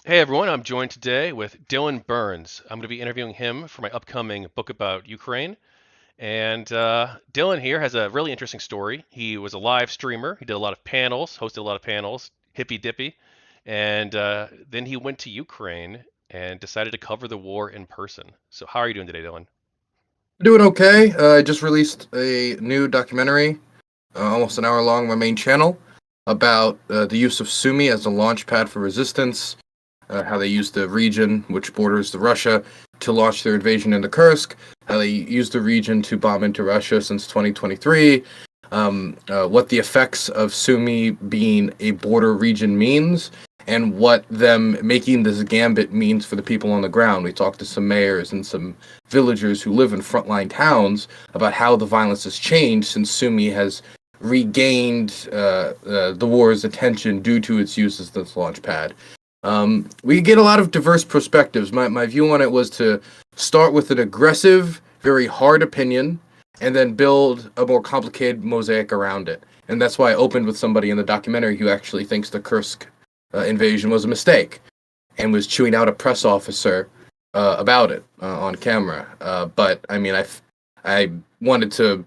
Hey everyone, I'm joined today with Dylan Burns. I'm going to be interviewing him for my upcoming book about Ukraine. And Dylan here has a really interesting story. He was a live streamer, he did a lot of panels, hosted a lot of panels, hippy dippy. And then he went to Ukraine and decided to cover the war in person. So, how are you doing today, Dylan? Doing okay. I just released a new documentary, almost an hour long, on my main channel, about the use of Sumy as a launch pad for resistance, how they used the region, which borders to Russia, to launch their invasion into Kursk, how they used the region to bomb into Russia since 2023, what the effects of Sumy being a border region means, and what them making this gambit means for the people on the ground. We talked to some mayors and some villagers who live in frontline towns about how the violence has changed since Sumy has regained the war's attention due to its use as this launch pad. We get a lot of diverse perspectives. My view on it was to start with an aggressive, very hard opinion, and then build a more complicated mosaic around it. And that's why I opened with somebody in the documentary who actually thinks the Kursk invasion was a mistake and was chewing out a press officer about it on camera. But I mean, I wanted to,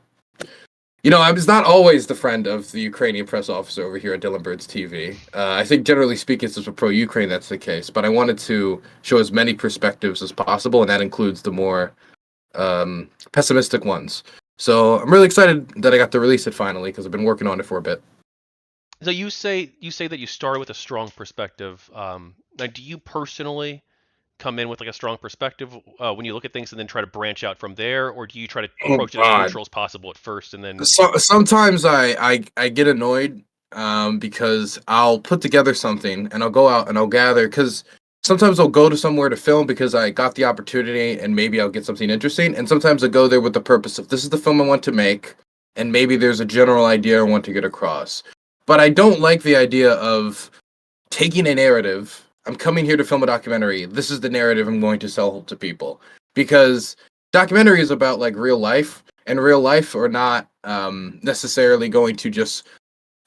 I was not always the friend of the Ukrainian press officer over here at Dylan Bird's TV. I think generally speaking, since we're pro-Ukraine, that's the case. But I wanted to show as many perspectives as possible, and that includes the more pessimistic ones. So I'm really excited that I got to release it finally because I've been working on it for a bit. So you say that you started with a strong perspective. Now, do you personally come in with like a strong perspective when you look at things and then try to branch out from there, or do you try to Oh approach it as God. neutral as possible at first and then? Sometimes I get annoyed because I'll put together something and I'll go out and I'll gather because sometimes I'll go to somewhere to film because I got the opportunity and maybe I'll get something interesting, and sometimes I go there with the purpose of this is the film I want to make, and maybe there's a general idea I want to get across. But I don't like the idea of taking a narrative. I'm coming here to film a documentary. This is the narrative I'm going to sell to people because documentary is about like real life, and real life are not necessarily going to just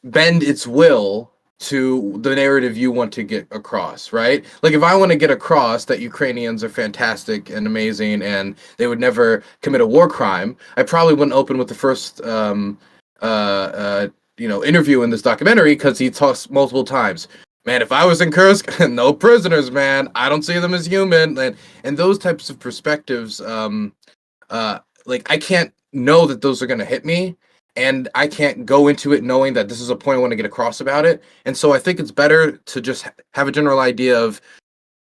bend its will to the narrative you want to get across, right? Like if I want to get across that Ukrainians are fantastic and amazing and they would never commit a war crime, I probably wouldn't open with the first uh, uh, interview in this documentary because he talks multiple times. Man, if I was in Kursk, no prisoners, man. I don't see them as human, and those types of perspectives. Like I can't know that those are gonna hit me, and I can't go into it knowing that this is a point I want to get across about it. And so I think it's better to just have a general idea of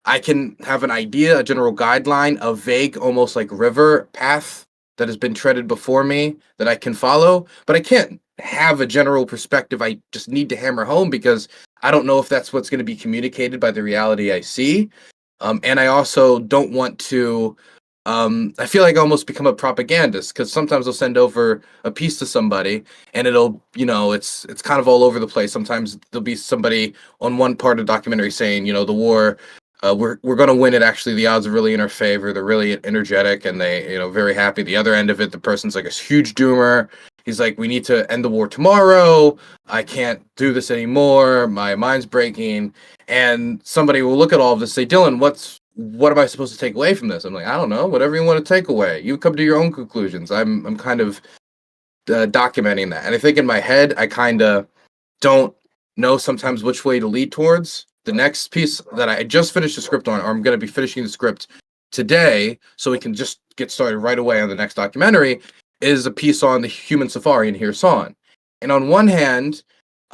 I can have an idea, a general guideline, a vague, almost like river path that has been treaded before me that I can follow, but I can't have a general perspective. I just need to hammer home because I don't know if that's what's going to be communicated by the reality I see. And I also don't want to. I feel like I almost become a propagandist because sometimes I'll send over a piece to somebody and it'll, it's kind of all over the place. Sometimes there'll be somebody on one part of the documentary saying, the war we're going to win it. Actually, the odds are really in our favor. They're really energetic and they, very happy. The other end of it, the person's like a huge doomer. He's like, we need to end the war tomorrow. I can't do this anymore. My mind's breaking. And somebody will look at all of this, and say, Dylan, what am I supposed to take away from this? I'm like, I don't know. Whatever you want to take away. You come to your own conclusions. I'm kind of documenting that, and I think in my head, I kind of don't know sometimes which way to lead towards. The next piece that I just finished the script on, or I'm going to be finishing the script today, so we can just get started right away on the next documentary, is a piece on the human safari in Kherson. And on one hand,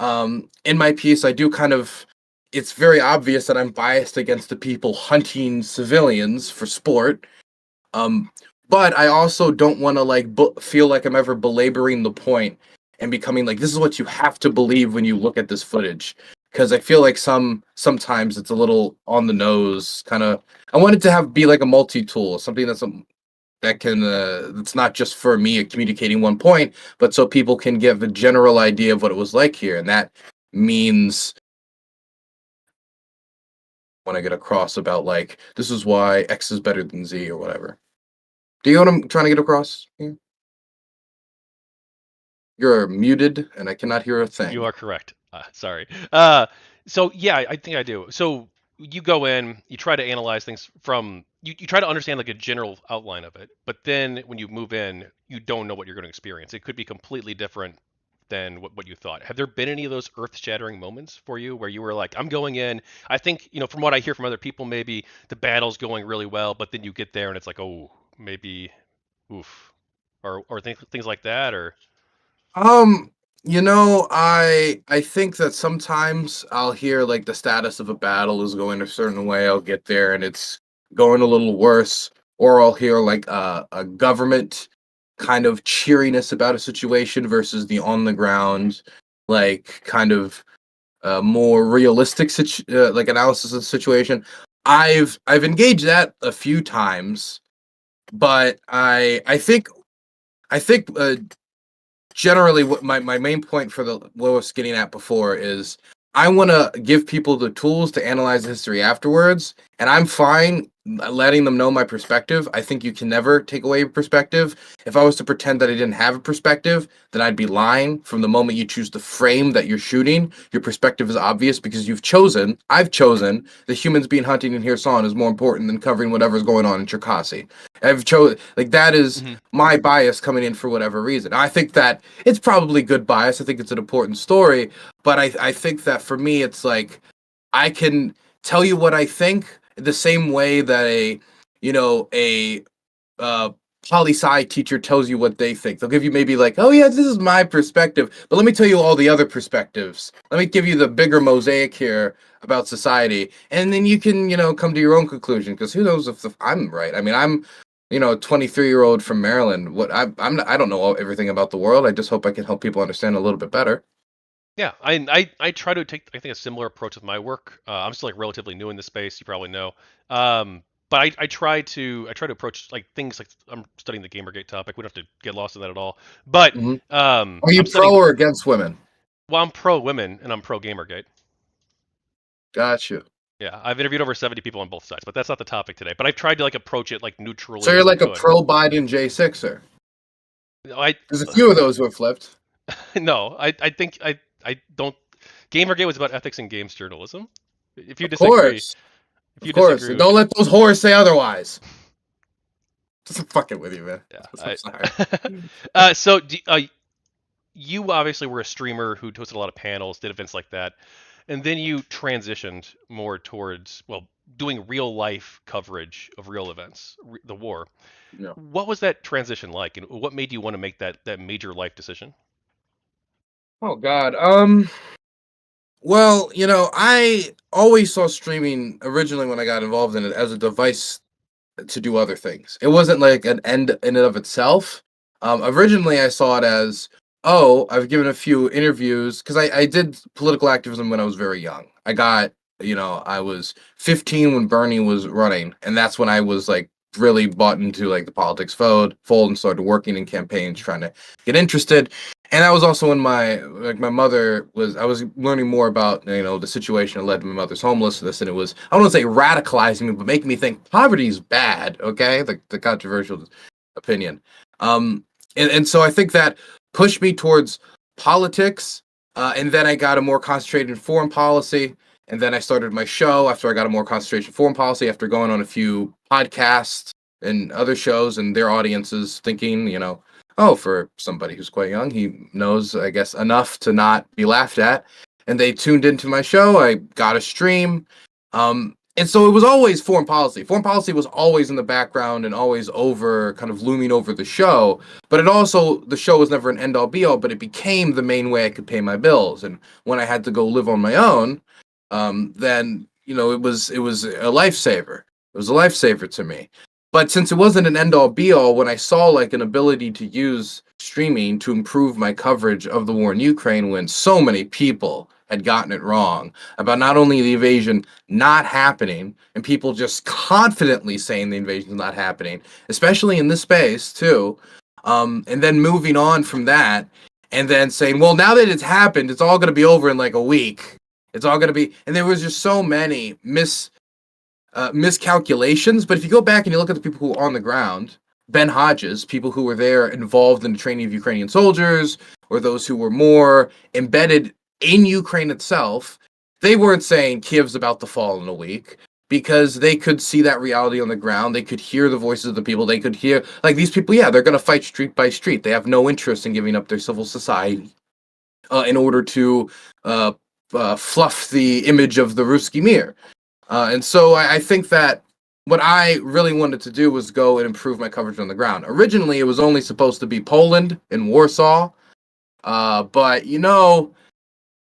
in my piece, I do kind of. It's very obvious that I'm biased against the people hunting civilians for sport. Um, but I also don't want to like feel like I'm ever belaboring the point and becoming like this is what you have to believe when you look at this footage, because I feel like sometimes it's a little on the nose kind of. I want it to have be like a multi-tool, something that can that's not just for me communicating one point, but so people can get a general idea of what it was like here, and that means when I get across about like this is why X is better than Z or whatever. Do you know what I'm trying to get across? Yeah. You're muted, and I cannot hear a You thing. are correct. Sorry. So yeah, I think I do. So you go in, you try to analyze things from you try to understand like a general outline of it, but then when you move in, you don't know what you're going to experience. It could be completely different than what you thought. Have there been any of those earth-shattering moments for you where you were like, I'm going in, I think, from what I hear from other people, maybe the battle's going really well, but then you get there and it's like, oh, maybe, oof, or things like that, or Um, I think that sometimes I'll hear like the status of a battle is going a certain way. I'll get there and it's going a little worse, or I'll hear like a government kind of cheeriness about a situation versus the on the ground, like kind of more realistic like analysis of the situation. I've engaged that a few times, but I think generally what my main point for what I was getting at before is I want to give people the tools to analyze history afterwards, and I'm fine letting them know my perspective. I think you can never take away your perspective. If I was to pretend that I didn't have a perspective, then I'd be lying. From the moment you choose the frame that you're shooting, your perspective is obvious because I've chosen that humans being hunting in Kherson is more important than covering whatever's going on in Cherkasy. I've chosen, like, that is hmm my bias coming in for whatever reason. I think that it's probably good bias. I think it's an important story, but I think that for me, it's like I can tell you what I think the same way that a uh, poli sci teacher tells you what they think. They'll give you maybe like, oh yeah, this is my perspective, but let me tell you all the other perspectives. Let me give you the bigger mosaic here about society, and then you can come to your own conclusion. Because who knows if I'm right? I mean, I'm a 23-year-old from Maryland. What I don't know everything about the world. I just hope I can help people understand a little bit better. Yeah, I try to take I think a similar approach with my work. I'm still like relatively new in the space, you probably know. But I try to approach like things like I'm studying the Gamergate topic. We don't have to get lost in that at all. But Hmm. Are you I'm pro studying. or against women? Well, I'm pro women and I'm pro Gamergate. Got you. Yeah, I've interviewed over 70 people on both sides, but that's not the topic today. But I've tried to like approach it like So neutrally you're as I like a could. pro Biden J6er. I There's a few of those who have flipped. no, I think I don't. Gamergate was about ethics in games journalism. If you Of disagree, course. if Of you course. disagree, And we don't can. let those whores say otherwise. Just fucking with you, man. Yeah, I'm I. sorry. So you obviously were a streamer who hosted a lot of panels, did events like that, and then you transitioned more towards doing real life coverage of real events, the war. Yeah. What was that transition like, and what made you want to make that major life decision? Oh God. Well, I always saw streaming originally when I got involved in it as a device to do other things. It wasn't like an end in and of itself. Originally, I saw it as, oh, I've given a few interviews because I did political activism when I was very young. I was 15 when Bernie was running, and that's when I was like really bought into like the politics fold and started working in campaigns trying to get interested. And that was also when my mother was I was learning more about the situation that led to my mother's homelessness, and it was, I don't want to say radicalizing me, but making me think poverty is bad. Okay, the controversial opinion. And so I think that pushed me towards politics, and then I got a more concentrated foreign policy, and then I started my show after I got a more concentration foreign policy after going on a few podcasts and other shows and their audiences thinking, oh, for somebody who's quite young, he knows, I guess, enough to not be laughed at. And they tuned into my show. I got a stream. And so it was always foreign policy. Foreign policy was always in the background and always kind of looming over the show. But the show was never an end all be all, but it became the main way I could pay my bills. And when I had to go live on my own, then, it was a lifesaver. It was a lifesaver to me. But since it wasn't an end all be all, when I saw like an ability to use streaming to improve my coverage of the war in Ukraine, when so many people had gotten it wrong about not only the invasion not happening and people just confidently saying the invasion is not happening, especially in this space too, and then moving on from that and then saying, well, now that it's happened, it's all going to be over in like a week. It's all going to be, and there was just so many miscalculations. But if you go back and you look at the people who were on the ground, Ben Hodges, people who were there involved in the training of Ukrainian soldiers, or those who were more embedded in Ukraine itself, they weren't saying Kiev's about to fall in a week, because they could see that reality on the ground. They could hear the voices of the people. They could hear, like, these people, yeah, they're going to fight street by street. They have no interest in giving up their civil society in order to uh, fluff the image of the Ruski Mir. And so I think that what I really wanted to do was go and improve my coverage on the ground. Originally, it was only supposed to be Poland and Warsaw, but you know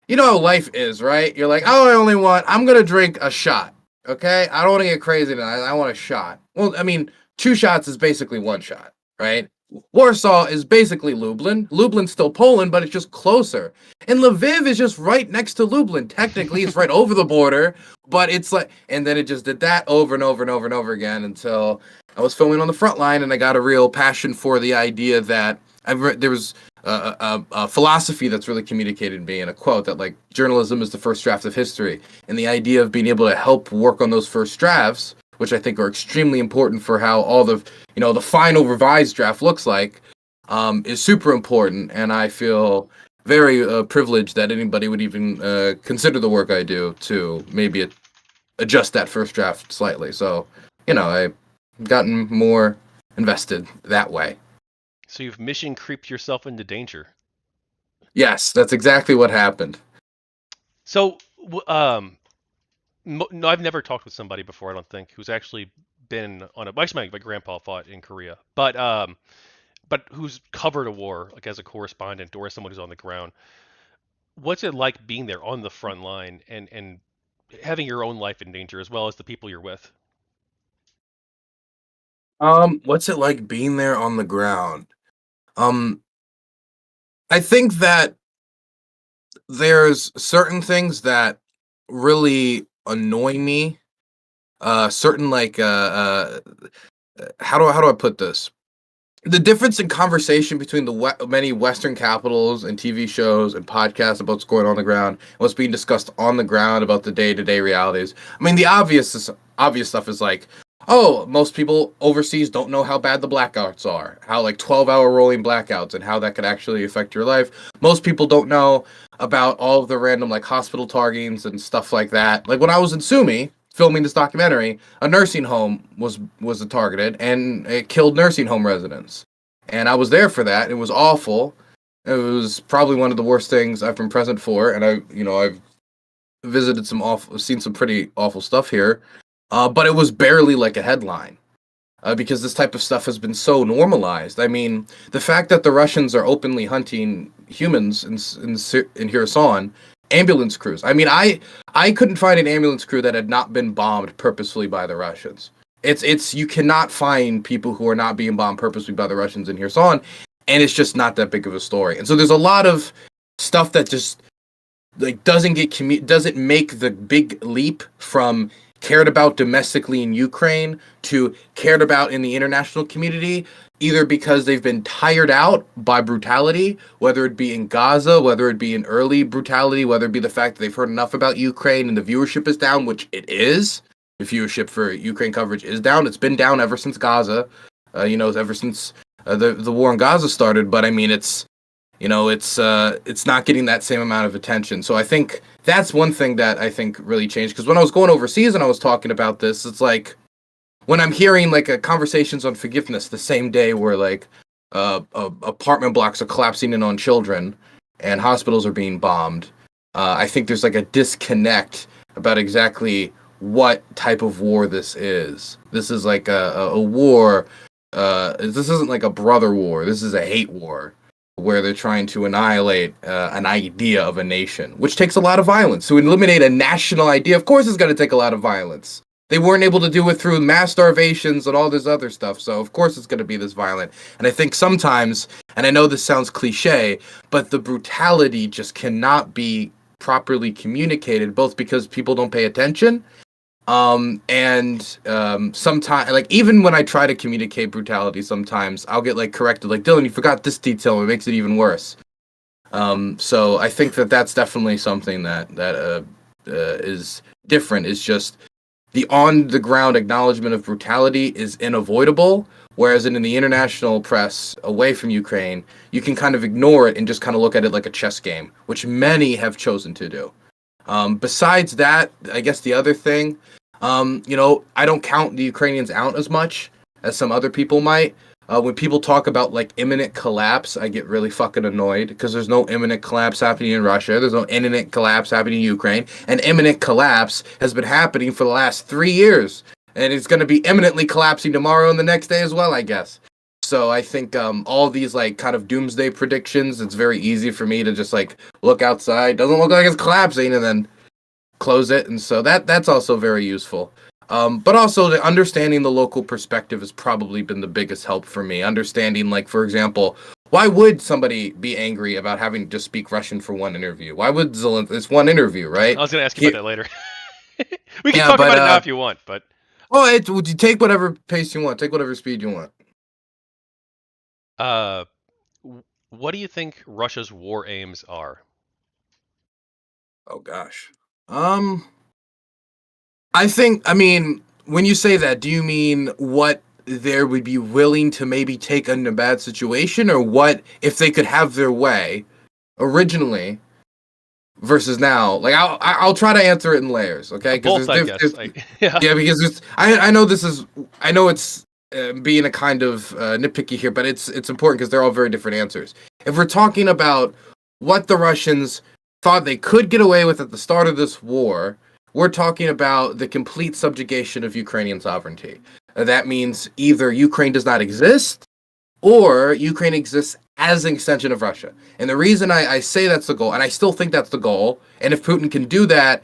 how life is, right? You're like, oh, I'm gonna drink a shot. Okay? I don't want to get crazy tonight. I want a shot. Well, I mean, 2 shots is basically 1 shot, right? Warsaw is basically Lublin. Lublin's still Poland, but it's just closer. And Lviv is just right next to Lublin. Technically, it's right over the border, but it's like, and then it just did that over and over and over and over again until I was filming on the front line, and I got a real passion for the idea that there was a philosophy that's really communicated to me in a quote that, like, journalism is the first draft of history, and the idea of being able to help work on those first drafts, which I think are extremely important for how all the final revised draft looks like, is super important. And I feel very privileged that anybody would even consider the work I do to maybe adjust that first draft slightly. So, I've gotten more invested that way. So you've mission creeped yourself into danger. Yes, that's exactly what happened. So, no, I've never talked with somebody before, I don't think, who's actually been on a. Well, actually, my grandpa fought in Korea, but who's covered a war, like as a correspondent or as someone who's on the ground. What's it like being there on the front line and having your own life in danger as well as the people you're with? What's it like being there on the ground? Um, I think that there's certain things that really annoy me. Certain, like, how do I put this? The difference in conversation between the many Western capitals and TV shows and podcasts about what's going on the ground and what's being discussed on the ground about the day-to-day realities. I mean, the obvious stuff is like, oh, most people overseas don't know how bad the blackouts are, how, like, 12-hour rolling blackouts and how that could actually affect your life. Most people don't know about all of the random, like, hospital targetings and stuff like that. Like, when I was in Sumi filming this documentary, a nursing home was targeted, and it killed nursing home residents. And I was there for that. It was awful. It was probably one of the worst things I've been present for, and I've visited seen some pretty awful stuff here. But it was barely like a headline. Because this type of stuff has been so normalized. I mean, the fact that the Russians are openly hunting humans in Kherson, ambulance crews. I mean, I couldn't find an ambulance crew that had not been bombed purposefully by the Russians. It's you cannot find people who are not being bombed purposely by the Russians in Kherson, and it's just not that big of a story. And so there's a lot of stuff that just, like, doesn't make the big leap from cared about domestically in Ukraine to cared about in the international community, either because they've been tired out by brutality, whether it be in Gaza, whether it be in early brutality, whether it be the fact that they've heard enough about Ukraine and the viewership is down, which it is. The viewership for Ukraine coverage is down. It's been down ever since Gaza, ever since the war in Gaza started. But I mean, it's not getting that same amount of attention. So I think that's one thing that I think really changed. Because when I was going overseas and I was talking about this, it's like when I'm hearing, like, conversations on forgiveness the same day where, like, apartment blocks are collapsing in on children and hospitals are being bombed, I think there's, like, a disconnect about exactly what type of war this is. This is like a war. This isn't like a brother war. This is a hate war, where they're trying to annihilate an idea of a nation, which takes a lot of violence. To eliminate a national idea, of course, it's going to take a lot of violence. They weren't able to do it through mass starvations and all this other stuff, so of course it's going to be this violent. And I think sometimes, and I know this sounds cliche, but the brutality just cannot be properly communicated, both because people don't pay attention, and sometimes, like, even when I try to communicate brutality, sometimes I'll get, like, corrected, like, Dylan, you forgot this detail, it makes it even worse. So I think that that's definitely something that is different. Is just the on the ground acknowledgement of brutality is unavoidable, whereas in the international press away from Ukraine, you can kind of ignore it and just kind of look at it like a chess game, which many have chosen to do. Besides that, I guess the other thing, I don't count the Ukrainians out as much as some other people might. When people talk about like imminent collapse, I get really fucking annoyed because there's no imminent collapse happening in Russia. There's no imminent collapse happening in Ukraine. And imminent collapse has been happening for the last 3 years. And it's going to be imminently collapsing tomorrow and the next day as well, I guess. So I think all these like kind of doomsday predictions, it's very easy for me to just like look outside. Doesn't look like it's collapsing and then close it. And so that's also very useful. But also the understanding the local perspective has probably been the biggest help for me. Understanding, like, for example, why would somebody be angry about having to speak Russian for one interview? Why would Zelensky? It's one interview, right? I was going to ask you about that later. We can Yeah, talk but about it now if you want, but would you take whatever pace you want, take whatever speed you want. uh, what do you think Russia's war aims are? Oh gosh. Um, I mean, when you say that, do you mean what they would be willing to maybe take in a bad situation, or what if they could have their way originally versus now? Like, I'll try to answer it in layers, okay? Both, Because I guess. Yeah. yeah, because I know this is I know it's being a kind of nitpicky here, but it's important because they're all very different answers. If we're talking about what the Russians thought they could get away with at the start of this war, we're talking about the complete subjugation of Ukrainian sovereignty. That means either Ukraine does not exist or Ukraine exists as an extension of Russia. And the reason I say that's the goal, and I still think that's the goal, and if Putin can do that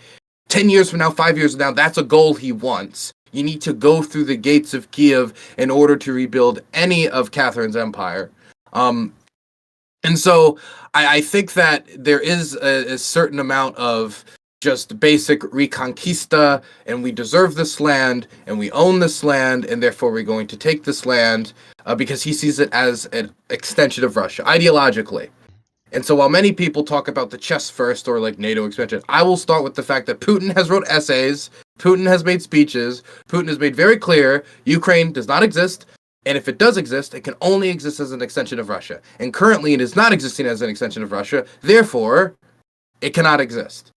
10 years from now, 5 years from now, that's a goal he wants. You need to go through the gates of Kiev in order to rebuild any of Catherine's empire. And so I think that there is a certain amount of just basic reconquista, and we deserve this land, and we own this land, and therefore we're going to take this land because he sees it as an extension of Russia, ideologically. And so while many people talk about the chess first or like NATO expansion, I will start with the fact that Putin has wrote essays, Putin has made speeches, Putin has made very clear Ukraine does not exist. And if it does exist, it can only exist as an extension of Russia. And currently it is not existing as an extension of Russia. Therefore, it cannot exist.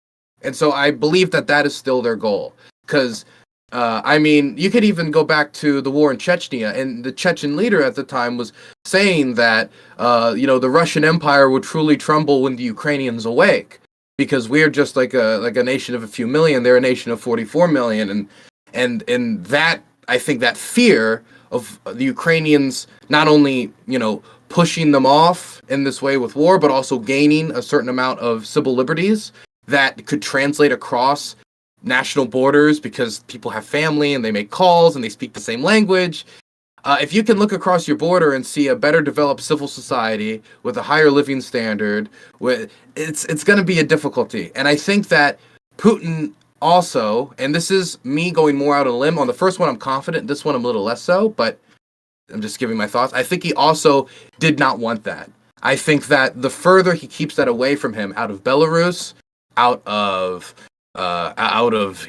And so I believe that that is still their goal. Because, I mean, you could even go back to the war in Chechnya, and the Chechen leader at the time was saying that, the Russian Empire would truly tremble when the Ukrainians awake, because we're just like a nation of a few million, they're a nation of 44 million, and that, I think that fear of the Ukrainians not only, pushing them off in this way with war, but also gaining a certain amount of civil liberties that could translate across national borders because people have family and they make calls and they speak the same language. If you can look across your border and see a better developed civil society with a higher living standard, it's going to be a difficulty. And I think that Putin also, and this is me going more out on a limb, on the first one I'm confident, this one I'm a little less so, but I'm just giving my thoughts. I think he also did not want that. I think that the further he keeps that away from him, out of Belarus, out of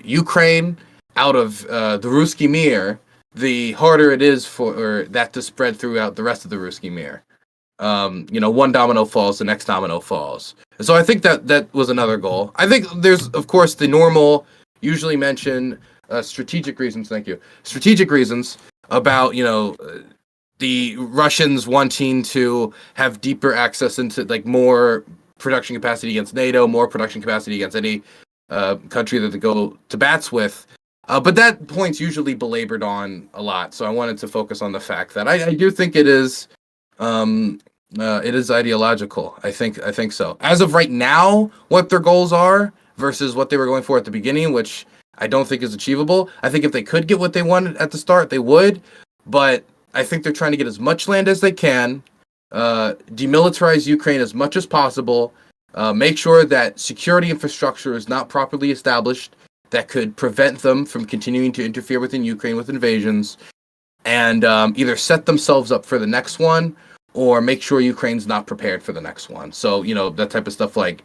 Ukraine, out of the Ruski Mir, the harder it is for that to spread throughout the rest of the Ruski Mir. One domino falls, the next domino falls. So I think that was another goal. I think there's, of course, the normal, usually mentioned strategic reasons. Thank you. Strategic reasons about, the Russians wanting to have deeper access into like more production capacity against NATO, more production capacity against any country that they go to bats with. But that point's usually belabored on a lot. So I wanted to focus on the fact that I do think it is ideological. I think so. As of right now, what their goals are versus what they were going for at the beginning, which I don't think is achievable. I think if they could get what they wanted at the start, they would. But I think they're trying to get as much land as they can, demilitarize Ukraine as much as possible, make sure that security infrastructure is not properly established that could prevent them from continuing to interfere within Ukraine with invasions, and either set themselves up for the next one or make sure Ukraine's not prepared for the next one. So, that type of stuff, like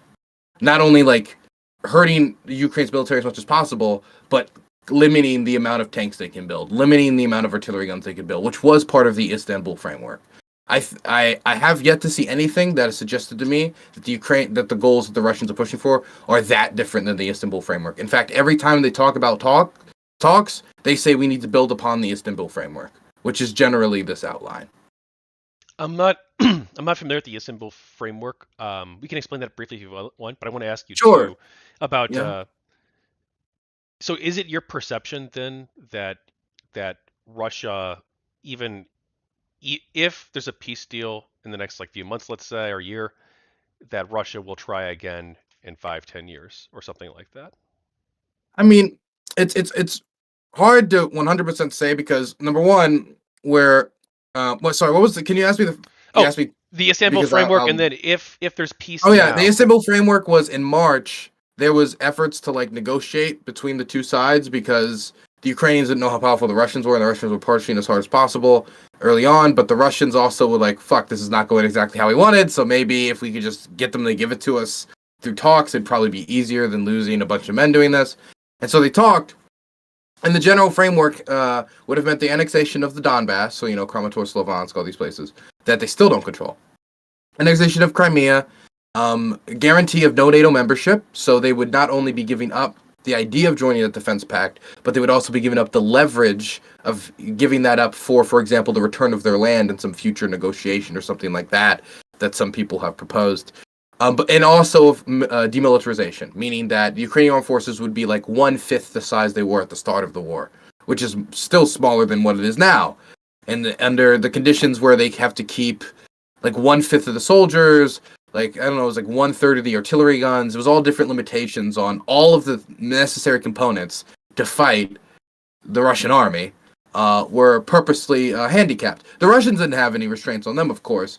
not only like hurting Ukraine's military as much as possible, but limiting the amount of tanks they can build, limiting the amount of artillery guns they can build, which was part of the Istanbul framework. I have yet to see anything that has suggested to me that the goals that the Russians are pushing for are that different than the Istanbul framework. In fact, every time they talk about talks, they say we need to build upon the Istanbul framework, which is generally this outline. I'm not I'm not familiar with the Istanbul framework. We can explain that briefly if you want, but I want to ask you Sure. too about Yeah. so is it your perception then that Russia, even if there's a peace deal in the next like few months, let's say, or year, that Russia will try again in 5, 10 years or something like that? I mean, it's hard to 100% say because number one, where what sorry, what was the can you ask me the you Oh, asked me the Istanbul because framework, and I'll then if there's peace oh yeah, the now. Istanbul framework was in March. There was efforts to like negotiate between the two sides because the Ukrainians didn't know how powerful the Russians were, and the Russians were pushing as hard as possible early on. But the Russians also were like, "Fuck, this is not going exactly how we wanted. So maybe if we could just get them to give it to us through talks, it'd probably be easier than losing a bunch of men doing this." And so they talked, and the general framework would have meant the annexation of the Donbas, so Kramatorsk, Slovansk, all these places that they still don't control. Annexation of Crimea, guarantee of no NATO membership, so they would not only be giving up the idea of joining the defense pact, but they would also be giving up the leverage of giving that up for example, the return of their land in some future negotiation or something like that some people have proposed. And also demilitarization, meaning that the Ukrainian armed forces would be like 1/5 the size they were at the start of the war, which is still smaller than what it is now. And under the conditions where they have to keep like 1/5 of the soldiers, like I don't know, it was like 1/3 of the artillery guns. It was all different limitations on all of the necessary components to fight the Russian army. Were purposely handicapped. The Russians didn't have any restraints on them, of course.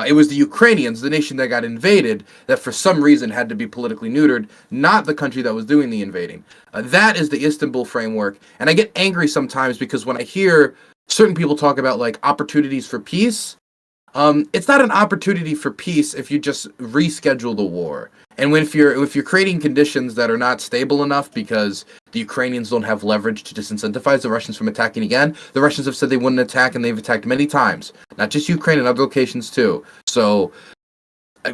It was the Ukrainians, the nation that got invaded, that for some reason had to be politically neutered, not the country that was doing the invading. That is the Istanbul framework. And I get angry sometimes because when I hear certain people talk about like opportunities for peace, it's not an opportunity for peace if you just reschedule the war. And if you're creating conditions that are not stable enough because the Ukrainians don't have leverage to disincentivize the Russians from attacking again, the Russians have said they wouldn't attack, and they've attacked many times, not just Ukraine and other locations too. So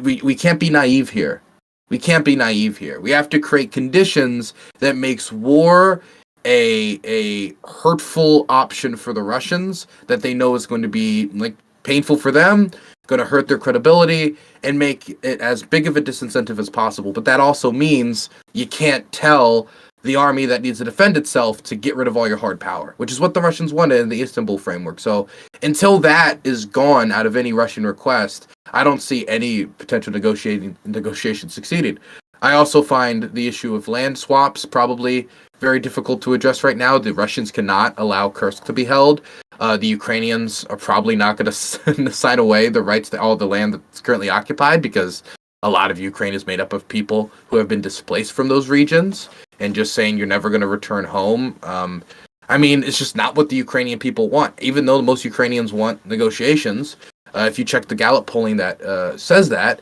we can't be naive here. We can't be naive here. We have to create conditions that makes war a hurtful option for the Russians that they know is going to be like painful for them, going to hurt their credibility, and make it as big of a disincentive as possible. But that also means you can't tell the army that needs to defend itself to get rid of all your hard power, which is what the Russians wanted in the Istanbul framework. So until that is gone out of any Russian request, I don't see any potential negotiation succeeding. I also find the issue of land swaps probably very difficult to address right now. The Russians cannot allow Kursk to be held. The Ukrainians are probably not going to sign away the rights to all the land that's currently occupied because a lot of Ukraine is made up of people who have been displaced from those regions, and just saying you're never going to return home. I mean, it's just not what the Ukrainian people want. Even though most Ukrainians want negotiations, if you check the Gallup polling that says that,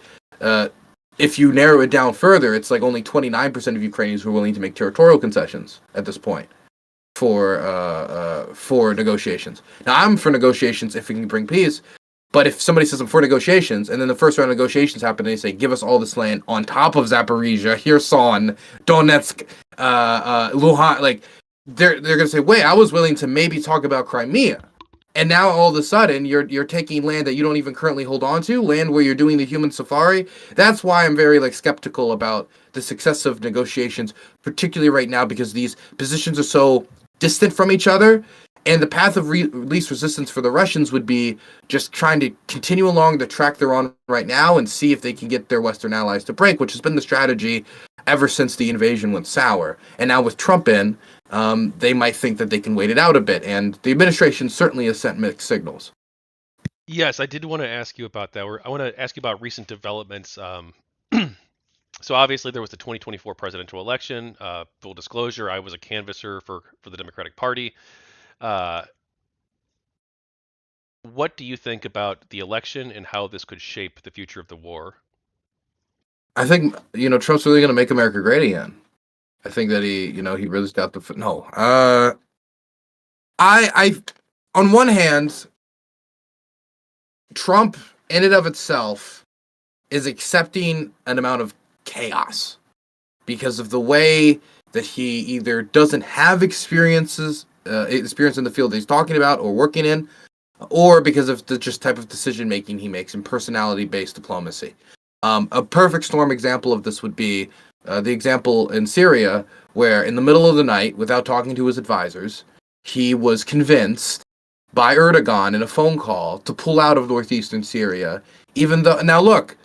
if you narrow it down further, it's like only 29% of Ukrainians who are willing to make territorial concessions at this point for negotiations. Now, I'm for negotiations if we can bring peace, but if somebody says I'm for negotiations, and then the first round of negotiations happen, and they say, give us all this land on top of Zaporizhia, Kherson, Donetsk, Luhansk, like, they're going to say, wait, I was willing to maybe talk about Crimea. And now all of a sudden you're taking land that you don't even currently hold on to, land where you're doing the human safari. That's why I'm very like skeptical about the success of negotiations, particularly right now, because these positions are so distant from each other. And the path of least resistance for the Russians would be just trying to continue along the track they're on right now and see if they can get their Western allies to break, which has been the strategy ever since the invasion went sour. And now with Trump in, they might think that they can wait it out a bit. And the administration certainly has sent mixed signals. Yes, I did want to ask you about that. I want to ask you about recent developments. So obviously there was the 2024 presidential election. Full disclosure, I was a canvasser for the Democratic Party. Uh, what do you think about the election and how this could shape the future of the war? I think, Trump's really going to make America great again. I think that he really got the, no. I, on one hand, Trump, in and of itself, is accepting an amount of chaos because of the way that he either doesn't have experience in the field that he's talking about or working in, or because of the just type of decision making he makes in personality based diplomacy. A perfect storm example of this would be the example in Syria, where in the middle of the night, without talking to his advisors, he was convinced by Erdogan in a phone call to pull out of northeastern Syria. Even though, now look,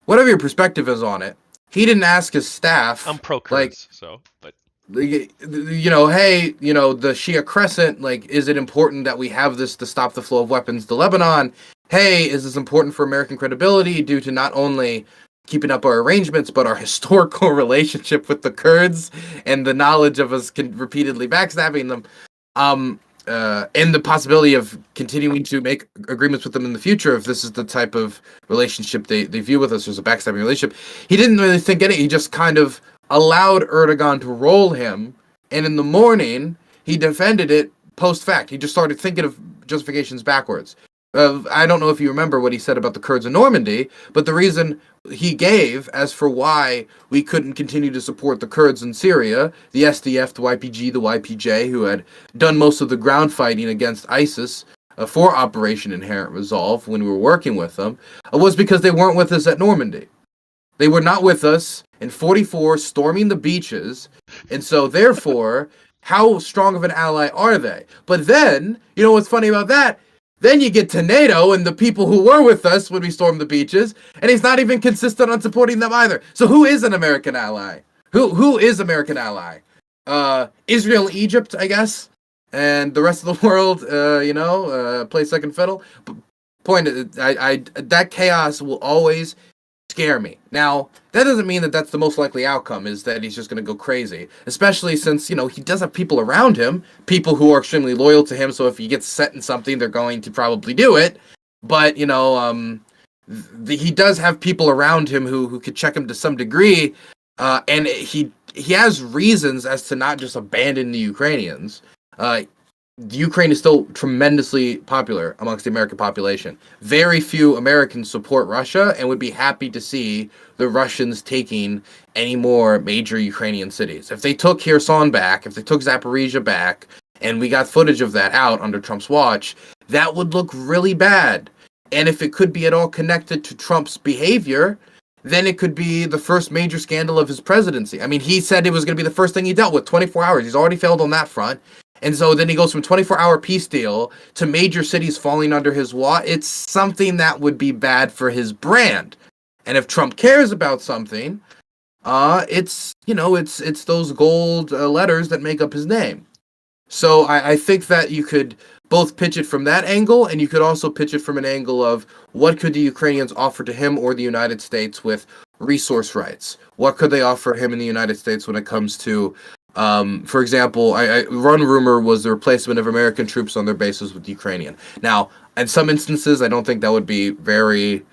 whatever your perspective is on it, he didn't ask his staff. I'm pro like, Kurds, so but hey, the Shia Crescent, like, is it important that we have this to stop the flow of weapons to Lebanon? Hey, is this important for American credibility due to not only keeping up our arrangements, but our historical relationship with the Kurds and the knowledge of us repeatedly backstabbing them? And the possibility of continuing to make agreements with them in the future if this is the type of relationship they view with us as a backstabbing relationship. He didn't really think anything. He just kind of allowed Erdogan to roll him, and in the morning, he defended it post-fact. He just started thinking of justifications backwards. I don't know if you remember what he said about the Kurds in Normandy, but the reason he gave as for why we couldn't continue to support the Kurds in Syria, the SDF, the YPG, the YPJ, who had done most of the ground fighting against ISIS for Operation Inherent Resolve when we were working with them, was because they weren't with us at Normandy. They were not with us in 44 storming the beaches, and so therefore, how strong of an ally are they? But then, you know what's funny about that? Then you get to NATO and the people who were with us when we stormed the beaches, and he's not even consistent on supporting them either. So who is an American ally? Who is American ally? Israel, Egypt, I guess, and the rest of the world, play second fiddle. Point, that chaos will always scare me. Now, that doesn't mean that that's the most likely outcome, is that he's just going to go crazy, especially since, he does have people around him, people who are extremely loyal to him, so if he gets set in something, they're going to probably do it, but, he does have people around him who could check him to some degree, and he has reasons as to not just abandon the Ukrainians. Ukraine is still tremendously popular amongst the American population. Very few Americans support Russia and would be happy to see the Russians taking any more major Ukrainian cities. If they took Kherson back, if they took Zaporizhia back, and we got footage of that out under Trump's watch, that would look really bad. And if it could be at all connected to Trump's behavior, then it could be the first major scandal of his presidency. I mean, he said it was going to be the first thing he dealt with, 24 hours. He's already failed on that front. And so then he goes from 24-hour peace deal to major cities falling under his watch. It's something that would be bad for his brand. And if Trump cares about something, it's those gold letters that make up his name. So I think that you could both pitch it from that angle, and you could also pitch it from an angle of what could the Ukrainians offer to him or the United States with resource rights? What could they offer him in the United States when it comes to for example, one rumor was the replacement of American troops on their bases with Ukrainian. Now, in some instances, I don't think that would be very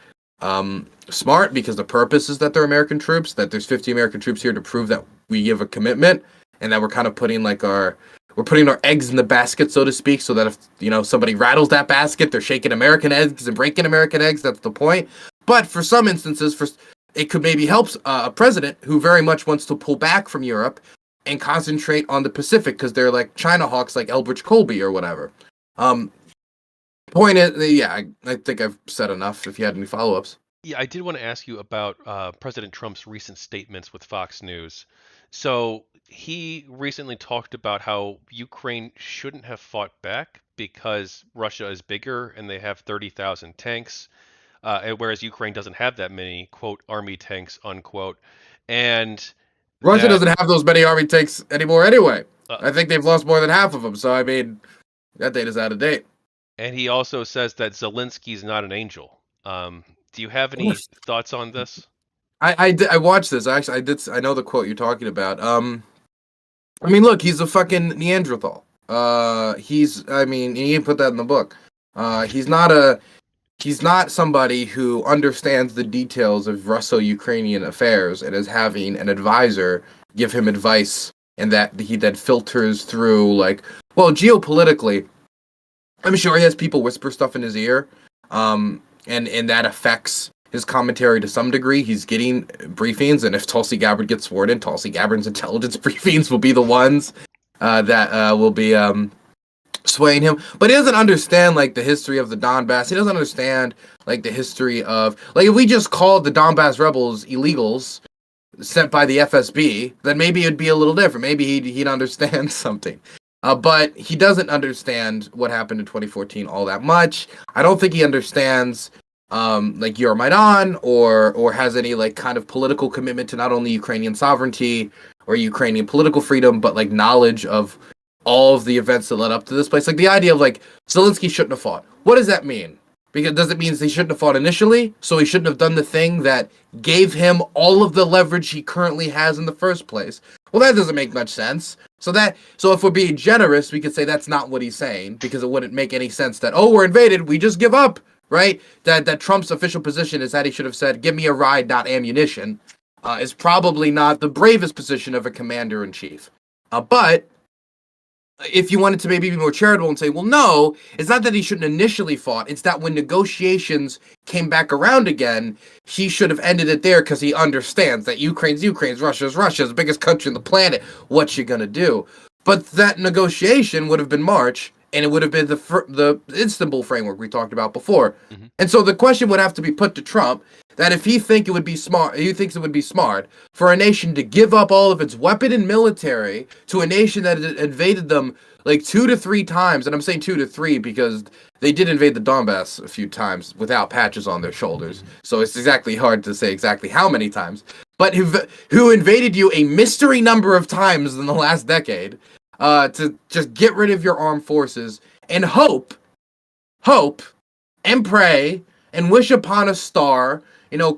smart, because the purpose is that they're American troops, that there's 50 American troops here to prove that we give a commitment, and that we're kind of putting our eggs in the basket, so to speak, so that if somebody rattles that basket, they're shaking American eggs and breaking American eggs. That's the point. But for some instances, it could maybe help a president who very much wants to pull back from Europe and concentrate on the Pacific, because they're like China hawks, like Elbridge Colby or whatever. Point is, yeah, I think I've said enough. If you had any follow-ups. Yeah, I did want to ask you about President Trump's recent statements with Fox News. So he recently talked about how Ukraine shouldn't have fought back because Russia is bigger and they have 30,000 tanks, whereas Ukraine doesn't have that many, quote, army tanks, unquote. And Russia that doesn't have those many army tanks anymore anyway. uh, I think they've lost more than half of them, so I mean, that data's out of date. and he also says that Zelensky's not an angel. Do you have any thoughts on this? I watched this. Actually, I know the quote you're talking about. I mean, look, he's a fucking Neanderthal. He even put that in the book. He's not somebody who understands the details of Russo-Ukrainian affairs and is having an advisor give him advice, and that he then filters through, like, well, geopolitically, I'm sure he has people whisper stuff in his ear. and that affects his commentary to some degree. He's getting briefings, and if Tulsi Gabbard gets sworn in, Tulsi Gabbard's intelligence briefings will be the ones that will be swaying him. But he doesn't understand like the history of the Donbas. He doesn't understand like the history of like if we just called the Donbas rebels illegals sent by the FSB, then maybe it'd be a little different. Maybe he'd understand something. But he doesn't understand what happened in 2014 all that much. I don't think he understands like Euromaidan or has any like kind of political commitment to not only Ukrainian sovereignty or Ukrainian political freedom, but like knowledge of all of the events that led up to this place. Like the idea of like Zelensky shouldn't have fought. What does that mean? Because does it mean he shouldn't have fought initially? So he shouldn't have done the thing that gave him all of the leverage he currently has in the first place. Well, that doesn't make much sense. So if we're being generous, we could say that's not what he's saying, because it wouldn't make any sense that, oh, we're invaded, we just give up, right? That Trump's official position is that he should have said, give me a ride, not ammunition, is probably not the bravest position of a commander-in-chief. But if you wanted to maybe be more charitable and say, well, no, it's not that he shouldn't initially fought. It's that when negotiations came back around again, he should have ended it there because he understands that Ukraine's, Russia's the biggest country on the planet. What you gonna do? But that negotiation would have been March, and it would have been the Istanbul framework we talked about before. Mm-hmm. And so the question would have to be put to Trump that if he thinks it would be smart for a nation to give up all of its weapon and military to a nation that had invaded them like 2 to 3 times, and I'm saying 2 to 3 because they did invade the Donbas a few times without patches on their shoulders, so it's exactly hard to say exactly how many times, but who invaded you a mystery number of times in the last decade, to just get rid of your armed forces and hope, and pray, and wish upon a star,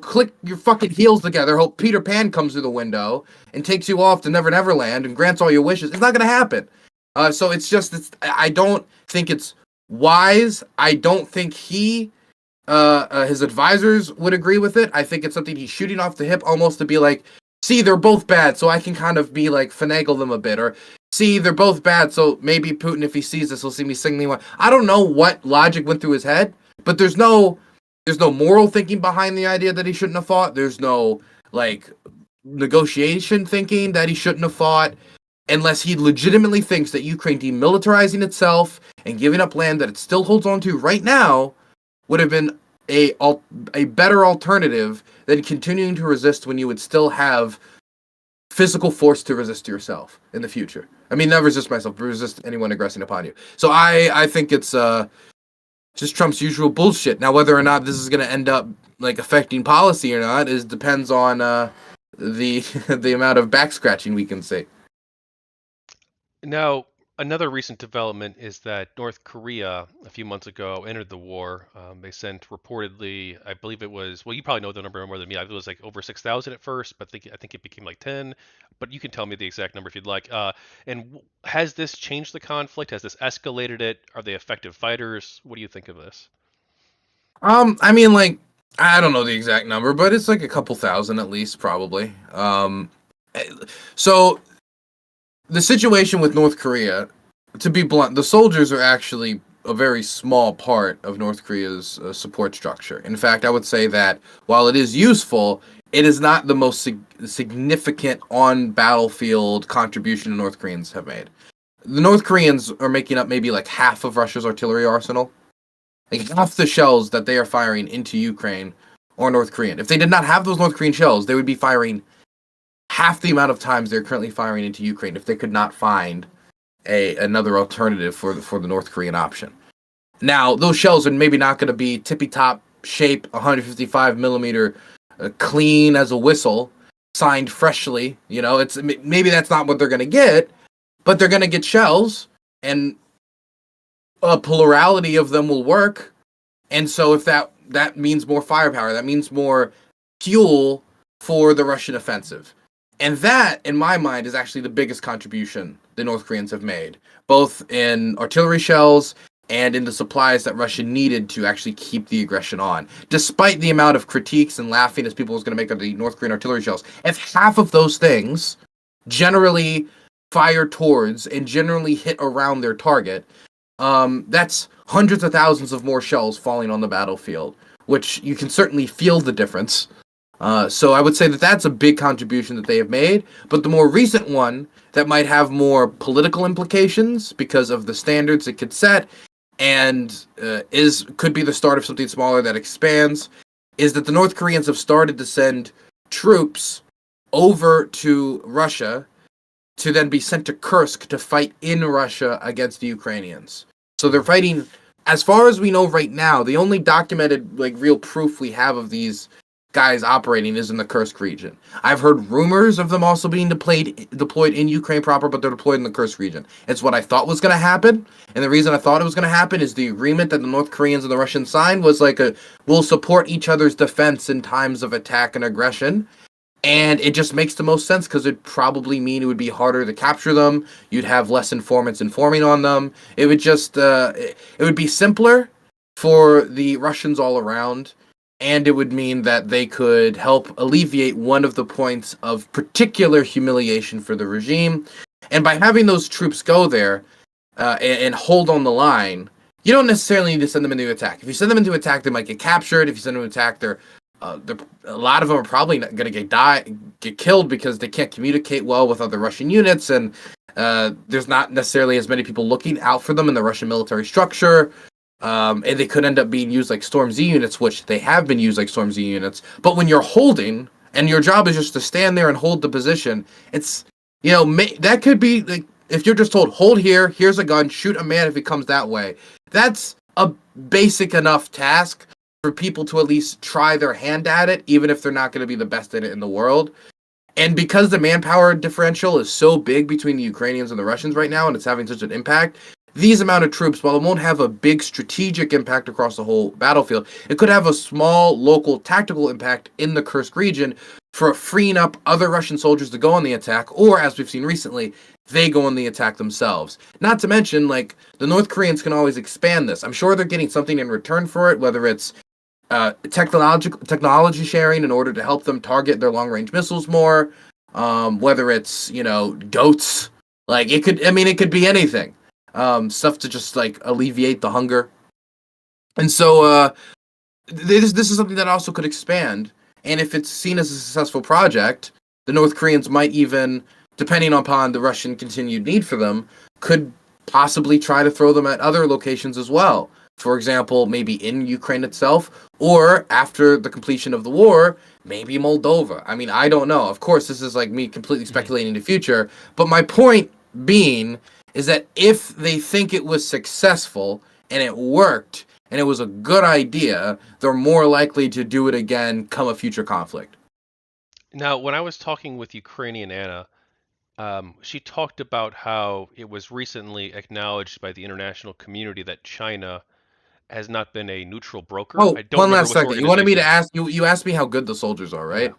click your fucking heels together, hope Peter Pan comes through the window and takes you off to Never Never Land and grants all your wishes. It's not going to happen. So I don't think it's wise. I don't think his advisors would agree with it. I think it's something he's shooting off the hip almost to be like, see, they're both bad, so I can kind of be like, finagle them a bit. Or, see, they're both bad, so maybe Putin, if he sees this, will see me singling one. I don't know what logic went through his head, but there's no moral thinking behind the idea that he shouldn't have fought. There's no, like, negotiation thinking that he shouldn't have fought, unless he legitimately thinks that Ukraine demilitarizing itself and giving up land that it still holds on to right now would have been a better alternative than continuing to resist when you would still have physical force to resist yourself in the future. I mean, not resist myself, but resist anyone aggressing upon you. So I think it's just Trump's usual bullshit. Now, whether or not this is going to end up like affecting policy or not depends on the amount of back scratching we can see. Now, another recent development is that North Korea, a few months ago, entered the war. They sent reportedly, I believe it was, well, you probably know the number more than me. It was like over 6,000 at first, but I think it became like 10. But you can tell me the exact number if you'd like. And has this changed the conflict? Has this escalated it? Are they effective fighters? What do you think of this? I mean, like, I don't know the exact number, but it's like a couple thousand at least, probably. So the situation with North Korea, to be blunt, the soldiers are actually a very small part of North Korea's support structure. In fact, I would say that while it is useful, it is not the most significant on-battlefield contribution the North Koreans have made. The North Koreans are making up maybe like half of Russia's artillery arsenal. Like half the shells that they are firing into Ukraine are North Korean. If they did not have those North Korean shells, they would be firing half the amount of times they're currently firing into Ukraine if they could not find another alternative for the North Korean option. Now, those shells are maybe not going to be tippy-top shape, 155 millimeter, clean as a whistle, signed freshly. It's maybe that's not what they're going to get, but they're going to get shells, and a plurality of them will work. And so if that means more firepower, that means more fuel for the Russian offensive. And that, in my mind, is actually the biggest contribution the North Koreans have made, both in artillery shells and in the supplies that Russia needed to actually keep the aggression on. Despite the amount of critiques and laughing as people was going to make of the North Korean artillery shells, if half of those things generally fire towards and generally hit around their target, that's hundreds of thousands of more shells falling on the battlefield, which you can certainly feel the difference. So I would say that that's a big contribution that they have made. But the more recent one that might have more political implications because of the standards it could set, and could be the start of something smaller that expands, is that the North Koreans have started to send troops over to Russia to then be sent to Kursk to fight in Russia against the Ukrainians. So they're fighting, as far as we know right now, the only documented like real proof we have of these guys operating is in the Kursk region. I've heard rumors of them also being deployed in Ukraine proper, but they're deployed in the Kursk region. It's what I thought was going to happen, and the reason I thought it was going to happen is the agreement that the North Koreans and the Russians signed was like we'll support each other's defense in times of attack and aggression. And it just makes the most sense because it'd probably mean it would be harder to capture them. You'd have less informants informing on them. It would just it would be simpler for the Russians all around, and it would mean that they could help alleviate one of the points of particular humiliation for the regime. And by having those troops go there and hold on the line, you don't necessarily need to send them into attack. If you send them into attack, they might get captured. If you send them into attack, a lot of them are probably not going to get killed because they can't communicate well with other Russian units, and there's not necessarily as many people looking out for them in the Russian military structure. And they could end up being used like Storm Z units, which they have been used like Storm Z units. But when you're holding, and your job is just to stand there and hold the position, it's, that could be like, if you're just told, hold here, here's a gun, shoot a man if he comes that way. That's a basic enough task for people to at least try their hand at it, even if they're not going to be the best at it in the world. And because the manpower differential is so big between the Ukrainians and the Russians right now, and it's having such an impact, these amount of troops, while it won't have a big strategic impact across the whole battlefield, it could have a small local tactical impact in the Kursk region for freeing up other Russian soldiers to go on the attack, or, as we've seen recently, they go on the attack themselves. Not to mention, like, the North Koreans can always expand this. I'm sure they're getting something in return for it, whether it's technology sharing in order to help them target their long-range missiles more, whether it's, goats. Like, it could be anything. Stuff to just, like, alleviate the hunger. And so, this is something that also could expand. And if it's seen as a successful project, the North Koreans might even, depending upon the Russian continued need for them, could possibly try to throw them at other locations as well. For example, maybe in Ukraine itself, or after the completion of the war, maybe Moldova. I mean, I don't know. Of course, this is like me completely speculating the future. But my point being is that if they think it was successful and it worked and it was a good idea, they're more likely to do it again come a future conflict. Now, when I was talking with Ukrainian Anna, she talked about how it was recently acknowledged by the international community that China has not been a neutral broker. Oh, I don't one remember last which second. You wanted me to organization. ask you. You asked me how good the soldiers are, right? Yeah.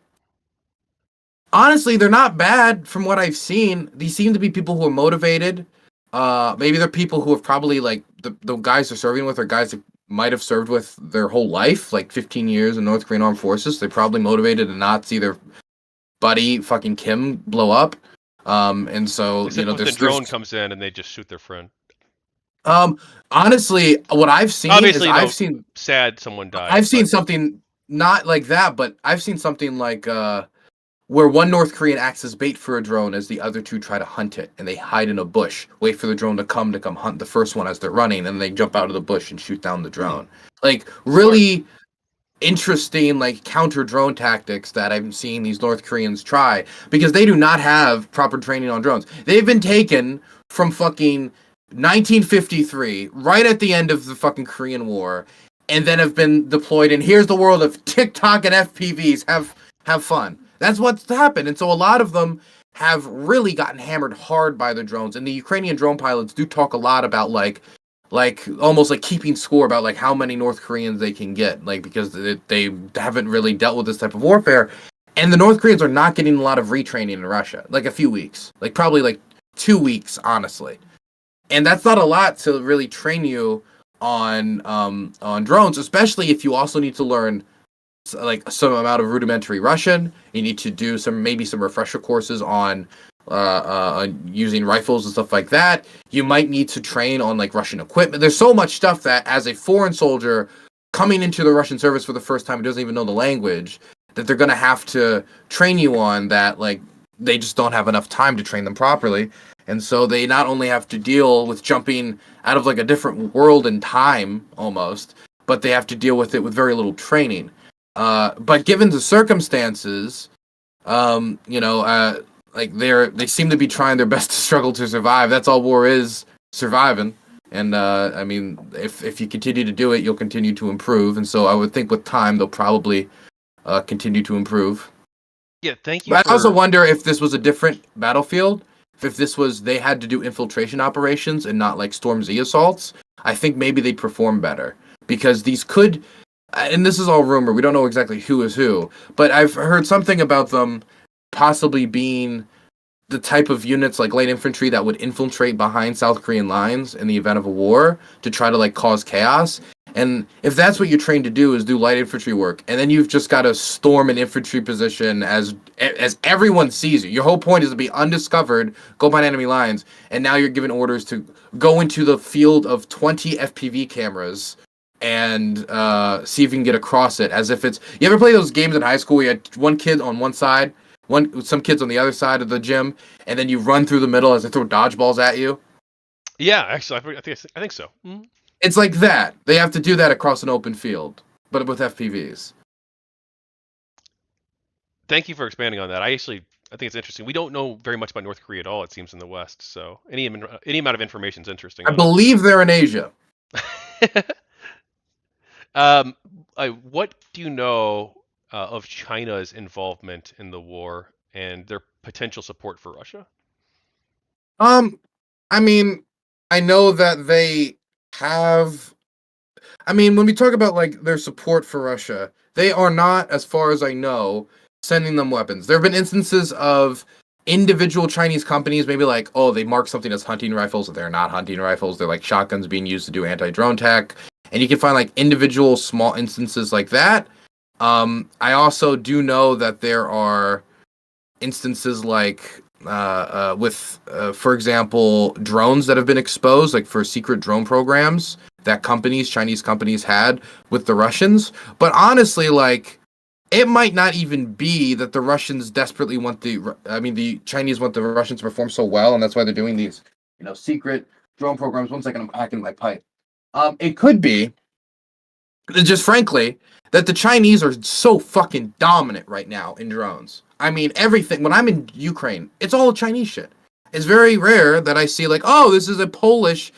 Honestly, they're not bad from what I've seen. These seem to be people who are motivated. Maybe they're people who have probably, like, the guys they're serving with are guys that might have served with their whole life, like 15 years in North Korean armed forces. They're probably motivated to not see their buddy fucking Kim blow up. And so, Except when the drone comes in and they just shoot their friend. Honestly, what I've seen is Obviously, sad someone died, I've seen but something not like that, but I've seen something like where one North Korean acts as bait for a drone as the other two try to hunt it, and they hide in a bush, wait for the drone to come hunt the first one as they're running, and they jump out of the bush and shoot down the drone. Like, really interesting, like, counter drone tactics that I'm seeing these North Koreans try, because they do not have proper training on drones. They've been taken from fucking 1953, right at the end of the fucking Korean War, and then have been deployed, and here's the world of TikTok and FPVs. Have fun. That's what's happened. And so a lot of them have really gotten hammered hard by the drones. And the Ukrainian drone pilots do talk a lot about like almost like keeping score about like how many North Koreans they can get, like, because they haven't really dealt with this type of warfare. And the North Koreans are not getting a lot of retraining in Russia, like a few weeks, like probably like 2 weeks, honestly. And that's not a lot to really train you on drones, especially if you also need to learn like some amount of rudimentary Russian. You need to do maybe some refresher courses on using rifles and stuff like that. You might need to train on like Russian equipment. There's so much stuff that as a foreign soldier coming into the Russian service for the first time who doesn't even know the language, that they're going to have to train you on, that like they just don't have enough time to train them properly. And so they not only have to deal with jumping out of like a different world and time almost, but they have to deal with it with very little training. But given the circumstances, like they seem to be trying their best to struggle to survive. That's all war is, surviving. And I mean, if you continue to do it, you'll continue to improve. And so I would think with time they'll probably continue to improve. Yeah, thank you But I also for. wonder if this was a different battlefield. If this was they had to do infiltration operations and not like Storm Z assaults, I think maybe they'd perform better because these could. And this is all rumor. We don't know exactly who is who, but I've heard something about them possibly being the type of units like light infantry that would infiltrate behind South Korean lines in the event of a war to try to like cause chaos. And if that's what you're trained to do is do light infantry work, and then you've just got to storm an infantry position as everyone sees you. Your whole point is to be undiscovered, go behind enemy lines, and now you're given orders to go into the field of 20 FPV cameras and see if you can get across it as if it's. You ever play those games in high school where you had one kid on one side, some kids on the other side of the gym, and then you run through the middle as they throw dodgeballs at you? Yeah, actually, I think so. Mm-hmm. It's like that. They have to do that across an open field, but with FPVs. Thank you for expanding on that. I think it's interesting. We don't know very much about North Korea at all. It seems in the West, so any amount of information is interesting I on it. believe they're in Asia. What do you know of China's involvement in the war and their potential support for Russia? I mean, I know that they have. I mean, when we talk about like their support for Russia, they are not, as far as I know, sending them weapons. There have been instances of individual Chinese companies, maybe like, oh, they mark something as hunting rifles, but they're not hunting rifles. They're like shotguns being used to do anti-drone tech. And you can find like individual small instances like that. I also do know that there are instances like for example, drones that have been exposed, like for secret drone programs that Chinese companies had with the Russians. But honestly, like, it might not even be that the Russians desperately want the Chinese want the Russians to perform so well, and that's why they're doing these, secret drone programs. 1 second, I'm hacking my pipe. It could be, just frankly, that the Chinese are so fucking dominant right now in drones. I mean, everything. When I'm in Ukraine, it's all Chinese shit. It's very rare that I see like, oh, this is a Polish.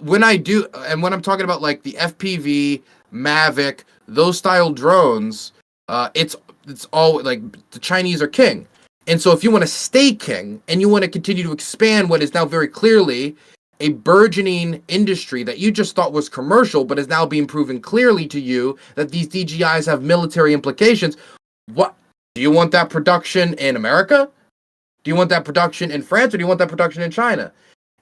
When I do, and when I'm talking about like the FPV, Mavic, those style drones, it's all like the Chinese are king. And so if you want to stay king and you want to continue to expand what is now very clearly a burgeoning industry that you just thought was commercial, but is now being proven clearly to you that these DGIs have military implications, what do you want that production in America? Do you want that production in France, or do you want that production in China?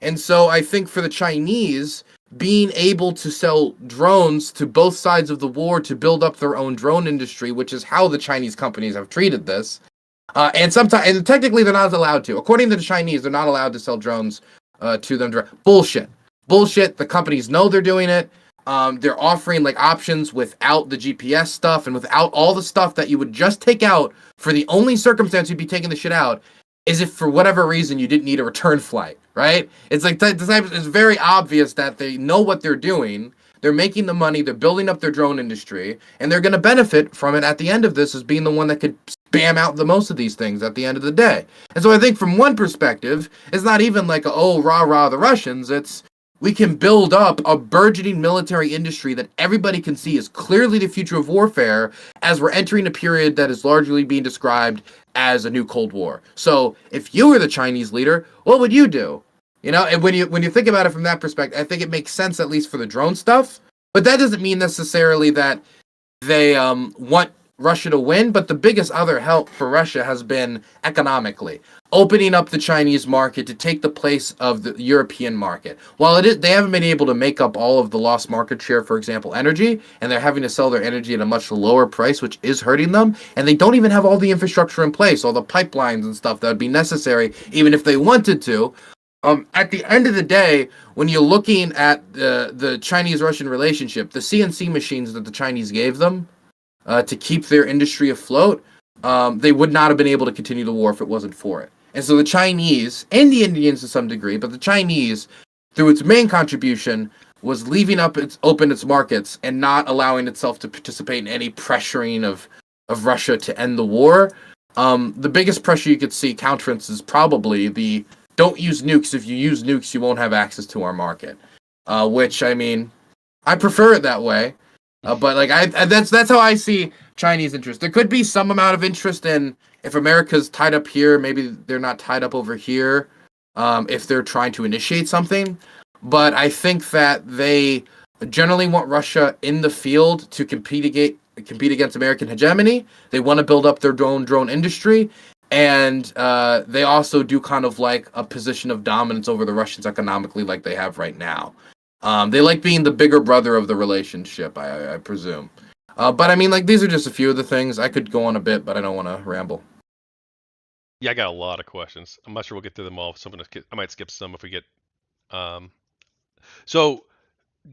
And so I think for the Chinese, being able to sell drones to both sides of the war to build up their own drone industry, which is how the Chinese companies have treated this, and technically they're not allowed to. According to the Chinese, they're not allowed to sell drones to them direct. Bullshit. The companies know they're doing it. They're offering like options without the GPS stuff and without all the stuff that you would just take out. For the only circumstance you'd be taking the shit out is if for whatever reason you didn't need a return flight, right? It's like it's very obvious that they know what they're doing. They're making the money, they're building up their drone industry, and they're going to benefit from it at the end of this as being the one that could spam out the most of these things at the end of the day. And so I think from one perspective, it's not even like, oh, rah, the Russians. It's, we can build up a burgeoning military industry that everybody can see is clearly the future of warfare as we're entering a period that is largely being described as a new Cold War. So if you were the Chinese leader, what would you do? And when you think about it from that perspective, I think it makes sense, at least for the drone stuff. But that doesn't mean necessarily that they want Russia to win. But the biggest other help for Russia has been economically, opening up the Chinese market to take the place of the European market. While they haven't been able to make up all of the lost market share, for example, energy, and they're having to sell their energy at a much lower price, which is hurting them. And they don't even have all the infrastructure in place, all the pipelines and stuff that would be necessary, even if they wanted to. At the end of the day, when you're looking at the Chinese-Russian relationship, the CNC machines that the Chinese gave them to keep their industry afloat, they would not have been able to continue the war if it wasn't for it. And so the Chinese, and the Indians to some degree, but the Chinese, through its main contribution, was leaving open its markets and not allowing itself to participate in any pressuring of Russia to end the war. The biggest pressure you could see counterance is probably the don't use nukes. If you use nukes, you won't have access to our market. Which, I mean, I prefer it that way. But like that's how I see Chinese interest. There could be some amount of interest in if America's tied up here, maybe they're not tied up over here. If they're trying to initiate something, but I think that they generally want Russia in the field to compete against American hegemony. They want to build up their own drone industry, and they also do kind of like a position of dominance over the Russians economically, like they have right now. They like being the bigger brother of the relationship, I presume. But I mean, like, these are just a few of the things. I could go on a bit, but I don't want to ramble. Yeah, I got a lot of questions. I'm not sure we'll get through them all. So I might skip some if we get. Um, so,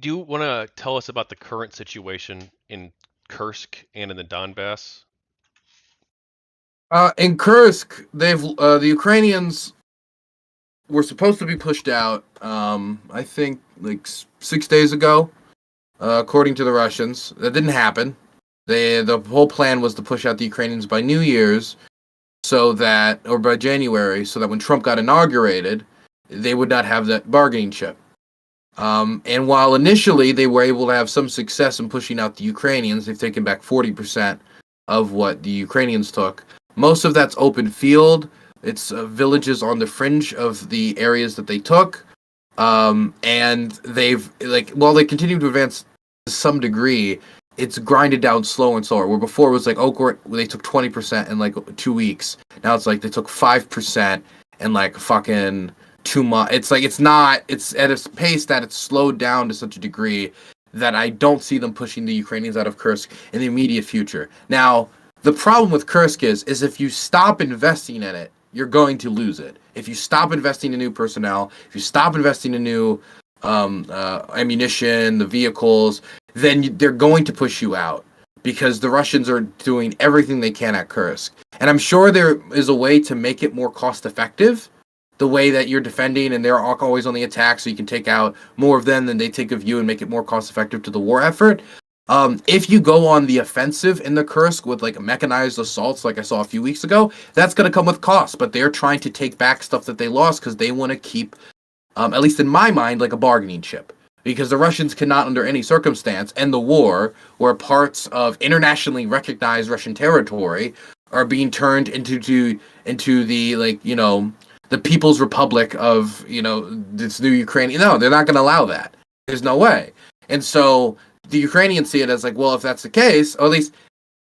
do you want to tell us about the current situation in Kursk and in the Donbas? In Kursk, the Ukrainians were supposed to be pushed out. I think like 6 days ago, according to the Russians. That didn't happen. The whole plan was to push out the Ukrainians by New Year's, or by January, so that when Trump got inaugurated, they would not have that bargaining chip. And while initially they were able to have some success in pushing out the Ukrainians, they've taken back 40% of what the Ukrainians took. Most of that's open field. It's villages on the fringe of the areas that they took. And while they continue to advance to some degree, it's grinded down slower and slower. Where before it was like, they took 20% in like 2 weeks. Now it's like they took 5% in like fucking 2 months. It's at a pace that it's slowed down to such a degree that I don't see them pushing the Ukrainians out of Kursk in the immediate future. Now, the problem with Kursk is if you stop investing in it, you're going to lose it. If you stop investing in new personnel, if you stop investing in new ammunition, the vehicles, then they're going to push you out because the Russians are doing everything they can at Kursk. And I'm sure there is a way to make it more cost effective, the way that you're defending and they're always on the attack, so you can take out more of them than they take of you and make it more cost effective to the war effort. If you go on the offensive in the Kursk with like mechanized assaults like I saw a few weeks ago, that's going to come with costs, but they're trying to take back stuff that they lost because they want to keep, at least in my mind, like a bargaining chip. Because the Russians cannot, under any circumstance, end the war where parts of internationally recognized Russian territory are being turned into the, like, you know, the People's Republic of, you know, this new Ukraine. No, they're not going to allow that. There's no way. And so the Ukrainians see it as like, well, if that's the case, or at least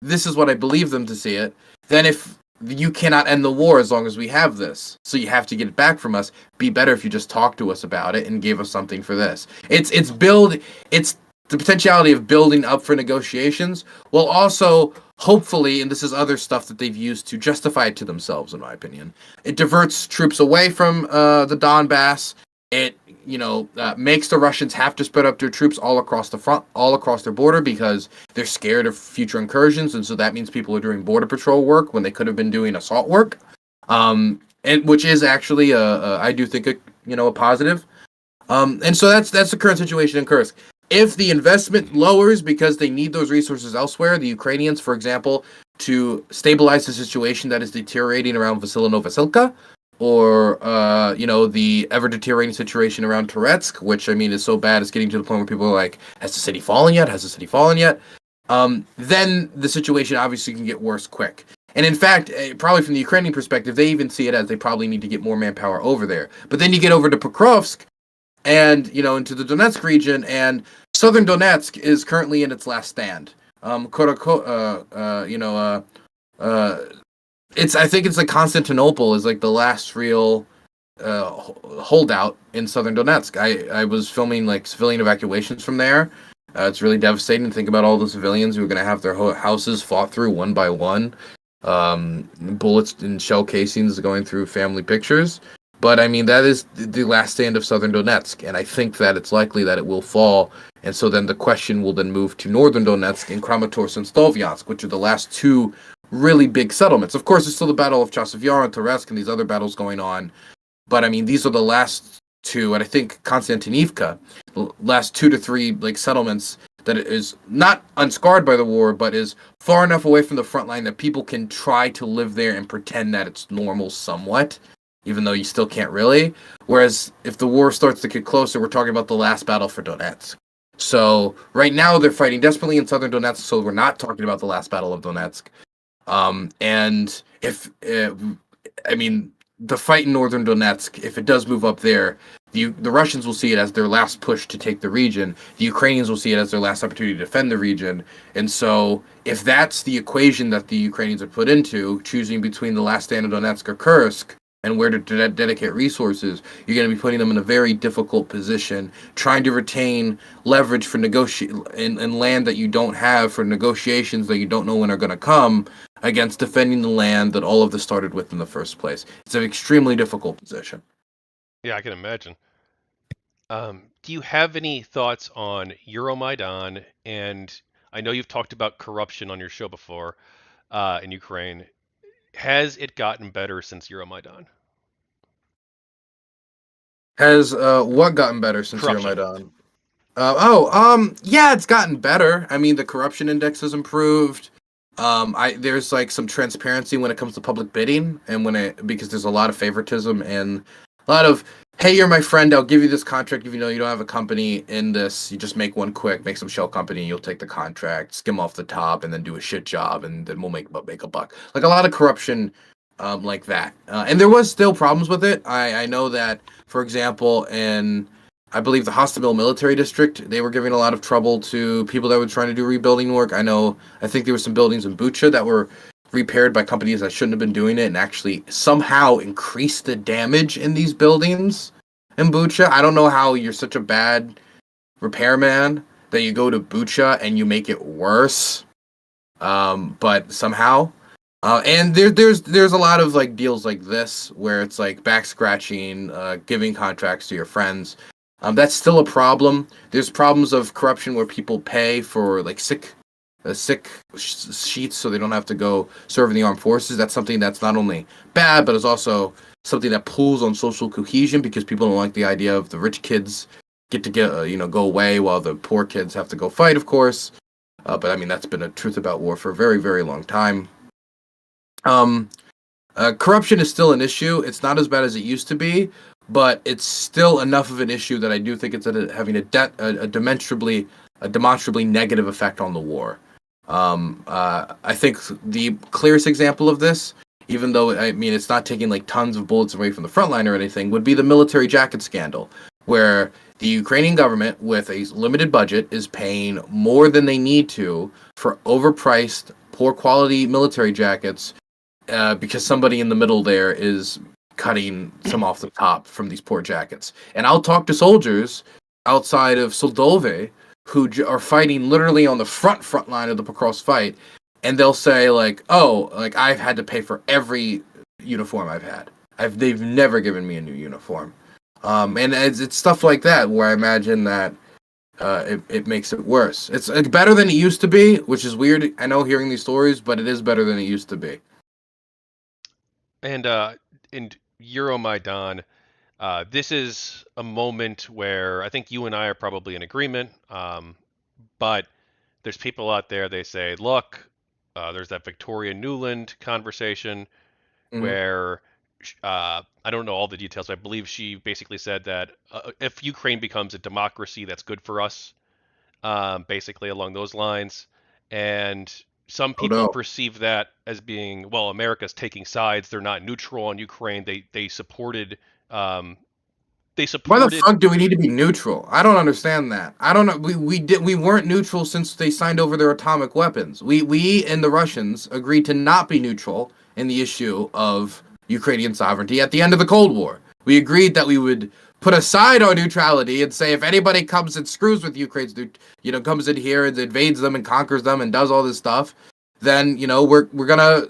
this is what I believe them to see it, then if you cannot end the war as long as we have this, so you have to get it back from us, be better if you just talk to us about it and give us something for this. It's the potentiality of building up for negotiations, while also hopefully, and this is other stuff that they've used to justify it to themselves, in my opinion, it diverts troops away from the Donbas. It, makes the Russians have to spread up their troops all across the front, all across their border, because they're scared of future incursions, and so that means people are doing border patrol work when they could have been doing assault work, and which is actually I do think a positive. And so that's the current situation in Kursk. If the investment lowers because they need those resources elsewhere, the Ukrainians, for example, to stabilize the situation that is deteriorating around Vasilino-Vasilka, or the ever deteriorating situation around Touretsk, which I mean is so bad it's getting to the point where people are like, has the city fallen yet? Has the city fallen yet? Then the situation obviously can get worse quick. And in fact, probably from the Ukrainian perspective, they even see it as they probably need to get more manpower over there. But then you get over to Pokrovsk and, into the Donetsk region, and southern Donetsk is currently in its last stand. I think it's like Constantinople is like the last real holdout in southern Donetsk. I was filming like civilian evacuations from there. It's really devastating to think about all the civilians who are going to have their houses fought through one by one. Bullets and shell casings going through family pictures. But I mean, that is the last stand of southern Donetsk, and I think that it's likely that it will fall. And so then the question will then move to northern Donetsk and Kramatorsk and Stovyansk, which are the last two really big settlements. Of course, there's still the Battle of Chasiv Yar and Toretsk and these other battles going on. But I mean, these are the last two, and I think Konstantinivka, the last 2 to 3 like settlements that is not unscarred by the war, but is far enough away from the front line that people can try to live there and pretend that it's normal somewhat, even though you still can't really. Whereas if the war starts to get closer, we're talking about the last battle for Donetsk. So right now they're fighting desperately in southern Donetsk, so we're not talking about the last battle of Donetsk. And if I mean, the fight in northern Donetsk, if it does move up there, the Russians will see it as their last push to take the region. The Ukrainians will see it as their last opportunity to defend the region. And so, if that's the equation that the Ukrainians are put into, choosing between the last stand of Donetsk or Kursk, and where to dedicate resources, you're going to be putting them in a very difficult position, trying to retain leverage for in land that you don't have, for negotiations that you don't know when are going to come, against defending the land that all of this started with in the first place. It's an extremely difficult position. Yeah, I can imagine. Do you have any thoughts on Euromaidan? And I know you've talked about corruption on your show before in Ukraine. Has it gotten better since Euromaidan? Has what gotten better since Corruption. Euromaidan? Yeah, it's gotten better. I mean, the corruption index has improved. There's like some transparency when it comes to public bidding, and because there's a lot of favoritism and a lot of, hey, you're my friend, I'll give you this contract if you know you don't have a company in this. You just make one quick, make some shell company, you'll take the contract, skim off the top, and then do a shit job, and then we'll make a buck. Like a lot of corruption, like that. And there was still problems with it. I know that, for example, in I believe the Hostomel military district, they were giving a lot of trouble to people that were trying to do rebuilding work. I think there were some buildings in Bucha that were repaired by companies that shouldn't have been doing it and actually somehow increased the damage in these buildings in Bucha. I don't know how you're such a bad repairman that you go to Bucha and you make it worse. But somehow. And there's a lot of like deals like this where it's like back scratching, giving contracts to your friends. That's still a problem. There's problems of corruption where people pay for like sick sheets so they don't have to go serve in the armed forces. That's something that's not only bad, but is also something that pulls on social cohesion because people don't like the idea of the rich kids get go away while the poor kids have to go fight, of course. But I mean, that's been a truth about war for a very, very long time. Corruption is still an issue. It's not as bad as it used to be, but it's still enough of an issue that I do think it's having a demonstrably negative effect on the war. I think the clearest example of this, even though I mean it's not taking like tons of bullets away from the front line or anything, would be the military jacket scandal, where the Ukrainian government, with a limited budget, is paying more than they need to for overpriced, poor quality military jackets, because somebody in the middle there is cutting some off the top from these poor jackets. And I'll talk to soldiers outside of Soldove who are fighting literally on the front line of the Pokrovsk fight, and they'll say like, "Oh, like I've had to pay for every uniform I've had. They've never given me a new uniform." And it's stuff like that where I imagine that it makes it worse. It's better than it used to be, which is weird. I know hearing these stories, but it is better than it used to be. And in Euromaidan, this is a moment where I think you and I are probably in agreement. But there's people out there, they say, look, there's that Victoria Nuland conversation Mm-hmm. where I don't know all the details, but I believe she basically said that if Ukraine becomes a democracy, that's good for us, basically along those lines. And some Oh people no. perceive that as being, well, America's taking sides. They're not neutral on Ukraine. They supported um, they Why the supported fuck do we need to be neutral? I don't understand that. I don't know. We weren't neutral since they signed over their atomic weapons. We and the Russians agreed to not be neutral in the issue of Ukrainian sovereignty at the end of the Cold War. We agreed that we would put aside our neutrality and say if anybody comes and screws with Ukraine's, comes in here and invades them and conquers them and does all this stuff, then we're gonna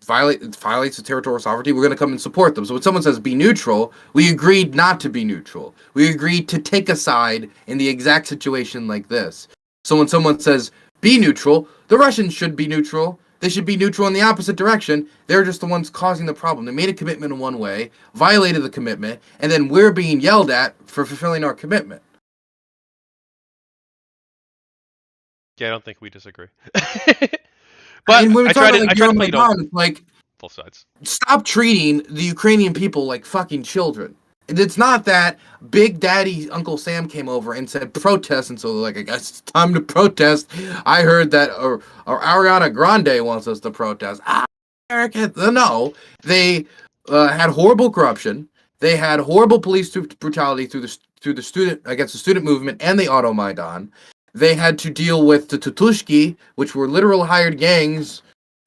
violates the territorial sovereignty. We're gonna come and support them. So when someone says be neutral, we agreed not to be neutral. We agreed to take a side in the exact situation like this. So when someone says be neutral, the Russians should be neutral. They should be neutral in the opposite direction. They're just the ones causing the problem. They made a commitment in one way, violated the commitment, and then we're being yelled at for fulfilling our commitment. Yeah, I don't think we disagree. I But mean, when we I talk try about to like I try to play, Euromaidan, it's like both sides. stop treating the Ukrainian people like fucking children. It's not that Big Daddy Uncle Sam came over and said protest, and so like I guess it's time to protest. I heard that or Ariana Grande wants us to protest. America, no, they had horrible corruption. They had horrible police brutality through the student against the student movement and the Euromaidan. They had to deal with the Tutushki, which were literal hired gangs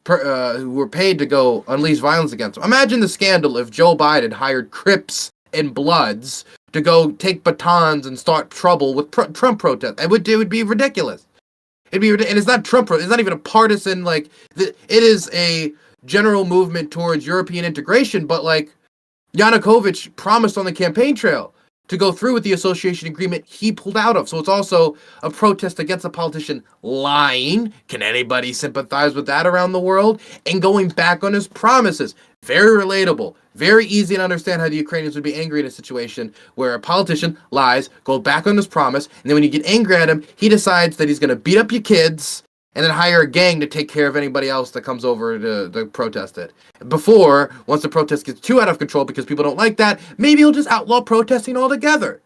who were paid to go unleash violence against them. Imagine the scandal if Joe Biden hired Crips and Bloods to go take batons and start trouble with Trump protests. It would be ridiculous. And it's not Trump. It's not even a partisan. It is a general movement towards European integration. But like Yanukovych promised on the campaign trail to go through with the association agreement he pulled out of. So it's also a protest against a politician lying. Can anybody sympathize with that around the world? And going back on his promises. Very relatable. Very easy to understand how the Ukrainians would be angry in a situation where a politician lies, go back on his promise, and then when you get angry at him, he decides that he's going to beat up your kids and then hire a gang to take care of anybody else that comes over to protest it. Before, once the protest gets too out of control because people don't like that, maybe he'll just outlaw protesting altogether.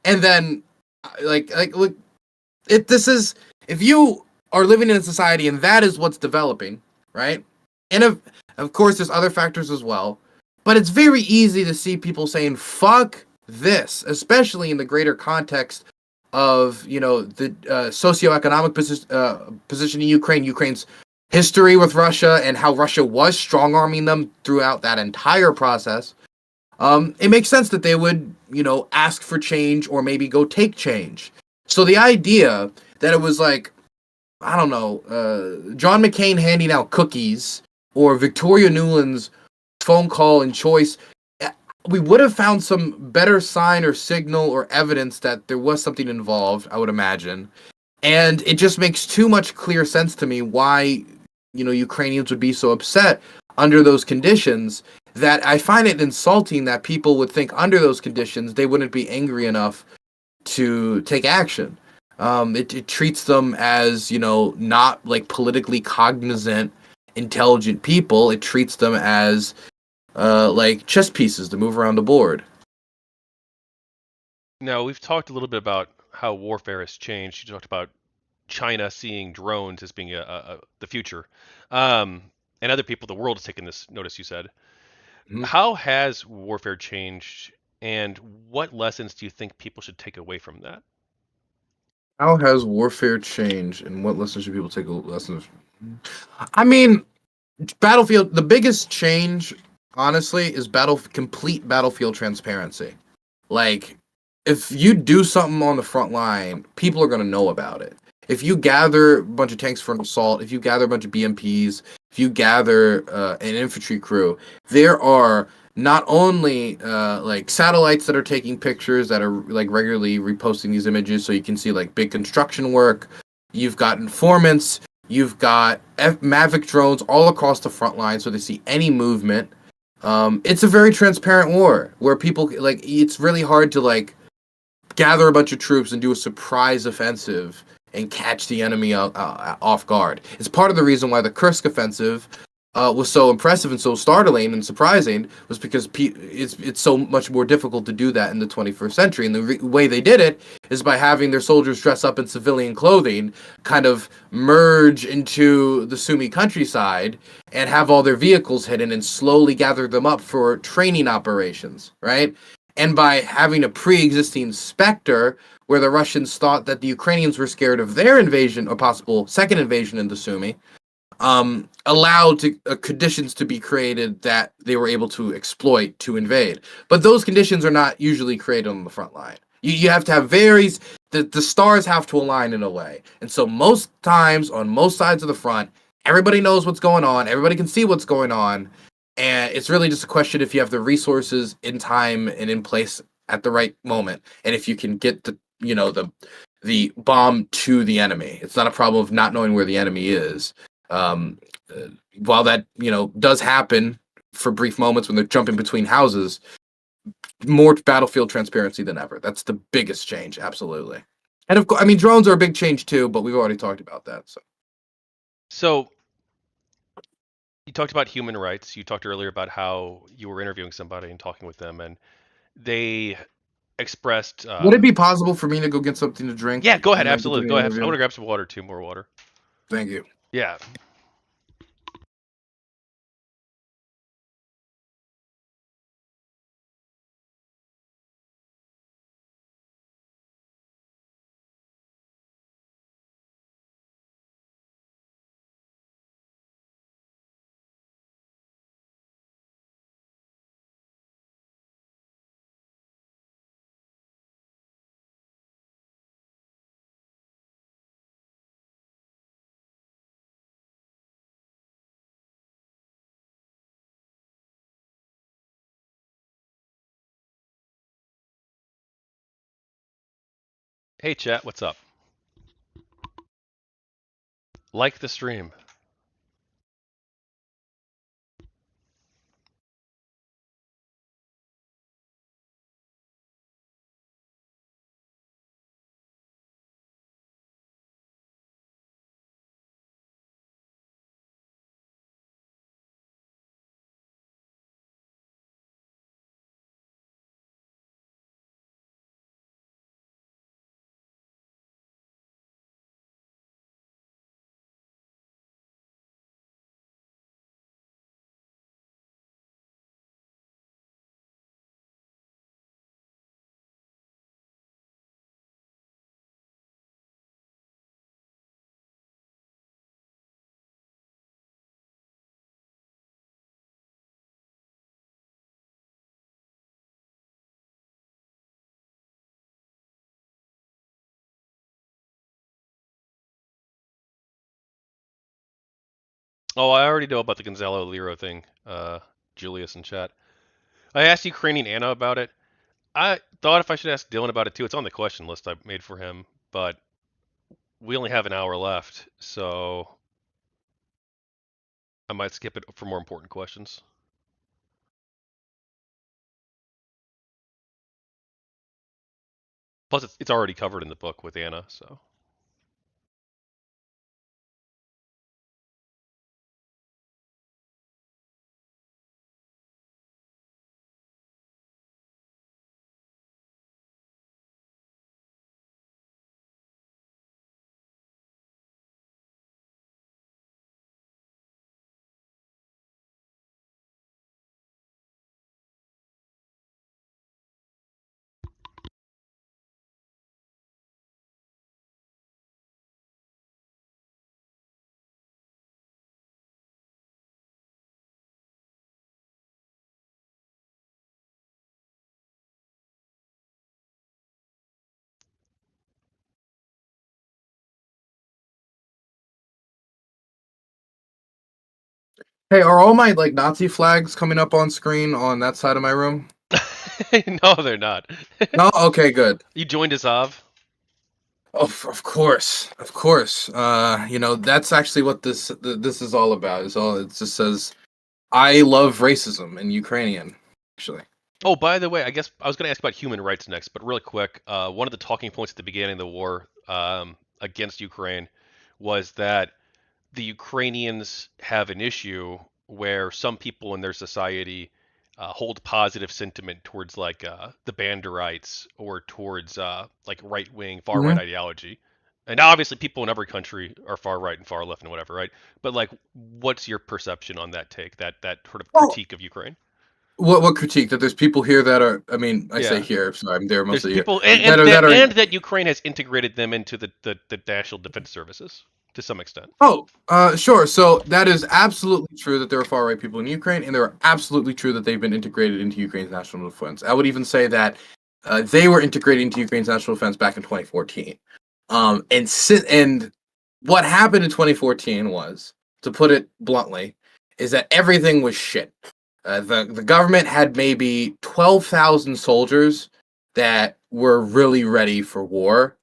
And then, look, if you are living in a society and that is what's developing, right? And of course, there's other factors as well, but it's very easy to see people saying, fuck this, especially in the greater context of the socioeconomic position in Ukraine's history with Russia, and how Russia was strong-arming them throughout that entire process. It makes sense that they would ask for change or maybe go take change. So the idea that it was like, I don't know, John McCain handing out cookies or Victoria Nuland's phone call and choice, we would have found some better sign or signal or evidence that there was something involved, I would imagine. And it just makes too much clear sense to me why, Ukrainians would be so upset under those conditions, that I find it insulting that people would think under those conditions they wouldn't be angry enough to take action. It treats them as, not like politically cognizant, intelligent people. It treats them as like chess pieces to move around the board. Now, we've talked a little bit about how warfare has changed. You talked about China seeing drones as being the future. And other people, the world has taken this notice, you said. Mhm. How has warfare changed, and what lessons do you think people should take away from that? How has warfare changed, and what lessons should people take lessons? I mean, battlefield. The biggest change, honestly, is complete battlefield transparency. Like, if you do something on the front line, people are going to know about it. If you gather a bunch of tanks for an assault, if you gather a bunch of BMPs, if you gather an infantry crew, there are not only like satellites that are taking pictures that are like regularly reposting these images so you can see like big construction work. You've got informants, you've got Mavic drones all across the front line so they see any movement. It's a very transparent war where people like, it's really hard to like gather a bunch of troops and do a surprise offensive and catch the enemy off guard. It's part of the reason why the Kursk offensive was so impressive and so startling and surprising, was because it's so much more difficult to do that in the 21st century. And the way they did it is by having their soldiers dress up in civilian clothing, kind of merge into the Sumy countryside, and have all their vehicles hidden and slowly gather them up for training operations, right? And by having a pre-existing specter where the Russians thought that the Ukrainians were scared of their invasion, or possible second invasion into Sumy, allowed conditions to be created that they were able to exploit to invade. But those conditions are not usually created on the front line. You have to have the stars have to align in a way. And so most times on most sides of the front, everybody knows what's going on. Everybody can see what's going on. And it's really just a question if you have the resources in time and in place at the right moment. And if you can get the bomb to the enemy. It's not a problem of not knowing where the enemy is. Um, while that, does happen for brief moments when they're jumping between houses, more battlefield transparency than ever. That's the biggest change, absolutely. And of course, I mean, drones are a big change too, but we've already talked about that. So you talked about human rights. You talked earlier about how you were interviewing somebody and talking with them, and they expressed. Would it be possible for me to go get something to drink Yeah, go ahead. and then Absolutely, continue go the ahead. I interview? want to grab some water too. More water. Thank you. Yeah. Hey, chat. What's up? Like the stream. Oh, I already know about the Gonzalo Liro thing, Julius in chat. I asked Ukrainian Anna about it. I thought if I should ask Dylan about it too. It's on the question list I made for him, but we only have an hour left, so I might skip it for more important questions. Plus, it's already covered in the book with Anna, so. Hey, are all my Nazi flags coming up on screen on that side of my room? No, they're not. No? Okay, good. You joined Azov? Oh, of course, of course. That's actually what this is all about. It just says I love racism in Ukrainian, actually. Oh, by the way, I guess I was going to ask about human rights next, but really quick, one of the talking points at the beginning of the war against Ukraine was that the Ukrainians have an issue where some people in their society hold positive sentiment towards the Banderites or towards like right wing, far right Mhm. ideology. And obviously, people in every country are far right and far left and whatever, right? But like, what's your perception on that take, that sort of Well, critique of Ukraine? what critique that there's people here that are? I mean, I say Yeah, here, so I'm there there's mostly here. people, That are that are. and that Ukraine has integrated them into the national defense services to some extent. Oh, sure. So that is absolutely true that there are far right people in Ukraine, and they're absolutely true that they've been integrated into Ukraine's national defense. I would even say that they were integrated into Ukraine's national defense back in 2014. And what happened in 2014 was to put it bluntly, is that everything was shit. The government had maybe 12,000 soldiers that were really ready for war,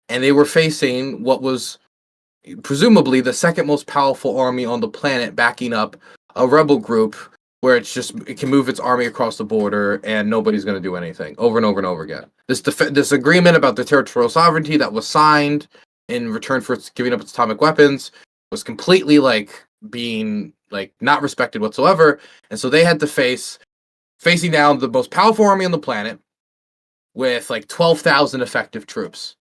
and they were facing what was presumably the second most powerful army on the planet, backing up a rebel group where it can move its army across the border and nobody's going to do anything over and over and over again. This agreement about the territorial sovereignty that was signed in return for its giving up its atomic weapons was completely being not respected whatsoever, and so they had to facing down the most powerful army on the planet with 12,000 effective troops.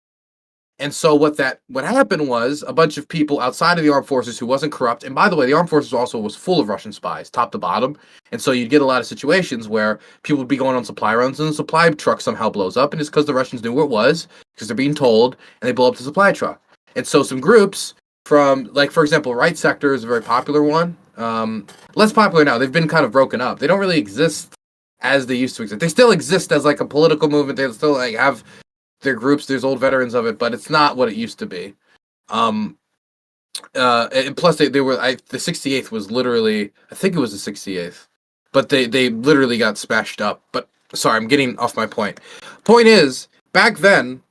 And so what happened was a bunch of people outside of the armed forces who wasn't corrupt, and by the way, the armed forces also was full of Russian spies, top to bottom, and so you'd get a lot of situations where people would be going on supply runs, and the supply truck somehow blows up, and it's because the Russians knew where it was, because they're being told, and they blow up the supply truck. And so some groups from, for example, Right Sector is a very popular one, less popular now, they've been kind of broken up, they don't really exist as they used to exist. They still exist as a political movement, they still have their groups, there's old veterans of it, but it's not what it used to be. And plus they were the 68th was literally, I think it was the 68th, but they literally got smashed up. But sorry, I'm getting off my point. Point is, back then,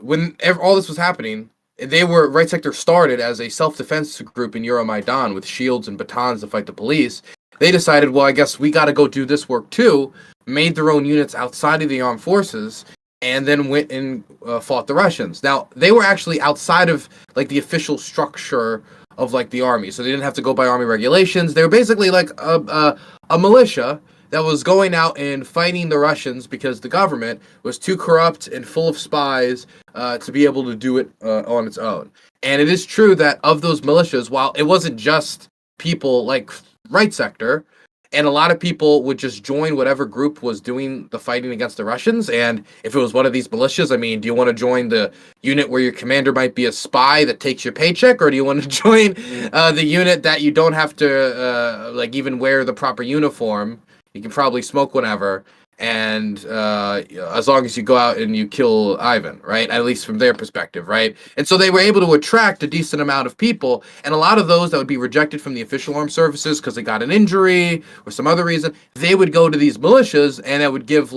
when all this was happening, Right Sector started as a self-defense group in Euromaidan with shields and batons to fight the police. They decided, well, I guess we got to go do this work too, made their own units outside of the armed forces, and then went and fought the Russians. Now, they were actually outside of the official structure of the army, so they didn't have to go by army regulations. They were basically a militia that was going out and fighting the Russians because the government was too corrupt and full of spies to be able to do it on its own. And it is true that of those militias, while it wasn't just people like Right Sector, and a lot of people would just join whatever group was doing the fighting against the Russians. And if it was one of these militias, do you want to join the unit where your commander might be a spy that takes your paycheck? Or do you want to join the unit that you don't have to even wear the proper uniform? You can probably smoke whenever. And as long as you go out and you kill Ivan, right? At least from their perspective, right? And so they were able to attract a decent amount of people, and a lot of those that would be rejected from the official armed services because they got an injury or some other reason, they would go to these militias, and that would give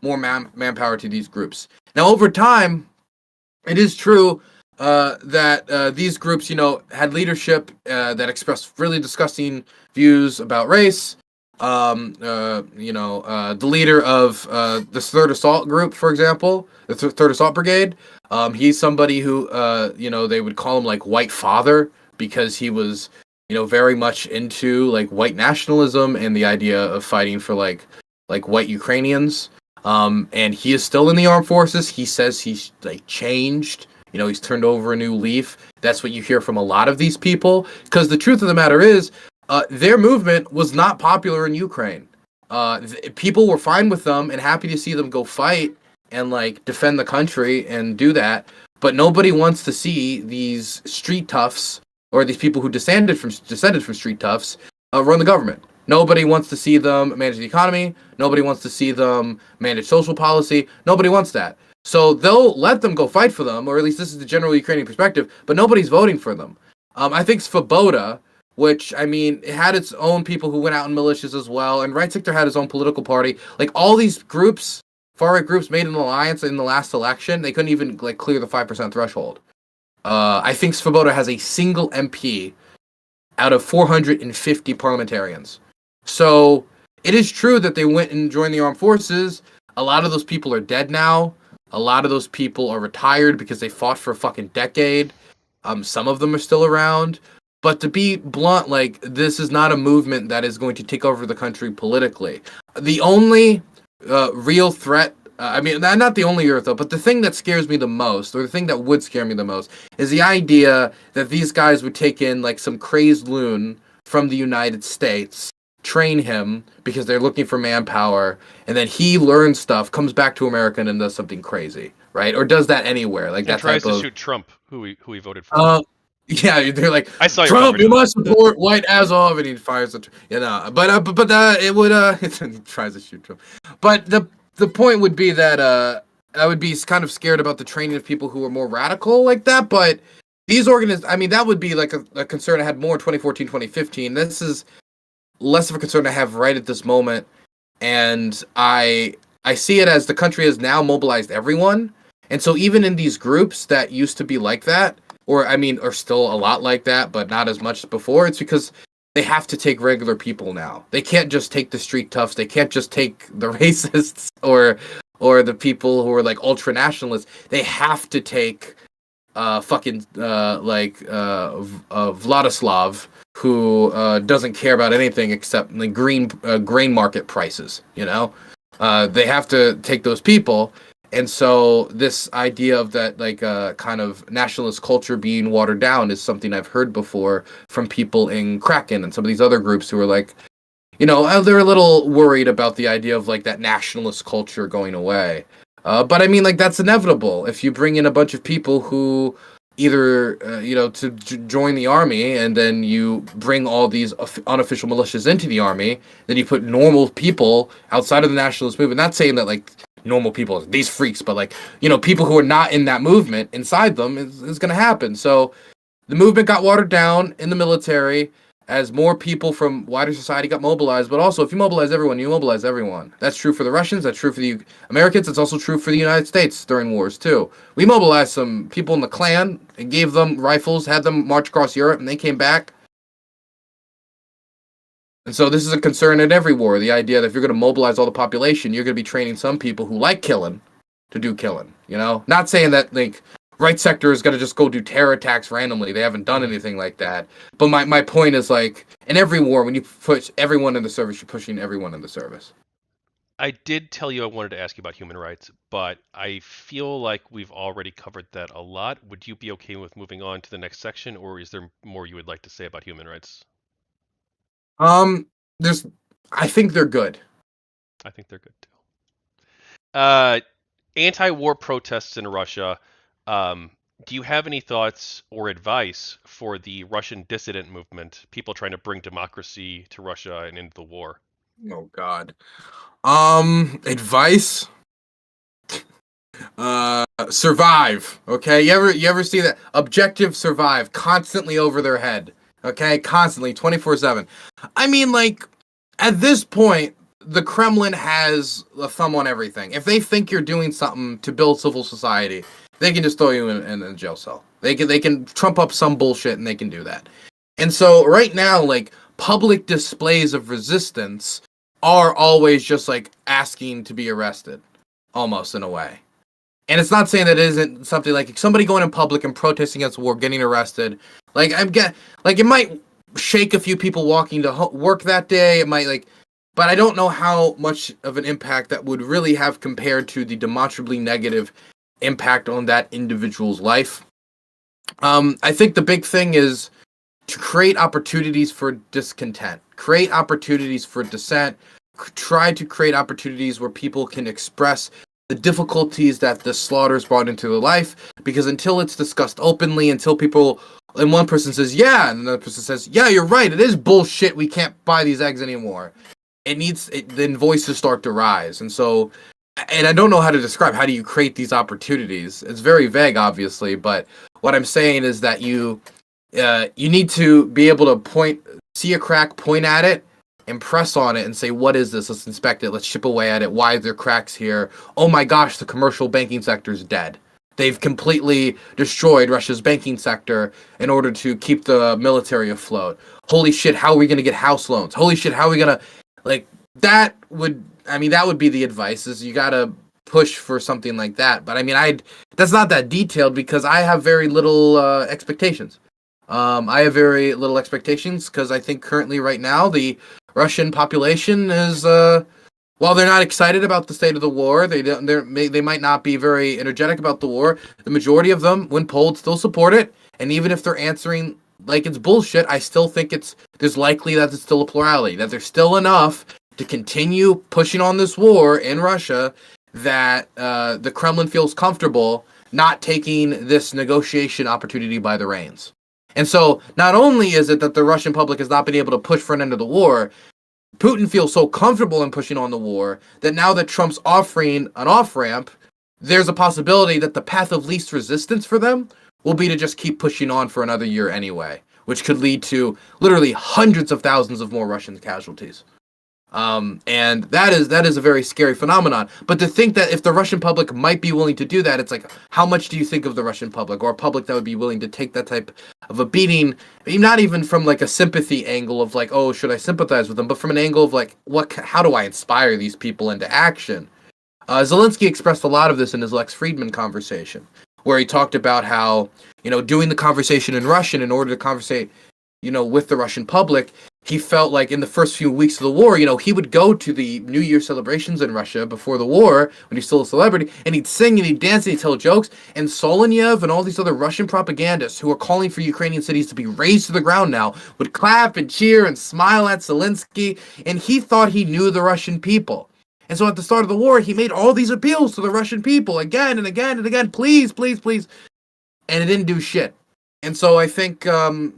more manpower to these groups. Now, over time, it is true that these groups, had leadership that expressed really disgusting views about race. The leader of this Third Assault Group, for example, the Third Assault Brigade, he's somebody who, they would call him White Father because he was, very much into white nationalism and the idea of fighting for white Ukrainians. And he is still in the armed forces. He says he's changed. He's turned over a new leaf. That's what you hear from a lot of these people. Because the truth of the matter is, their movement was not popular in Ukraine. People were fine with them and happy to see them go fight and defend the country and do that. But nobody wants to see these street toughs or these people who descended from street toughs run the government. Nobody wants to see them manage the economy. Nobody wants to see them manage social policy. Nobody wants that. So they'll let them go fight for them, or at least this is the general Ukrainian perspective, but nobody's voting for them. I think Svoboda, which, it had its own people who went out in militias as well, and Right Sector had his own political party. All these groups, far-right groups, made an alliance in the last election. They couldn't even, clear the 5% threshold. I think Svoboda has a single MP out of 450 parliamentarians. So, it is true that they went and joined the armed forces. A lot of those people are dead now. A lot of those people are retired because they fought for a fucking decade. Some of them are still around. But to be blunt, this is not a movement that is going to take over the country politically. The only real threat, not the only threat, but the thing that scares me the most, or the thing that would scare me the most, is the idea that these guys would take in, some crazed loon from the United States, train him because they're looking for manpower, and then he learns stuff, comes back to America, and does something crazy, right? Or does that anywhere, and that tries type to of... shoot Trump, who he voted for. Yeah, they're like, I saw your Trump, coverage you of must support White Azov, and he fires the, it would, he tries to shoot Trump. But the point would be that I would be kind of scared about the training of people who are more radical like that, but I mean, that would be like a concern I had more in 2014, 2015. This is less of a concern I have right at this moment. And I see it as the country has now mobilized everyone. And so even in these groups that used to be like that, or I mean, are still a lot like that, but not as much as before, it's because they have to take regular people now. They can't just take the street toughs. They can't just take the racists or the people who are like ultra nationalists. They have to take Vladislav, who doesn't care about anything except the grain market prices. You know, they have to take those people, and so this idea of that kind of nationalist culture being watered down is something I've heard before from people in Kraken and some of these other groups who are like, you know, they're a little worried about the idea of like that nationalist culture going away. But I mean, like, that's inevitable if you bring in a bunch of people who either, to join the army, and then you bring all these unofficial militias into the army, then you put normal people outside of the nationalist movement. Not saying that, like, normal people, these freaks, but, like, people who are not in that movement inside them is going to happen. So the movement got watered down in the military as more people from wider society got mobilized. But also, if you mobilize everyone, you mobilize everyone. That's true for the Russians. That's true for the Americans. It's also true for the United States during wars, too. We mobilized some people in the Klan and gave them rifles, had them march across Europe, and they came back. And so this is a concern in every war, the idea that if you're going to mobilize all the population, you're going to be training some people who like killing to do killing, Not saying that, like, right sector is going to just go do terror attacks randomly. They haven't done anything like that. But my point is, like, in every war, when you push everyone in the service, you're pushing everyone in the service. I did tell you I wanted to ask you about human rights, but I feel like we've already covered that a lot. Would you be okay with moving on to the next section, or is there more you would like to say about human rights? Um, I think they're good. I think they're good too. Anti-war protests in Russia. Do you have any thoughts or advice for the Russian dissident movement, people trying to bring democracy to Russia and into the war? Oh God. Advice. Survive. Okay. You ever see that? Objective survive. Constantly over their head. Okay. Constantly, 24/7. I mean, like, at this point, the Kremlin has a thumb on everything. If they think you're doing something to build civil society, they can just throw you in a jail cell. They can trump up some bullshit, and they can do that. And so right now, like, public displays of resistance are always just like asking to be arrested, almost, in a way. And it's not saying that it isn't something like somebody going in public and protesting against war, getting arrested. Like, it might shake a few people walking to work that day. It might, like, but I don't know how much of an impact that would really have compared to the demonstrably negative impact on that individual's life. I think the big thing is to create opportunities for discontent, create opportunities for dissent, try to create opportunities where people can express the difficulties that the slaughters brought into their life, because until it's discussed openly, until people, and one person says, yeah, and another person says, yeah, you're right, it is bullshit, we can't buy these eggs anymore. Then voices start to rise. And so, and I don't know how to describe, how do you create these opportunities? It's very vague, obviously, but what I'm saying is that you need to be able to see a crack, point at it, and press on it and say, what is this? Let's inspect it. Let's chip away at it. Why are there cracks here? Oh my gosh, the commercial banking sector is dead. They've completely destroyed Russia's banking sector in order to keep the military afloat. Holy shit, how are we going to get house loans? Holy shit, how are we going to, like, that would be the advice, is you got to push for something like that. But I mean, that's not that detailed because I have very little expectations. I have very little expectations because I think currently right now the Russian population is, while they're not excited about the state of the war, they might not be very energetic about the war. The majority of them, when polled, still support it. And even if they're answering like it's bullshit, I still think there's likely that it's still a plurality, that there's still enough to continue pushing on this war in Russia that the Kremlin feels comfortable not taking this negotiation opportunity by the reins. And so not only is it that the Russian public has not been able to push for an end of the war, Putin feels so comfortable in pushing on the war that now that Trump's offering an off-ramp, there's a possibility that the path of least resistance for them will be to just keep pushing on for another year anyway, which could lead to literally hundreds of thousands of more Russian casualties. And that is a very scary phenomenon. But to think that if the Russian public might be willing to do that, it's like, how much do you think of the Russian public, or a public that would be willing to take that type of a beating? Not even from like a sympathy angle of like, oh, should I sympathize with them, but from an angle of like, how do I inspire these people into action? Zelensky expressed a lot of this in his Lex Friedman conversation, where he talked about how, doing the conversation in Russian in order to conversate, with the Russian public, he felt like in the first few weeks of the war, he would go to the New Year celebrations in Russia before the war, when he's still a celebrity, and he'd sing and he'd dance and he'd tell jokes, and Solovyev and all these other Russian propagandists who are calling for Ukrainian cities to be razed to the ground now would clap and cheer and smile at Zelensky, and he thought he knew the Russian people. And so at the start of the war, he made all these appeals to the Russian people again and again and again, please, please, please, and it didn't do shit. And so I think, I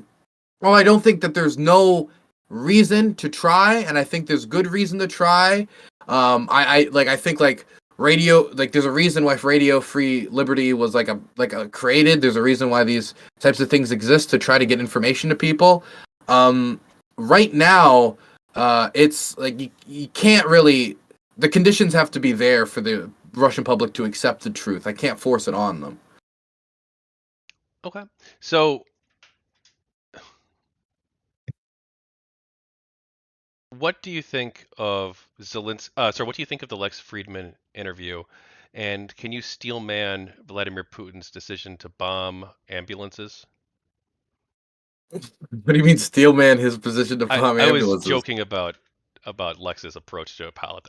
don't think that there's no reason to try, and I think there's good reason to try. I think radio, there's a reason why Radio Free Liberty was created. There's a reason why these types of things exist, to try to get information to people. Right now, it's like you can't really. The conditions have to be there for the Russian public to accept the truth. I can't force it on them. Okay, so what do you think of what do you think of the Lex Friedman interview? And can you steelman Vladimir Putin's decision to bomb ambulances? What do you mean, steelman his position to bomb I was ambulances? joking about Lex's approach to a pilot.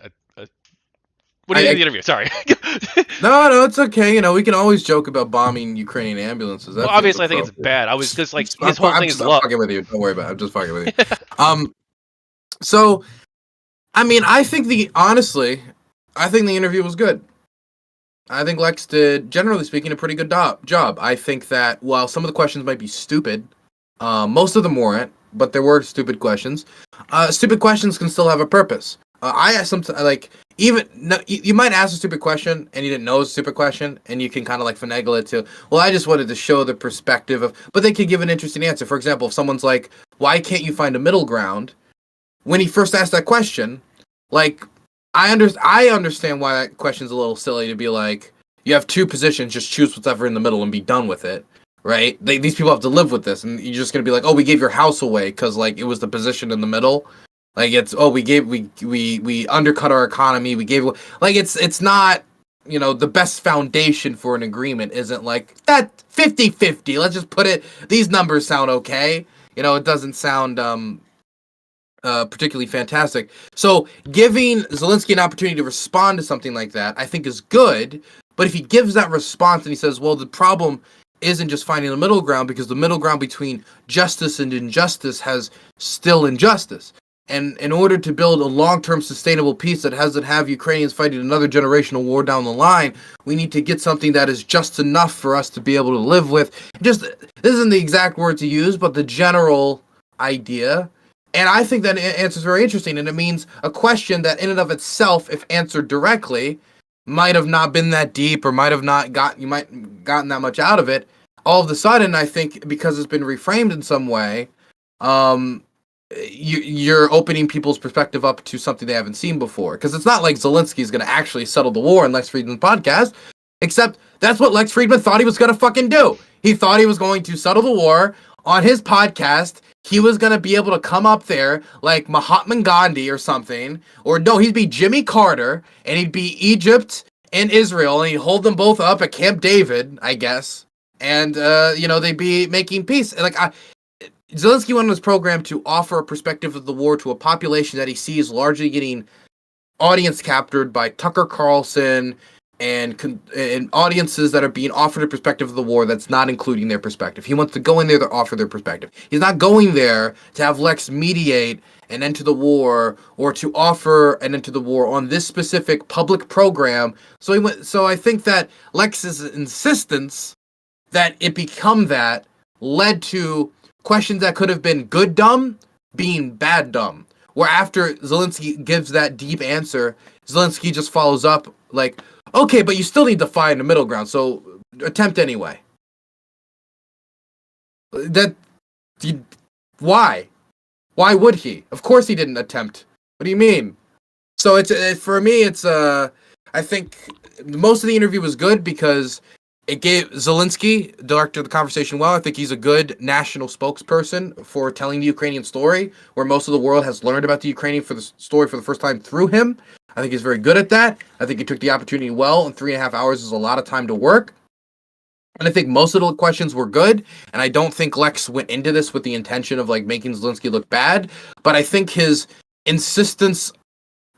What do you think of the interview? Sorry. No, it's okay. We can always joke about bombing Ukrainian ambulances. Well, obviously, I think it's bad. I was just like, his whole thing is love. I'm fucking with you. Don't worry about it. I'm just fucking with you. So, I think honestly, I think the interview was good. I think Lex did, generally speaking, a pretty good job. I think that while some of the questions might be stupid, most of them weren't, but there were stupid questions. Stupid questions can still have a purpose. I asked sometimes, you might ask a stupid question and you didn't know it was a stupid question, and you can kind of finagle it to, well, I just wanted to show the perspective of, but they could give an interesting answer. For example, if someone's like, why can't you find a middle ground? When he first asked that question, I understand why that question's a little silly, to be like, you have two positions, just choose whatever in the middle and be done with it, right? These people have to live with this, and you're just gonna be like, oh, we gave your house away because it was the position in the middle. We undercut our economy. We gave, it's not, the best foundation for an agreement isn't that 50-50. Let's just put it, these numbers sound okay. It doesn't sound particularly fantastic. So giving Zelensky an opportunity to respond to something like that, I think, is good. But if he gives that response and he says, well, the problem isn't just finding the middle ground, because the middle ground between justice and injustice has still injustice. And in order to build a long-term sustainable peace that doesn't have Ukrainians fighting another generational war down the line, we need to get something that is just enough for us to be able to live with. This isn't the exact word to use, but the general idea. And I think that answer is very interesting, and it means a question that in and of itself, if answered directly, might have not been that deep, or might have not gotten that much out of it. All of a sudden, I think, because it's been reframed in some way, you're opening people's perspective up to something they haven't seen before. Because it's not like Zelensky is going to actually settle the war in Lex Friedman's podcast, except that's what Lex Friedman thought he was going to fucking do. He thought he was going to settle the war on his podcast. He was going to be able to come up there like Mahatma Gandhi or something. Or no, he'd be Jimmy Carter, and he'd be Egypt and Israel, and he'd hold them both up at Camp David, I guess. And, they'd be making peace. Zelensky went on his program to offer a perspective of the war to a population that he sees largely getting audience captured by Tucker Carlson and audiences that are being offered a perspective of the war that's not including their perspective. He wants to go in there to offer their perspective. He's not going there to have Lex mediate an end to the war, or to offer an end to the war on this specific public program. So I think that Lex's insistence that it become that led to questions that could have been good dumb being bad dumb. Where after Zelensky gives that deep answer, Zelensky just follows up like, okay, but you still need to find a middle ground, so attempt anyway. That you, why? Why would he? Of course he didn't attempt. What do you mean? So for me, I think most of the interview was good because it gave Zelensky, directed the conversation well. I think he's a good national spokesperson for telling the Ukrainian story, where most of the world has learned about the Ukrainian for the story for the first time through him. I think he's very good at that. I think he took the opportunity well, and 3.5 hours is a lot of time to work. And I think most of the questions were good, and I don't think Lex went into this with the intention of like making Zelensky look bad. But I think his insistence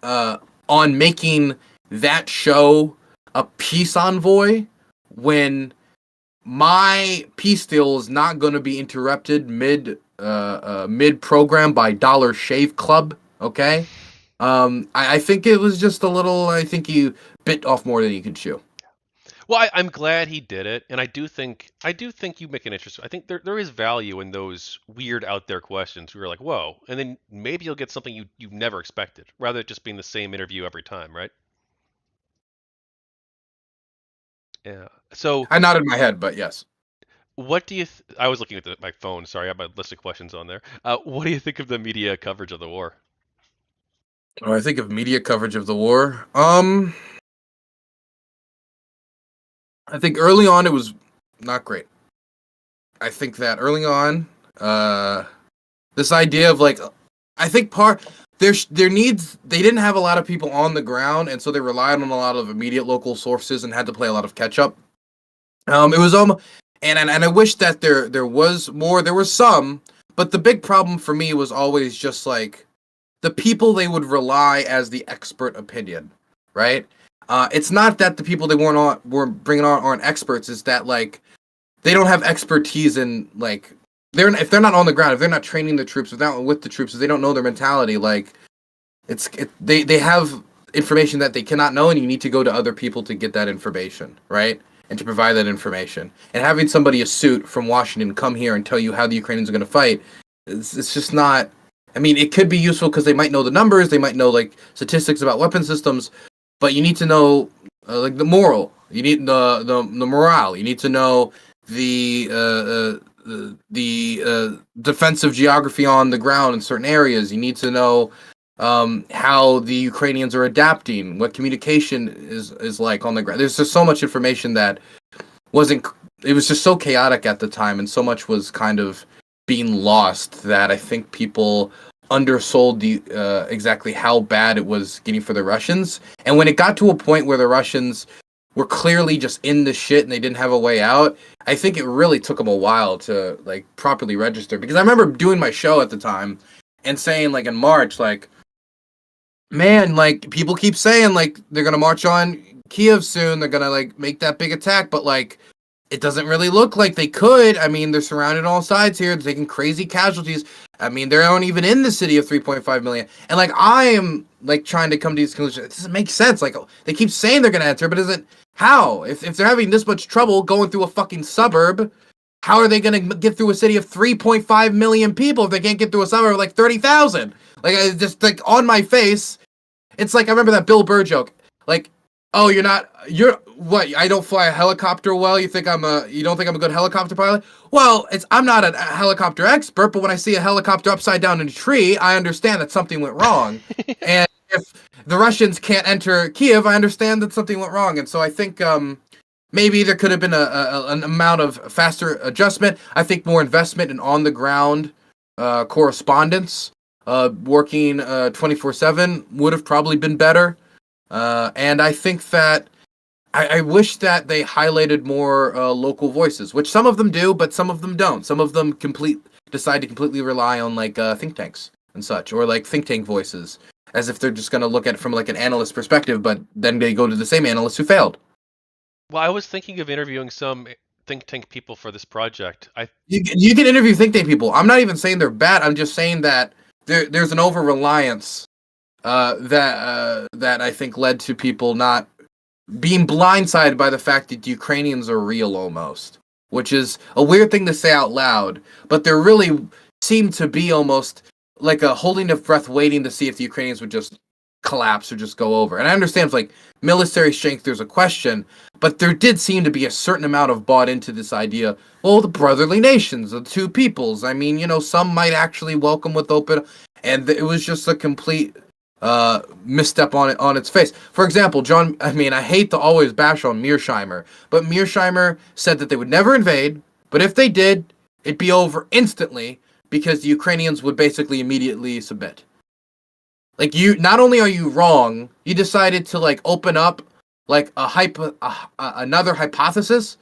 on making that show a peace envoy when my peace deal is not going to be interrupted mid program by Dollar Shave Club. Okay, I think it was just a little. I think he bit off more than he could chew. Well, I'm glad he did it, and I do think you make an interesting. I think there is value in those weird out there questions where you're like, whoa, and then maybe you'll get something you never expected, rather than just being the same interview every time, right? Yeah. So, I nodded my head, but yes. what do you? I was looking at my phone. Sorry, I have my list of questions on there. What do you think of the media coverage of the war? Oh, I think of media coverage of the war. I think early on it was not great. I think that early on, this idea of like, I think there needs they didn't have a lot of people on the ground, and so they relied on a lot of immediate local sources and had to play a lot of catch up. It was and I wish that there was more. There was some, but the big problem for me was always just like the people they would rely as the expert opinion, right? It's not that the people they were bringing on aren't experts. It's that like they don't have expertise in like if they're not on the ground, if they're not training the troops, if they're not with the troops, if they don't know their mentality, like they have information that they cannot know, and you need to go to other people to get that information, right? And to provide that information. And having somebody astute from Washington come here and tell you how the Ukrainians are going to fight, it's just not. I mean, it could be useful because they might know the numbers, they might know like statistics about weapon systems, but you need to know like the moral. You need the morale. You need to know the defensive geography on the ground in certain areas. You need to know how the Ukrainians are adapting, what communication is like on the ground. There's just so much information that wasn't. It was just so chaotic at the time, and so much was kind of being lost that I think people undersold the exactly how bad it was getting for the Russians. And when it got to a point where the Russians were clearly just in the shit and they didn't have a way out, I think it really took them a while to like properly register. Because I remember doing my show at the time and saying like in March, like, man, like people keep saying like they're gonna march on Kiev soon, they're gonna like make that big attack, but like it doesn't really look like they could. I mean, they're surrounded on all sides here. They're taking crazy casualties. I mean, they aren't even in the city of 3.5 million. And like, I am like trying to come to these conclusions. It doesn't make sense. Like, they keep saying they're going to enter, but isn't how? If they're having this much trouble going through a fucking suburb, how are they going to get through a city of 3.5 million people if they can't get through a suburb of like 30,000? Like, I just like on my face, it's like I remember that Bill Burr joke. Like, oh, you're what? I don't fly a helicopter well. You don't think I'm a good helicopter pilot? Well, I'm not a helicopter expert, but when I see a helicopter upside down in a tree, I understand that something went wrong. And if the Russians can't enter Kiev, I understand that something went wrong. And so I think maybe there could have been an amount of faster adjustment. I think more investment in on the ground correspondence, working 24/7 would have probably been better. And I think that I wish that they highlighted more local voices, which some of them do, but some of them don't. Some of them decide to completely rely on like think tanks and such, or like think tank voices, as if they're just going to look at it from like an analyst perspective, but then they go to the same analysts who failed. Well, I was thinking of interviewing some think tank people for this project. You can interview think tank people. I'm not even saying they're bad. I'm just saying that there's an over reliance that I think led to people not being blindsided by the fact that Ukrainians are real almost, which is a weird thing to say out loud, but there really seemed to be almost like a holding of breath waiting to see if the Ukrainians would just collapse or just go over. And I understand like military strength, there's a question, But there did seem to be a certain amount of bought into this idea. Well, the brotherly nations, the two peoples. I mean, some might actually welcome with open, and it was just a complete misstep on its face. For example, John. I mean, I hate to always bash on Mearsheimer, but Mearsheimer said that they would never invade, but if they did, it'd be over instantly because the Ukrainians would basically immediately submit. Like, not only are you wrong, you decided to like open up like another hypothesis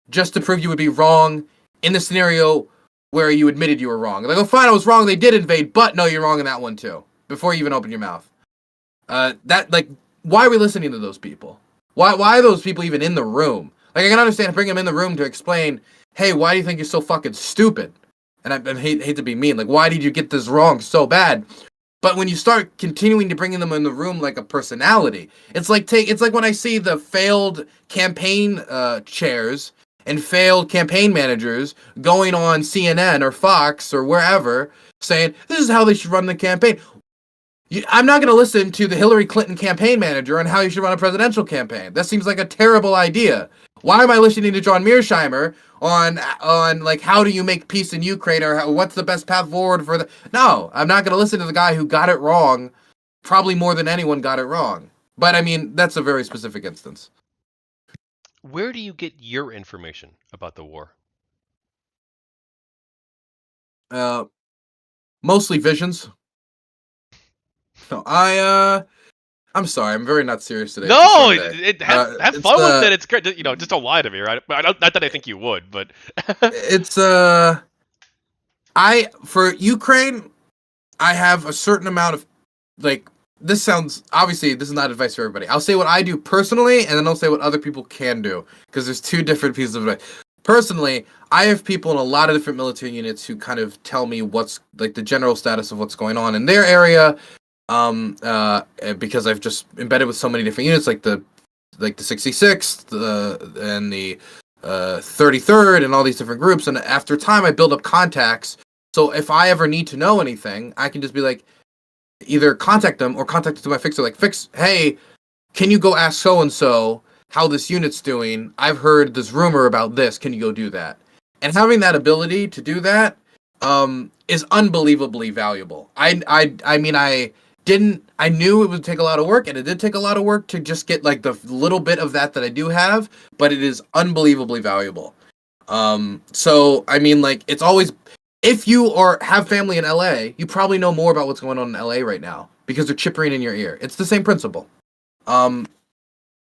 just to prove you would be wrong in the scenario where you admitted you were wrong. Like, oh, fine, I was wrong. They did invade, but no, you're wrong in that one too. Before you even open your mouth, why are we listening to those people? Why are those people even in the room? Like, I can understand bringing them in the room to explain, hey, why do you think you're so fucking stupid? And I hate to be mean. Like, why did you get this wrong so bad? But when you start continuing to bring them in the room like a personality, it's like when I see the failed campaign chairs and failed campaign managers going on CNN or Fox or wherever saying, this is how they should run the campaign. I'm not going to listen to the Hillary Clinton campaign manager on how you should run a presidential campaign. That seems like a terrible idea. Why am I listening to John Mearsheimer on like how do you make peace in Ukraine or what's the best path forward for the... No, I'm not going to listen to the guy who got it wrong, probably more than anyone got it wrong. But I mean, that's a very specific instance. Where do you get your information about the war? Mostly visions. No, I'm sorry. I'm very not serious today. No, have It's fun with it. It's great. Just don't lie to me, right? Not that I think you would, but it's for Ukraine, I have a certain amount of like. This sounds obviously this is not advice for everybody. I'll say what I do personally, and then I'll say what other people can do because there's two different pieces of advice. Personally, I have people in a lot of different military units who kind of tell me what's like the general status of what's going on in their area. Because I've just embedded with so many different units, like the 66th, and the 33rd, and all these different groups. And after time, I build up contacts. So if I ever need to know anything, I can just be like, either contact them or contact them to my fixer. Like, hey, can you go ask so and so how this unit's doing? I've heard this rumor about this. Can you go do that? And having that ability to do that is unbelievably valuable. I knew it would take a lot of work, and it did take a lot of work to just get like the little bit of that I do have, but it is unbelievably valuable. So I mean, like, it's always, if you have family in LA, you probably know more about what's going on in LA right now because they're chippering in your ear. It's the same principle.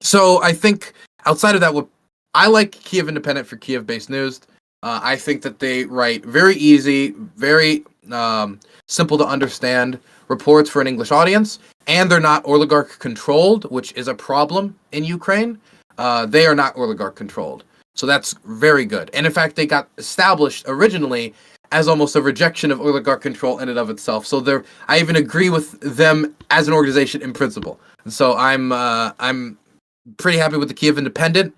So I think outside of that, I like Kiev Independent for Kiev-based news. I think that they write very easy, very simple to understand reports for an English audience, and they're not oligarch controlled, which is a problem in Ukraine. They are not oligarch controlled, so that's very good. And in fact, they got established originally as almost a rejection of oligarch control in and of itself. So I even agree with them as an organization in principle. And so I'm pretty happy with the Kiev Independent.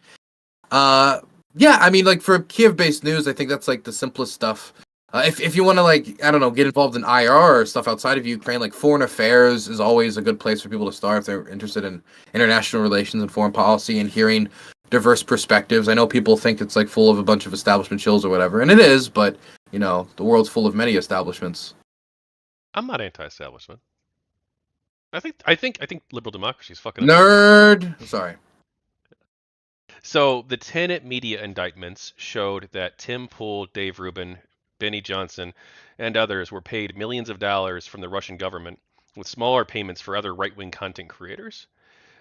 Yeah, I mean, like, for Kiev-based news, I think that's like the simplest stuff. If you want to, like, I don't know, get involved in IR or stuff outside of Ukraine, like foreign affairs is always a good place for people to start if they're interested in international relations and foreign policy and hearing diverse perspectives. I know people think it's like full of a bunch of establishment chills or whatever, and it is, but the world's full of many establishments. I'm not anti-establishment. I think liberal democracy is fucking nerd. amazing. Sorry. So the 10 media indictments showed that Tim Pool, Dave Rubin, Benny Johnson, and others were paid millions of dollars from the Russian government, with smaller payments for other right-wing content creators.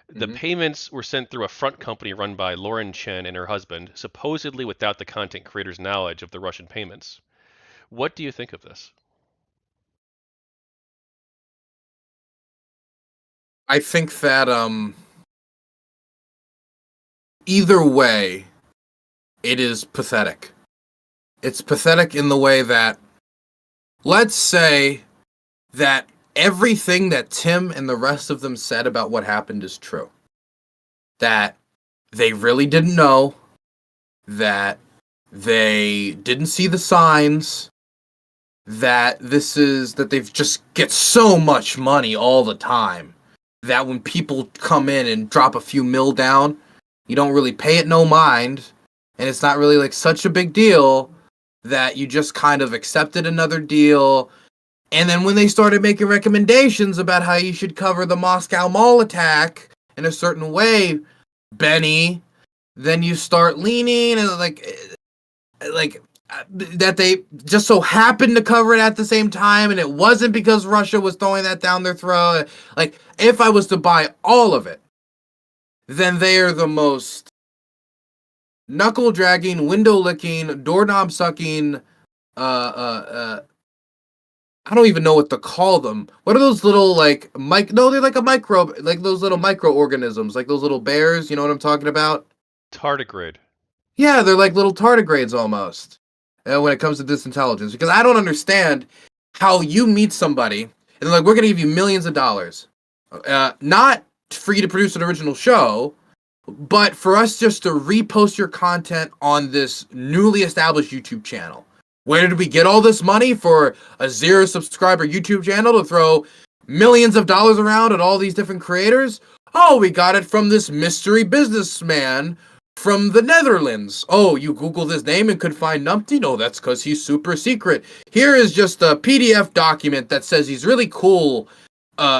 The payments were sent through a front company run by Lauren Chen and her husband, supposedly without the content creators' knowledge of the Russian payments. What do you think of this? I think that either way, it is pathetic. It's pathetic in the way that, let's say that everything that Tim and the rest of them said about what happened is true. That they really didn't know, that they didn't see the signs, that they've just get so much money all the time that when people come in and drop a few mil down, you don't really pay it no mind, and it's not really like such a big deal that you just kind of accepted another deal. And then when they started making recommendations about how you should cover the Moscow Mall attack in a certain way, Benny, then you start leaning and like that they just so happened to cover it at the same time, and it wasn't because Russia was throwing that down their throat. Like, if I was to buy all of it, then they are the most knuckle dragging, window licking, doorknob sucking, I don't even know what to call them. What are those little like no, they're like a microbe, like those little microorganisms, like those little bears, you know what I'm talking about? Tardigrade. Yeah, they're like little tardigrades almost. When it comes to disintelligence, because I don't understand how you meet somebody and they're like, we're gonna give you millions of dollars, not for you to produce an original show, but for us just to repost your content on this newly established YouTube channel. Where did we get all this money for a 0 subscriber YouTube channel to throw millions of dollars around at all these different creators? Oh, we got it from this mystery businessman from the Netherlands. Oh, you Googled his name and could find Numpty? No, that's because he's super secret. Here is just a PDF document that says he's really cool.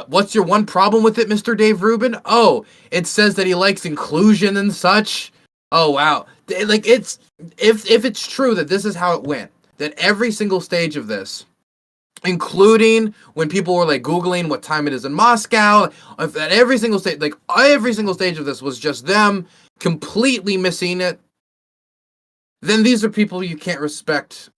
What's your one problem with it, Mr. Dave Rubin? Oh, it says that he likes inclusion and such. Oh, wow. Like, it's if it's true that this is how it went, that every single stage of this, including when people were like Googling what time it is in Moscow, that every single stage of this was just them completely missing it, then these are people you can't respect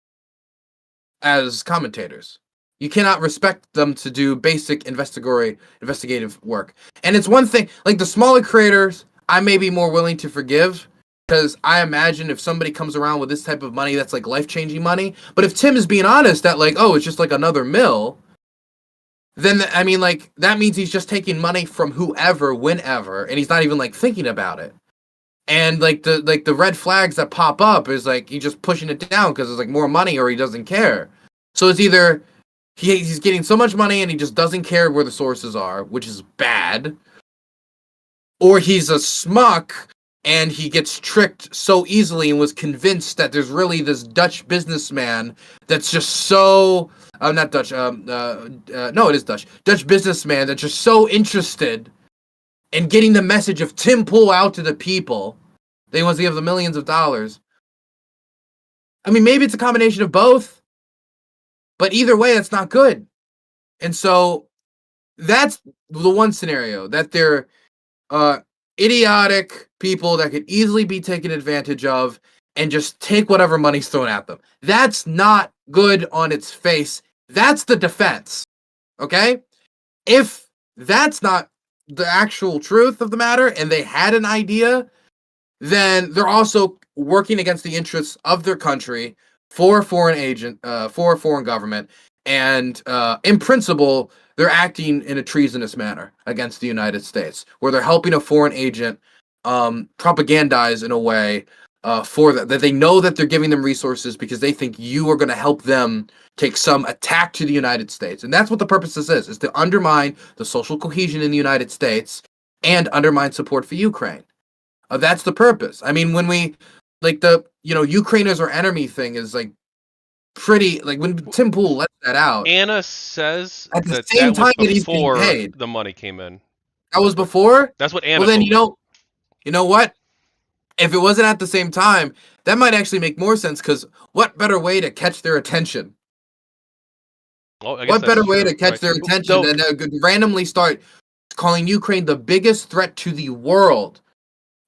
as commentators. You cannot respect them to do basic investigative work. And it's one thing, like the smaller creators, I may be more willing to forgive, because I imagine if somebody comes around with this type of money, that's like life-changing money. But if Tim is being honest that like, oh, it's just like another mill, then I mean, like, that means he's just taking money from whoever, whenever, and he's not even like thinking about it. And like the red flags that pop up is like he's just pushing it down because it's like more money, or he doesn't care. So it's either he's getting so much money and he just doesn't care where the sources are, which is bad, or he's a smuck and he gets tricked so easily and was convinced that there's really this Dutch businessman that's just so not Dutch no, it is Dutch businessman that's just so interested in getting the message of Tim Pool out to the people that he wants to give them millions of dollars. I mean, maybe it's a combination of both, but either way, that's not good. And so that's the one scenario, that they're idiotic people that could easily be taken advantage of and just take whatever money's thrown at them. That's not good on its face. That's the defense. Okay? If that's not the actual truth of the matter and they had an idea, then they're also working against the interests of their country for a foreign agent, for a foreign government, and in principle, they're acting in a treasonous manner against the United States, where they're helping a foreign agent propagandize in a way for that they know that they're giving them resources because they think you are going to help them take some attack to the United States. And that's what the purpose of this is to undermine the social cohesion in the United States and undermine support for Ukraine. That's the purpose. I mean, when we, like, the, Ukrainers are enemy thing is like pretty, like, when Tim Pool lets that out, Anna says at the that same that was time that he's getting before paid. the money came in. That was before? That's what Anna Well, then, told me. you know what? If it wasn't at the same time, that might actually make more sense, because what better way to catch their attention? Well, I guess What that's better way true, to catch right? their attention So than randomly start calling Ukraine the biggest threat to the world?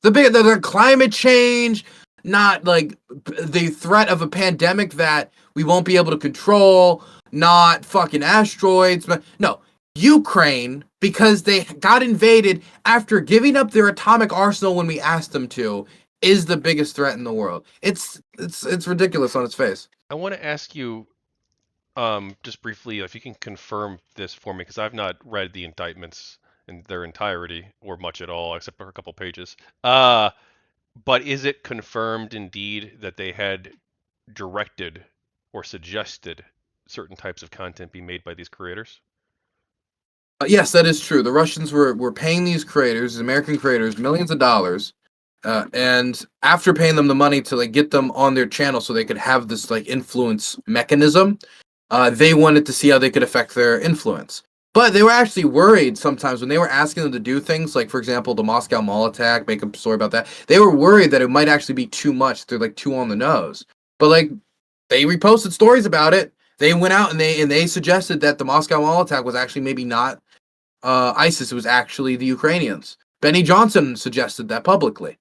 The climate change, not like the threat of a pandemic that we won't be able to control, not fucking asteroids, but no, Ukraine, because they got invaded after giving up their atomic arsenal when we asked them to, is the biggest threat in the world. It's ridiculous on its face. I want to ask you, just briefly, if you can confirm this for me, because I've not read the indictments in their entirety or much at all, except for a couple pages. But is it confirmed indeed that they had directed or suggested certain types of content be made by these creators? Yes, that is true. The Russians were paying these creators, American creators, millions of dollars And after paying them the money to like get them on their channel so they could have this like influence mechanism, they wanted to see how they could affect their influence. But they were actually worried sometimes when they were asking them to do things, like for example, the Moscow Mall attack, make a story about that. They were worried that it might actually be too much. They're like too on the nose. But like they reposted stories about it. They went out and they suggested that the Moscow Mall attack was actually maybe not ISIS. It was actually the Ukrainians. Benny Johnson suggested that publicly.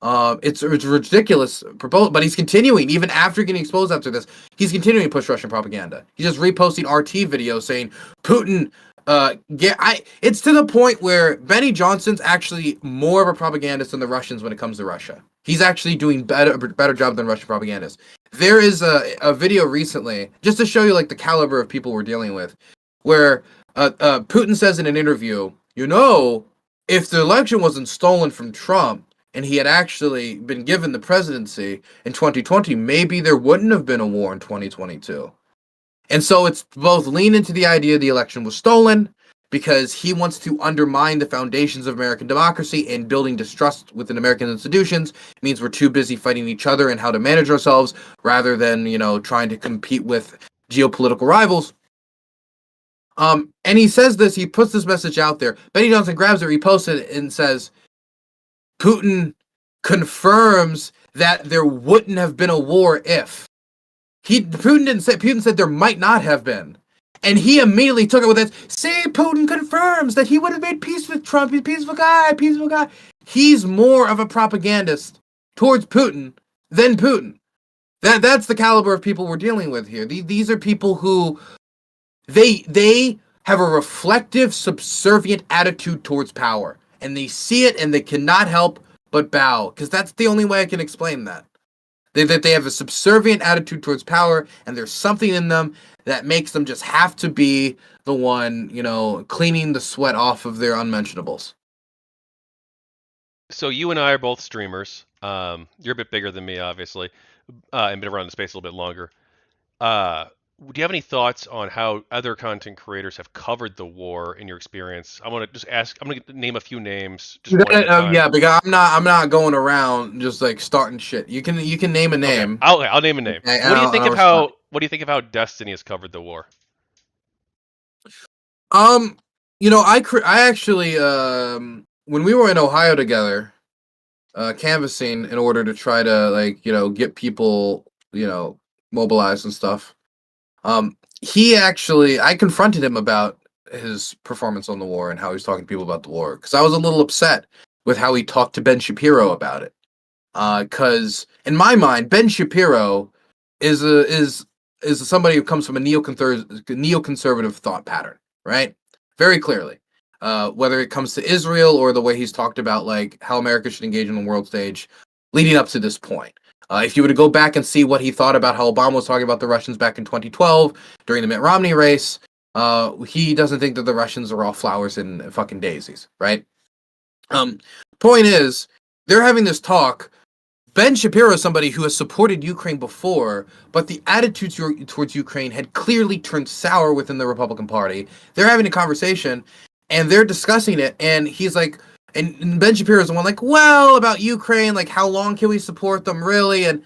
It's ridiculous proposal, but he's continuing even after getting exposed after this. He's continuing to push Russian propaganda. He's just reposting RT videos saying Putin. It's to the point where Benny Johnson's actually more of a propagandist than the Russians when it comes to Russia. He's actually doing better job than Russian propagandists. There is a video recently, just to show you like the caliber of people we're dealing with, where Putin says in an interview, if the election wasn't stolen from Trump, and he had actually been given the presidency in 2020, maybe there wouldn't have been a war in 2022. And so it's both lean into the idea the election was stolen because he wants to undermine the foundations of American democracy, and building distrust within American institutions means we're too busy fighting each other and how to manage ourselves rather than, trying to compete with geopolitical rivals. And he says this, he puts this message out there. Benny Johnson grabs it, reposts it, and says, Putin confirms that there wouldn't have been a war if. Putin said there might not have been. And he immediately took it with this, say Putin confirms that he would have made peace with Trump. He's a peaceful guy. He's more of a propagandist towards Putin than Putin. That's the caliber of people we're dealing with here. These are people who they have a reflective, subservient attitude towards power. And they see it and they cannot help but bow, because that's the only way I can explain that. They have a subservient attitude towards power, and there's something in them that makes them just have to be the one, cleaning the sweat off of their unmentionables. So you and I are both streamers. You're a bit bigger than me, obviously, and been around the space a little bit longer. Do you have any thoughts on how other content creators have covered the war in your experience? I want to just ask. I'm going to name a few names, just one at a time. Yeah, because I'm not going around just like starting shit. You can name a name. Okay, I'll name a name. Okay, what do you think of how What do you think of how Destiny has covered the war? I actually when we were in Ohio together, canvassing in order to try to get people mobilized and stuff. I confronted him about his performance on the war and how he's talking to people about the war, because I was a little upset with how he talked to Ben Shapiro about it. Because in my mind, Ben Shapiro is somebody who comes from a neoconservative thought pattern, right? Very clearly. Whether it comes to Israel or the way he's talked about like how America should engage on the world stage leading up to this point. If you were to go back and see what he thought about how Obama was talking about the Russians back in 2012 during the Mitt Romney race, he doesn't think that the Russians are all flowers and fucking daisies, right? Point is, they're having this talk. Ben Shapiro is somebody who has supported Ukraine before, but the attitudes towards Ukraine had clearly turned sour within the Republican Party. They're having a conversation, and they're discussing it, and he's like, and Ben Shapiro is the one like, well, about Ukraine, like, how long can we support them, really? And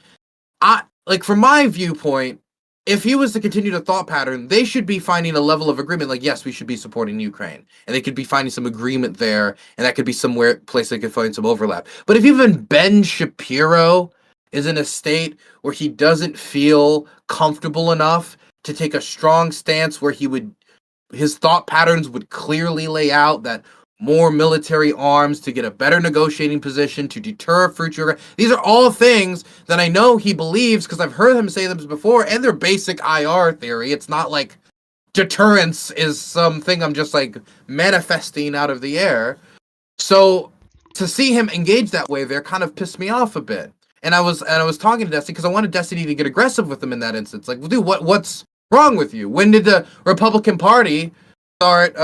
from my viewpoint, if he was to continue the thought pattern, they should be finding a level of agreement, like, yes, we should be supporting Ukraine. And they could be finding some agreement there, and that could be somewhere, place they could find some overlap. But if even Ben Shapiro is in a state where he doesn't feel comfortable enough to take a strong stance where his thought patterns would clearly lay out that more military arms to get a better negotiating position to deter future. These are all things that I know he believes because I've heard him say them before, and they're basic IR theory. It's not like deterrence is something I'm just like manifesting out of the air. So to see him engage that way there kind of pissed me off a bit. And I was talking to Destiny because I wanted Destiny to get aggressive with him in that instance. Like, well, dude, what's wrong with you? When did the Republican Party start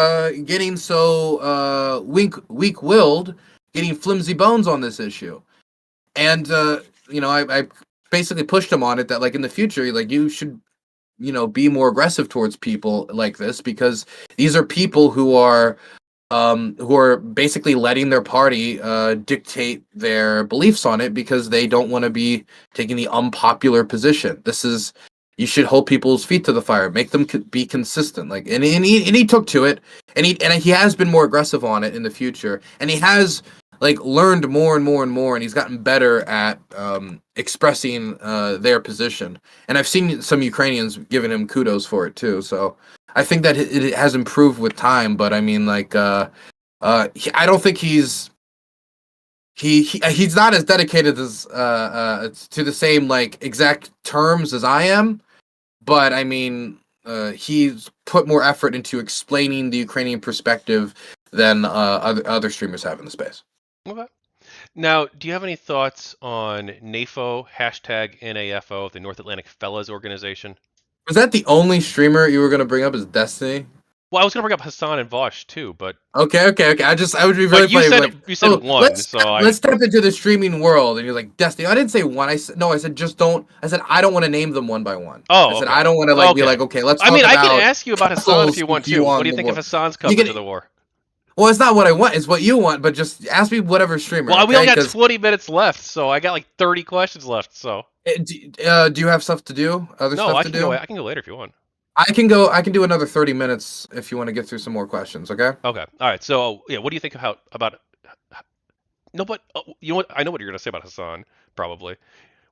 getting so weak-willed, getting flimsy bones on this issue? And I basically pushed him on it that like in the future, like you should be more aggressive towards people like this, because these are people who are who are basically letting their party dictate their beliefs on it because they don't want to be taking the unpopular position. This is you should hold people's feet to the fire, make them be consistent. Like and he took to it, and he has been more aggressive on it in the future, and he has like learned more and more and more, and he's gotten better at expressing their position. And I've seen some Ukrainians giving him kudos for it too. So I think that it has improved with time. But I mean, like, I don't think he's not as dedicated as to the same like exact terms as I am. But I mean, he's put more effort into explaining the Ukrainian perspective than other streamers have in the space. Okay. Now, do you have any thoughts on NAFO, hashtag NAFO, the North Atlantic Fellas Organization? Was that the only streamer you were going to bring up as Destiny? Well, I was gonna bring up Hassan and Vosh too, but Okay. I would be really but you funny. said Like, you said one, so let's step into the streaming world, and you're like Destiny. I didn't say one. I said just don't. I said I don't want to name them one by one. I said okay. I don't want to like be like okay. Let's. I Talk mean, I about can ask you about Hassan if you want to. What do you think of Hassan's coverage of the war? Well, it's not what I want. It's what you want. But just ask me whatever streamer. Well, we okay? only got 20 minutes left, so I got like 30 questions left. So do you have stuff to do? Other no, stuff to do? I can go later if you want. I can go. I can do another 30 minutes if you want to get through some more questions. Okay. Okay. All right. So yeah, what do you think about? No, but you know what? I know what you're gonna say about Hassan. Probably.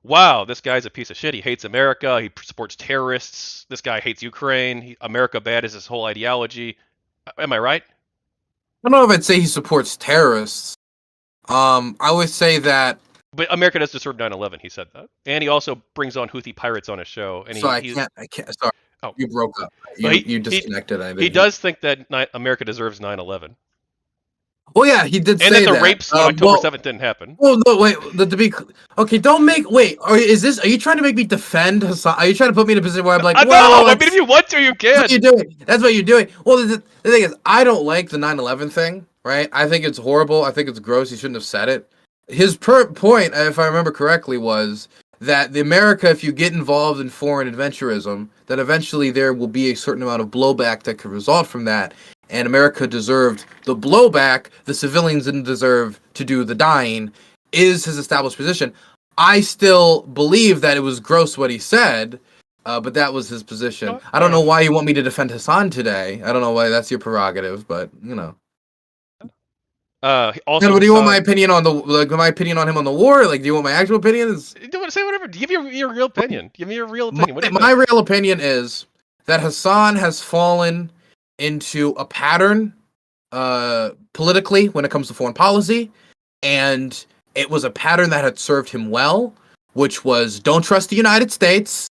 Wow, this guy's a piece of shit. He hates America. He supports terrorists. This guy hates Ukraine. America bad is his whole ideology. Am I right? I don't know if I'd say he supports terrorists. I would say that. But America does deserve 9/11. He said that, and he also brings on Houthi pirates on his show. And So I can't. Sorry, oh, you broke up. but You disconnected. he does think that America deserves 9/11. Well, yeah, he did And say that the that. rapes on October 7th didn't happen. Well, no, wait. To be okay, don't make. Wait, are you trying to make me defend Hassan? Are you trying to put me in a position where I'm like, I well, know. I mean, if you want to, you can. That's what you're doing. That's what you're doing. Well, the thing is, I don't like the 9/11 thing. Right? I think it's horrible. I think it's gross. He shouldn't have said it. His point, if I remember correctly, was that the America, if you get involved in foreign adventurism, that eventually there will be a certain amount of blowback that could result from that. And America deserved the blowback. The civilians didn't deserve to do the dying, is his established position. I still believe that it was gross what he said, but that was his position. I don't know why you want me to defend Hassan today. I don't know why that's your prerogative, but you know. Also, what do you want my opinion on my opinion on him on the war? Like, do you want my actual opinion? Do want to say whatever. Give me your real opinion. Give me your real opinion. My real opinion is that Hassan has fallen into a pattern politically when it comes to foreign policy, and it was a pattern that had served him well, which was don't trust the United States,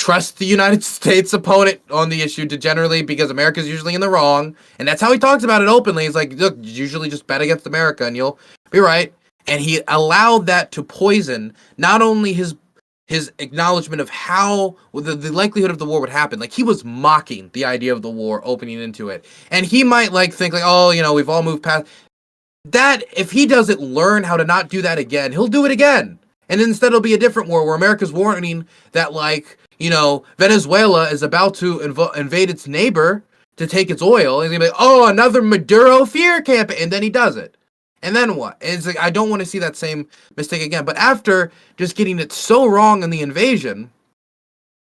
trust the United States opponent on the issue generally because America's usually in the wrong, and that's how he talks about it openly. He's like, look, usually just bet against America and you'll be right. And he allowed that to poison not only his acknowledgement of how the likelihood of the war would happen. Like, he was mocking the idea of the war opening into it. And he might think like, oh, we've all moved past that. If he doesn't learn how to not do that again, he'll do it again. And instead it'll be a different war where America's warning that Venezuela is about to invade its neighbor to take its oil. And he's gonna be like, oh, another Maduro fear campaign. And then he does it. And then what? And it's like, I don't want to see that same mistake again. But after just getting it so wrong in the invasion,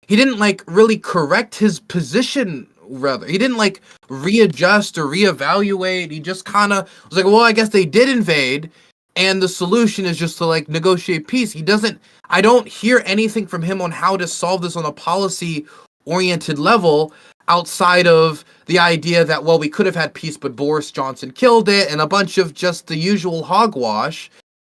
he didn't really correct his position. Rather, he didn't readjust or reevaluate. He just kind of was like, well, I guess they did invade, and the solution is just to negotiate peace. I don't hear anything from him on how to solve this on a policy oriented level outside of the idea that, well, we could have had peace, but Boris Johnson killed it, and a bunch of just the usual hogwash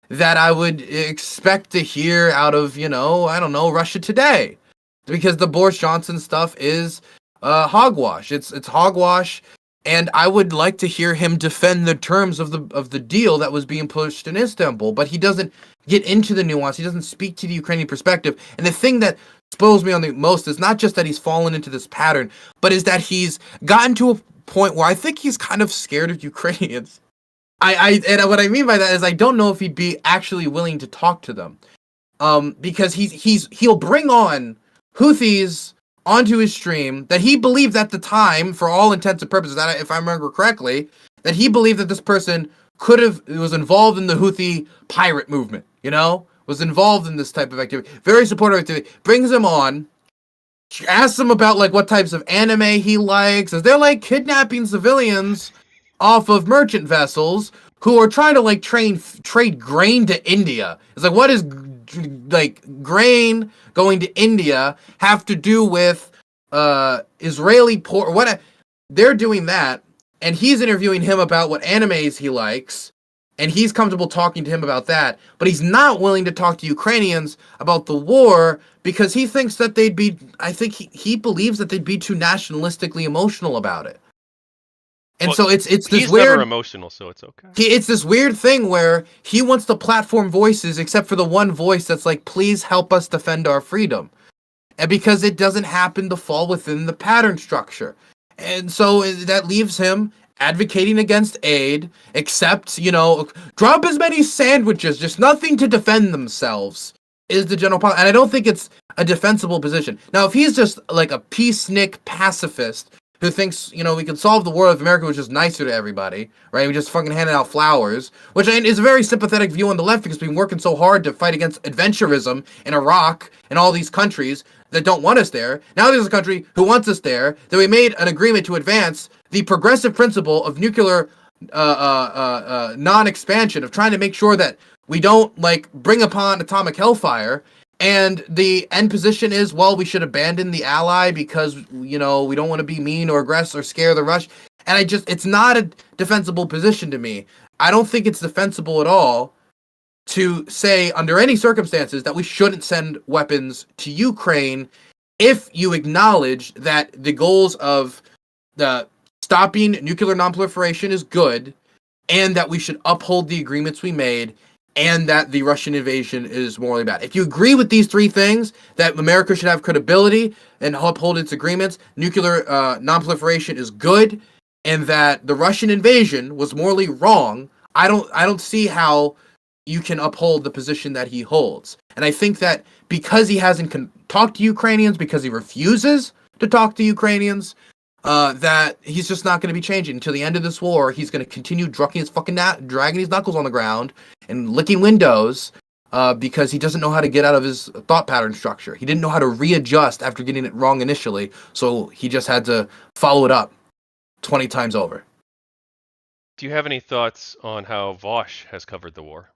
that I would expect to hear out of, I don't know, Russia Today. Because the Boris Johnson stuff is hogwash. It's hogwash, and I would like to hear him defend the terms of the deal that was being pushed in Istanbul, but he doesn't get into the nuance. He doesn't speak to the Ukrainian perspective. And the thing that spoils me on the most is not just that he's fallen into this pattern, but is that he's gotten to a point where I think he's kind of scared of Ukrainians. And what I mean by that is I don't know if he'd be actually willing to talk to them, because he'll bring on Houthis onto his stream that he believed at the time, for all intents and purposes, that if I remember correctly, that he believed that this person was involved in the Houthi pirate movement, was involved in this type of activity, very supportive activity, brings him on, asks him about like what types of anime he likes, as they're like kidnapping civilians off of merchant vessels who are trying to like trade grain to India. It's like, what is like grain going to India have to do with Israeli port? What they're doing that, and he's interviewing him about what animes he likes, and he's comfortable talking to him about that, but he's not willing to talk to Ukrainians about the war because he thinks that they'd be, I think he believes that they'd be too nationalistically emotional about it. And so it's this he's weird. Never emotional, so it's okay. It's this weird thing where he wants to platform voices, except for the one voice that's like, please help us defend our freedom, and because it doesn't happen to fall within the pattern structure, and so that leaves him advocating against aid, except drop as many sandwiches, just nothing to defend themselves is the general policy. And I don't think it's a defensible position. Now, if he's just like a peacenik pacifist who thinks, we can solve the war if America was just nicer to everybody, right? We just fucking handed out flowers, which is a very sympathetic view on the left because we've been working so hard to fight against adventurism in Iraq and all these countries that don't want us there. Now there's a country who wants us there, that we made an agreement to advance the progressive principle of nuclear non-expansion, of trying to make sure that we don't like bring upon atomic hellfire. And the end position is, well, we should abandon the ally because, we don't want to be mean or aggress or scare the Rush. And it's not a defensible position to me. I don't think it's defensible at all to say under any circumstances that we shouldn't send weapons to Ukraine if you acknowledge that the goals of the stopping nuclear nonproliferation is good, and that we should uphold the agreements we made, and that the Russian invasion is morally bad. If you agree with these three things, that America should have credibility and uphold its agreements, nuclear nonproliferation is good, and that the Russian invasion was morally wrong, I don't see how you can uphold the position that he holds. And I think that because he hasn't talked to Ukrainians, because he refuses to talk to Ukrainians, that he's just not going to be changing until the end of this war. He's going to continue dragging his knuckles on the ground and licking windows because he doesn't know how to get out of his thought pattern structure. He didn't know how to readjust after getting it wrong initially, so he just had to follow it up 20 times over. Do you have any thoughts on how Vosh has covered the war?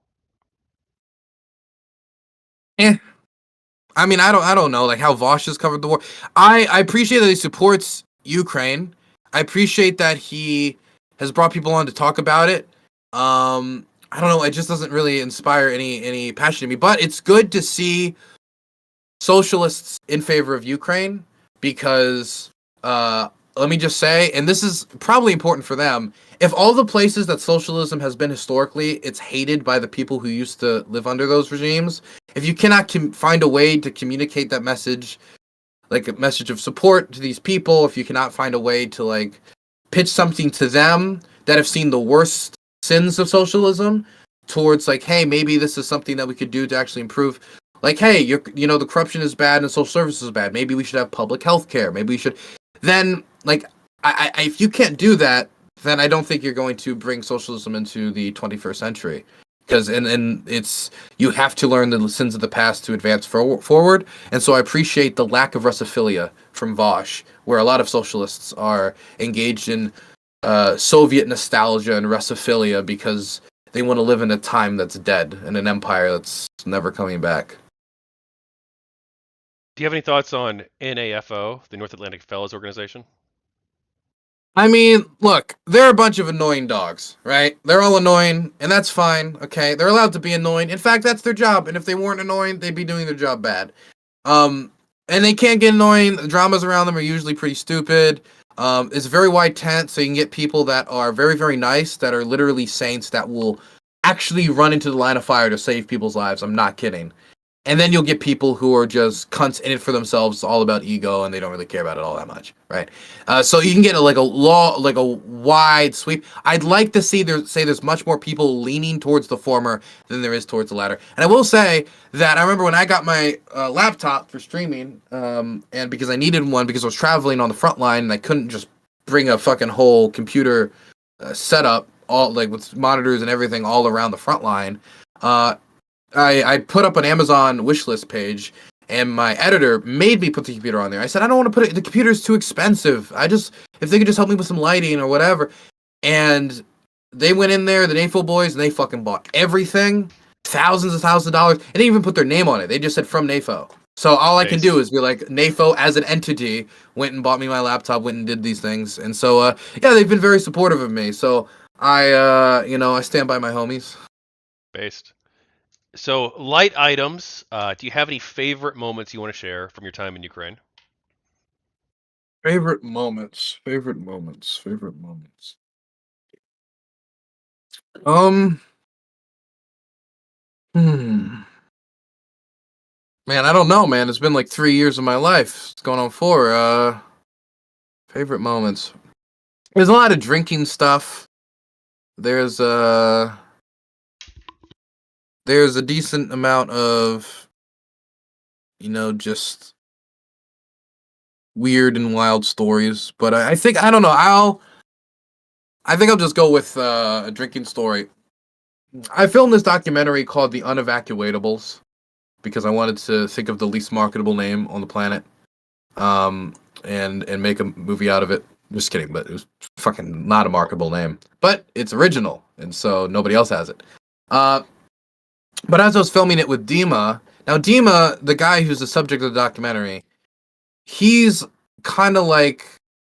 I mean, I don't know like how Vosh has covered the war. I appreciate that he supports Ukraine. I appreciate that he has brought people on to talk about it. I don't know, it just doesn't really inspire any passion in me. But it's good to see socialists in favor of Ukraine because let me just say, and this is probably important for them, if all the places that socialism has been historically, it's hated by the people who used to live under those regimes, if you cannot find a way to communicate that message, like a message of support to these people, if you cannot find a way to like pitch something to them that have seen the worst sins of socialism towards like, hey, maybe this is something that we could do to actually improve. Like, hey, the corruption is bad and social services is bad. Maybe we should have public health care. Maybe we should. Then, like, I if you can't do that, then I don't think you're going to bring socialism into the 21st century. Because and it's you have to learn the sins of the past to advance forward. And so I appreciate the lack of Russophilia from Vosh, where a lot of socialists are engaged in Soviet nostalgia and Russophilia because they want to live in a time that's dead and an empire that's never coming back. Do you have any thoughts on NAFO, the North Atlantic Fellows Organization? I mean, look, they're a bunch of annoying dogs, right? They're all annoying, and that's fine, okay? They're allowed to be annoying. In fact, that's their job, and if they weren't annoying, they'd be doing their job bad. And they can't get annoying. The dramas around them are usually pretty stupid. It's a very wide tent, so you can get people that are very, very nice, that are literally saints that will actually run into the line of fire to save people's lives. I'm not kidding. And then you'll get people who are just cunts in it for themselves, all about ego, and they don't really care about it all that much, right? So you can get a wide sweep. I'd like to see there's much more people leaning towards the former than there is towards the latter. And I will say that I remember when I got my laptop for streaming, and because I needed one because I was traveling on the front line and I couldn't just bring a fucking whole computer setup, all like with monitors and everything all around the front line. I put up an Amazon wish list page, and my editor made me put the computer on there. I said, I don't want to put it. The computer's too expensive. If they could just help me with some lighting or whatever. And they went in there, the NAFO boys, and they fucking bought everything, thousands of dollars, and they even put their name on it. They just said from NAFO. So all I can do is be like, NAFO as an entity went and bought me my laptop, went and did these things. And so, yeah, they've been very supportive of me. So I stand by my homies. Based. So, light items. Do you have any favorite moments you want to share from your time in Ukraine? Favorite moments. Favorite moments. Favorite moments. Hmm. Man, I don't know, man. It's been like 3 years of my life. It's going on 4. Favorite moments. There's a lot of drinking stuff. There's a decent amount of, just weird and wild stories. But I think I don't know. I think I'll just go with a drinking story. I filmed this documentary called The Unevacuatables because I wanted to think of the least marketable name on the planet, and make a movie out of it. Just kidding, but it was fucking not a marketable name. But it's original, and so nobody else has it. But as I was filming it with Dima, now Dima, the guy who's the subject of the documentary, he's kind of like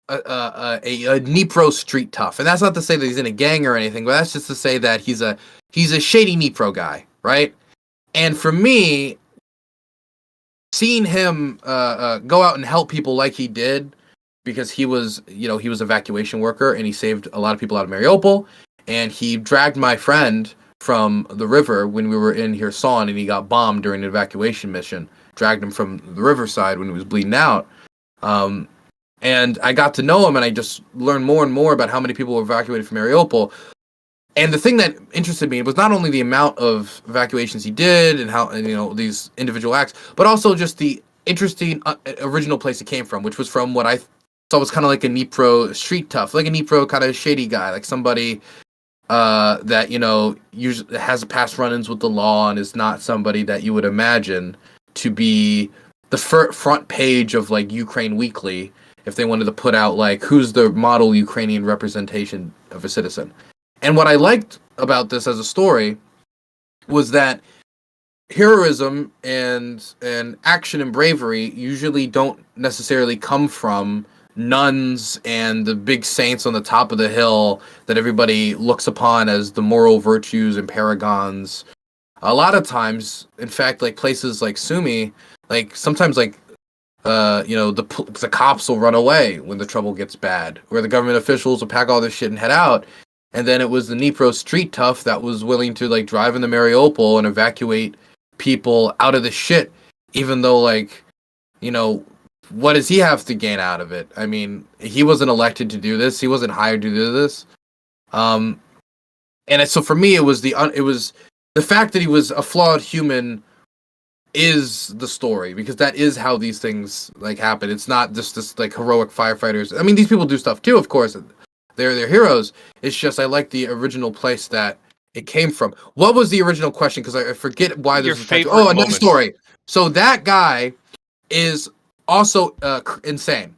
a Dnipro street tough, and that's not to say that he's in a gang or anything, but that's just to say that he's a shady Dnipro guy, right? And for me, seeing him go out and help people like he did, because he was evacuation worker and he saved a lot of people out of Mariupol, and he dragged my friend from the river when we were in Kherson, and he got bombed during an evacuation mission. Dragged him from the riverside when he was bleeding out. And I got to know him, and I just learned more and more about how many people were evacuated from Mariupol. And the thing that interested me was not only the amount of evacuations he did and how, these individual acts, but also just the interesting original place it came from, which was from what I thought was kind of like a Dnipro street tough, like a Dnipro kind of shady guy, like somebody that usually has past run-ins with the law and is not somebody that you would imagine to be the front page of like Ukraine Weekly if they wanted to put out like who's the model Ukrainian representation of a citizen. And what I liked about this as a story was that heroism and action and bravery usually don't necessarily come from nuns and the big saints on the top of the hill that everybody looks upon as the moral virtues and paragons. A lot of times, in fact, like places like Sumy, like sometimes like the cops will run away when the trouble gets bad, or the government officials will pack all this shit and head out. And then it was the Dnipro street tough that was willing to like drive into Mariupol and evacuate people out of the shit, even though what does he have to gain out of it? I mean, he wasn't elected to do this. He wasn't hired to do this. So for me, it was the fact that he was a flawed human is the story, because that is how these things like happen. It's not just this like heroic firefighters. I mean, these people do stuff too, of course. They're heroes. It's just I like the original place that it came from. What was the original question? Because I forget why there's another story. So that guy is also insane.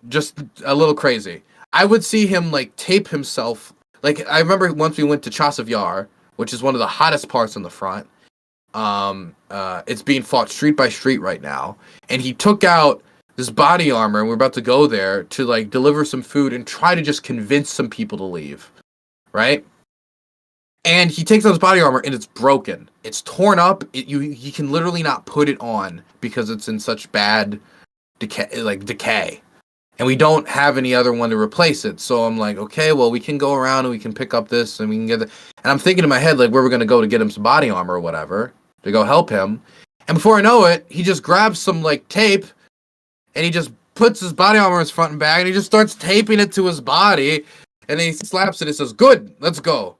Just a little crazy. I would see him like tape himself. Like I remember once we went to Chasiv Yar, which is one of the hottest parts on the front. It's being fought street by street right now, and he took out this body armor, and we're about to go there to like deliver some food and try to just convince some people to leave, right? And he takes out his body armor and it's broken. It's torn up. You can literally not put it on because it's in such bad decay. And we don't have any other one to replace it. So I'm like, okay, well, we can go around and we can pick up this and we can get it. And I'm thinking in my head, like, where we're going to go to get him some body armor or whatever to go help him. And before I know it, he just grabs some like tape and he just puts his body armor in his front and back and he just starts taping it to his body. And then he slaps it and says, good, let's go.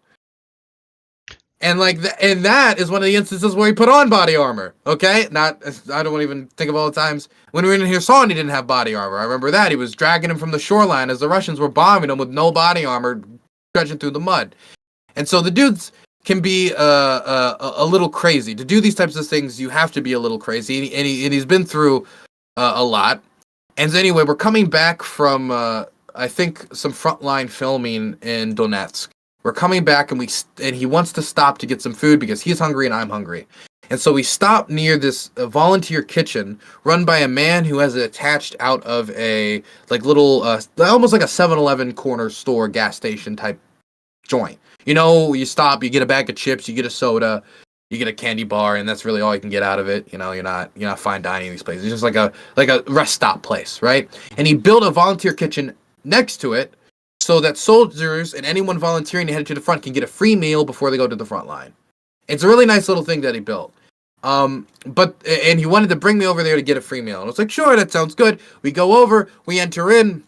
And and that is one of the instances where he put on body armor. Okay, not I don't even think of all the times when we were in Kherson, he didn't have body armor. I remember that he was dragging him from the shoreline as the Russians were bombing him with no body armor, trudging through the mud. And so the dudes can be a little crazy. To do these types of things, you have to be a little crazy, and he's been through a lot. And so anyway, we're coming back from I think some frontline filming in Donetsk. We're coming back, and he wants to stop to get some food because he's hungry and I'm hungry. And so we stop near this volunteer kitchen run by a man who has it attached out of a little almost like a 7-Eleven corner store gas station type joint. You know, you stop, you get a bag of chips, you get a soda, you get a candy bar, and that's really all you can get out of it. You know, you're not fine dining in these places. It's just like a rest stop place, right? And he built a volunteer kitchen next to it so that soldiers and anyone volunteering to head to the front can get a free meal before they go to the front line. It's a really nice little thing that he built. And he wanted to bring me over there to get a free meal. And I was like, sure, that sounds good. We go over, we enter in.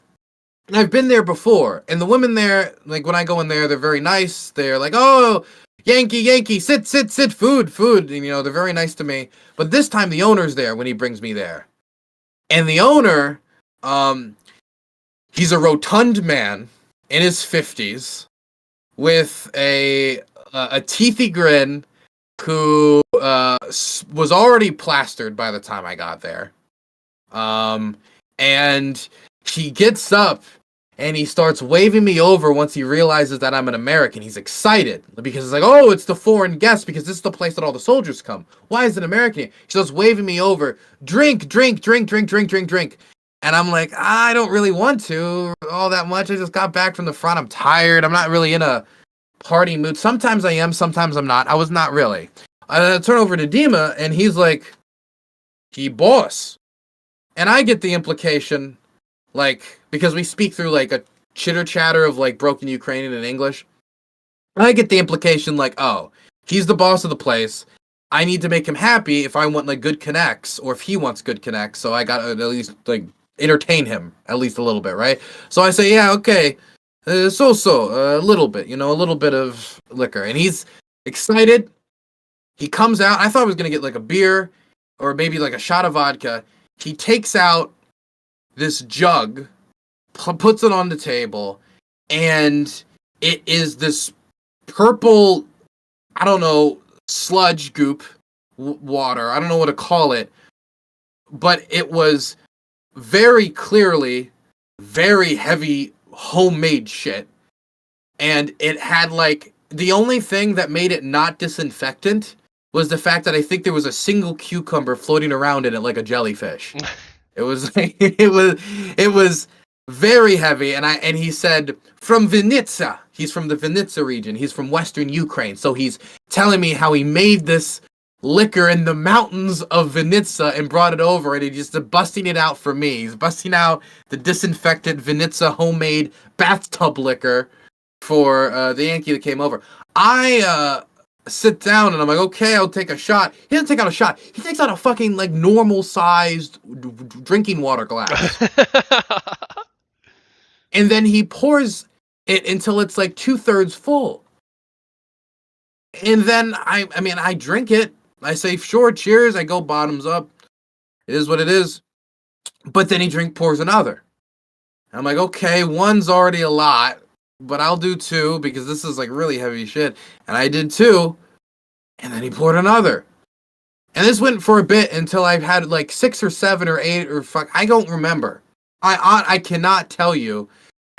And I've been there before. And the women there, like when I go in there, they're very nice. They're like, oh, Yankee, sit, food. And, they're very nice to me. But this time the owner's there when he brings me there. And the owner, he's a rotund man in his 50s with a teethy grin who was already plastered by the time I got there. And he gets up and he starts waving me over once he realizes that I'm an American. He's excited because it's like, oh, it's the foreign guest because this is the place that all the soldiers come. Why is it American here? He starts waving me over. Drink. And I'm like, I don't really want to all that much. I just got back from the front. I'm tired. I'm not really in a party mood. Sometimes I am, sometimes I'm not. I was not really. I turn over to Dima, and he's like, he boss. And I get the implication, because we speak through, a chitter-chatter of, broken Ukrainian and English. I get the implication, oh, he's the boss of the place. I need to make him happy if I want, good connects, or if he wants good connects, so I gotta at least, entertain him at least a little bit, right? So I say, yeah, okay, a little bit, a little bit of liquor. And he's excited. He comes out. I thought I was going to get a beer or maybe a shot of vodka. He takes out this jug, puts it on the table, and it is this purple, I don't know, sludge goop water. I don't know what to call it, but it was very clearly very heavy homemade shit. And it had the only thing that made it not disinfectant was the fact that I think there was a single cucumber floating around in it like a jellyfish. It was it was very heavy. And he said from Vinnytsia. He's from the Vinnytsia region. He's from Western Ukraine. So he's telling me how he made this liquor in the mountains of Vinnytsia and brought it over, and he's just busting it out for me. He's busting out the disinfectant Vinnytsia homemade bathtub liquor for the Yankee that came over. I sit down and I'm like, okay, I'll take a shot. He doesn't take out a shot. He takes out a fucking normal sized drinking water glass. And then he pours it until it's 2/3 full. And then I drink it. I say, sure, cheers. I go bottoms up. It is what it is. But then he pours another. I'm like, okay, one's already a lot, but I'll do two because this is really heavy shit. And I did two. And then he poured another. And this went for a bit until I've had 6 or 7 or 8 or I don't remember. I cannot tell you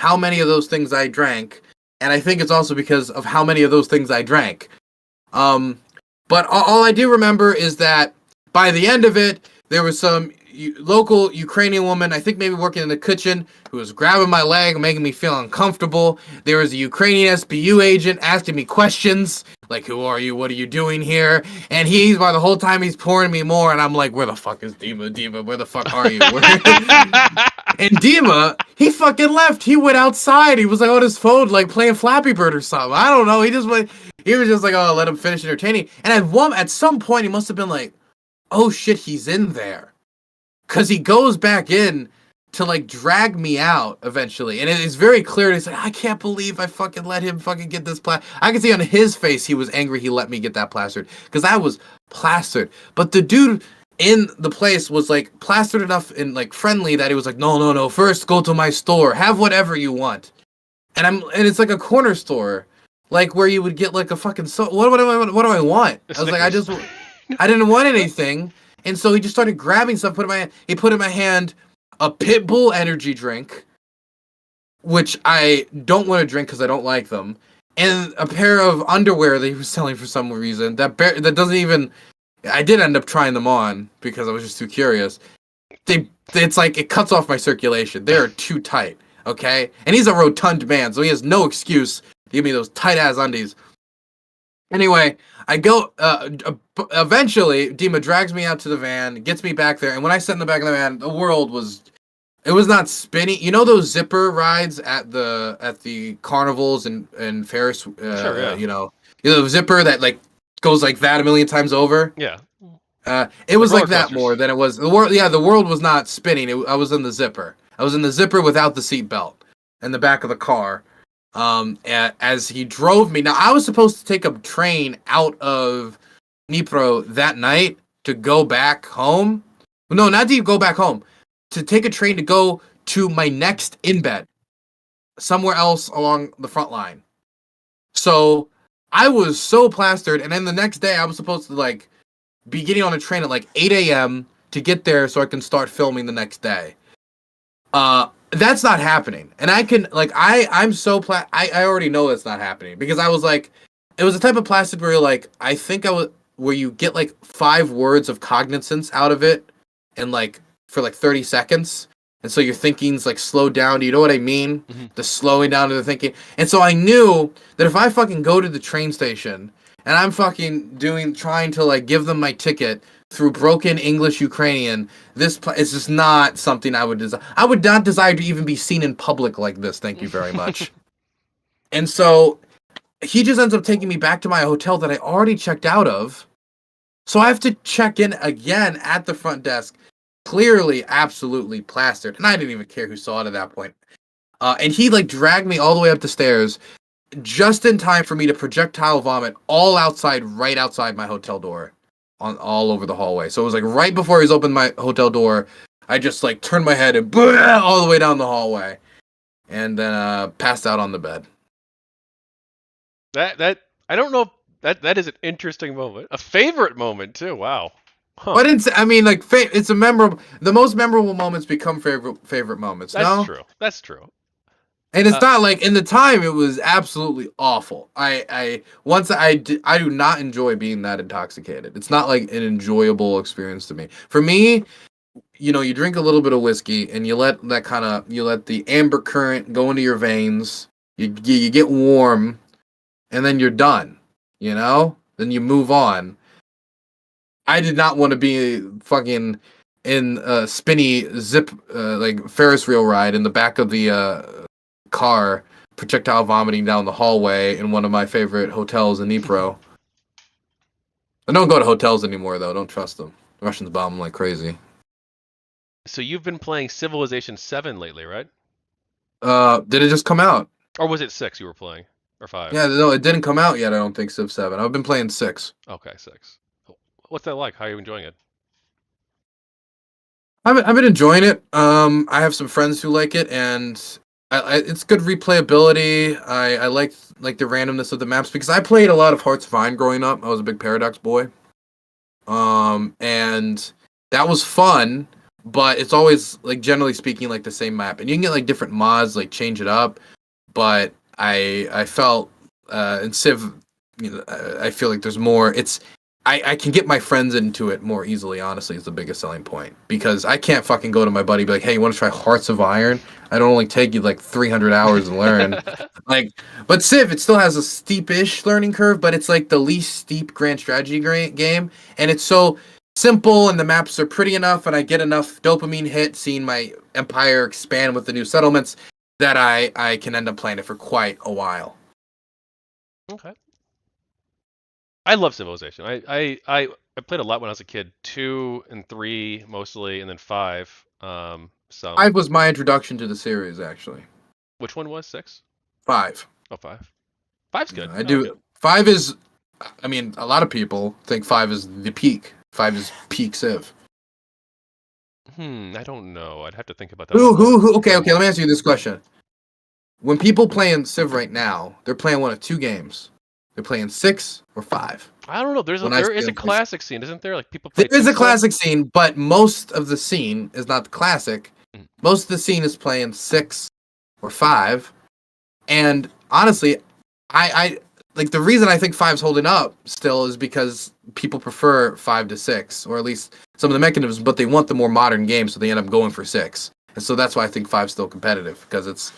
how many of those things I drank. And I think it's also because of how many of those things I drank. But all I do remember is that by the end of it, there was some local Ukrainian woman, I think maybe working in the kitchen, who was grabbing my leg, making me feel uncomfortable. There was a Ukrainian SBU agent asking me questions, who are you? What are you doing here? And by the whole time he's pouring me more, and I'm like, where the fuck is Dima? Dima, where the fuck are you? And Dima, he fucking left. He went outside. He was on his phone, playing Flappy Bird or something. I don't know. He was just oh, let him finish entertaining. And at some point, he must have been oh shit, he's in there. Because he goes back in to like drag me out eventually. And it's very clear. He's like, I can't believe I fucking let him fucking get this I can see on his face he was angry he let me get that plastered because I was plastered. But the dude in the place was like plastered enough and like friendly that he was like, no, no, no. First, go to my store, have whatever you want. And it's like a corner store, like where you would get like a fucking what do I want? I was like, Snickers. I didn't want anything. And so he just started grabbing stuff, he put in my hand a Pit Bull energy drink, which I don't want to drink because I don't like them, and a pair of underwear that he was selling for some reason that doesn't even. I did end up trying them on because I was just too curious. It's like it cuts off my circulation. They are too tight. Okay, and he's a rotund man, so he has no excuse to give me those tight ass undies. Anyway, I go. Eventually, Dima drags me out to the van, gets me back there, and when I sat in the back of the van, the world was. It was not spinning. You know those zipper rides at the carnivals and Ferris. Sure, yeah. The zipper that like goes like that a million times over. Yeah. It was roller like that coasters. more than it was the world. Yeah, the world was not spinning. I was in the zipper. I was in the zipper without the seatbelt in the back of the car. As he drove me. Now I was supposed to take a train out of Dnipro that night to go back home. No, not to go back home. To take a train to go to my next in bed somewhere else along the front line. So I was so plastered, and then the next day I was supposed to like be getting on a train at like 8 a.m. to get there so I can start filming the next day. That's not happening, and I can like I'm so I already know that's not happening because I was like, it was a type of plastic where you're like I think I was where you get like 5 words of cognizance out of it, and like for like 30 seconds, and so your thinking's like slowed down. Do you know what I mean? Mm-hmm. The slowing down of the thinking, and so I knew that if I fucking go to the train station and I'm fucking trying to like give them my ticket through broken English Ukrainian, it's just not something I would desire. I would not desire to even be seen in public like this. Thank you very much. And so he just ends up taking me back to my hotel that I already checked out of. So I have to check in again at the front desk, clearly, absolutely plastered, and I didn't even care who saw it at that point. And he like dragged me all the way up the stairs, just in time for me to projectile vomit right outside my hotel door, all over the hallway. So it was like right before he's opened my hotel door, I just like turned my head and all the way down the hallway, and then passed out on the bed. That I don't know. That is an interesting moment. A favorite moment too. Wow. Huh. But I mean, like, it's a memorable. The most memorable moments become favorite moments. That's No, true. That's true. and it's not like in the time it was absolutely awful. I do not enjoy being that intoxicated. It's not like an enjoyable experience to me. For me, you drink a little bit of whiskey and you let the amber current go into your veins. You get warm, and then you're done. Then you move on. I did not want to be fucking in a spinny zip like Ferris wheel ride in the back of the car, projectile vomiting down the hallway in one of my favorite hotels in Dnipro. I don't go to hotels anymore though. Don't trust them. The Russians bomb them like crazy. So you've been playing Civilization 7 lately, right? Did it just come out? Or was it 6 you were playing? Or 5? Yeah, no, it didn't come out yet. I don't think Civ 7. I've been playing 6. Okay, 6. What's that like? How are you enjoying it? I've been enjoying it. I have some friends who like it, and it's good replayability. I like the randomness of the maps because I played a lot of Hearts of Iron growing up. I was a big Paradox boy. And that was fun, but it's always like generally speaking like the same map, and you can get like different mods, like change it up. But I felt in Civ, I feel like there's more. I can get my friends into it more easily, honestly, is the biggest selling point. Because I can't fucking go to my buddy and be like, hey, you want to try Hearts of Iron? I don't only take you like 300 hours to learn. But Civ, it still has a steepish learning curve, but it's like the least steep grand strategy game. And it's so simple, and the maps are pretty enough, and I get enough dopamine hit seeing my empire expand with the new settlements that I can end up playing it for quite a while. Okay. I love Civilization. I played a lot when I was a kid. 2 and 3 mostly, and then 5. Some. 5 was my introduction to the series, actually. Which one was 6? 5. Oh, 5. Five's Yeah, good. I I like it. do. 5 is. I mean, a lot of people think 5 is the peak. 5 is peak Civ. I don't know. I'd have to think about that one more. Who? Okay, Play okay. Let more. me ask you this question. When people playing Civ right now, they're playing one of two games. They're playing 6 or 5. I don't know. When I There see is a them play, classic scene, isn't there? Like people there play is a pizza. classic scene, but most of the scene is not the classic. Mm. Most of the scene is playing 6 or 5. And honestly, I like the reason I think 5's holding up still is because people prefer 5 to 6, or at least some of the mechanisms, but they want the more modern game, so they end up going for 6. And so that's why I think 5's still competitive, because it's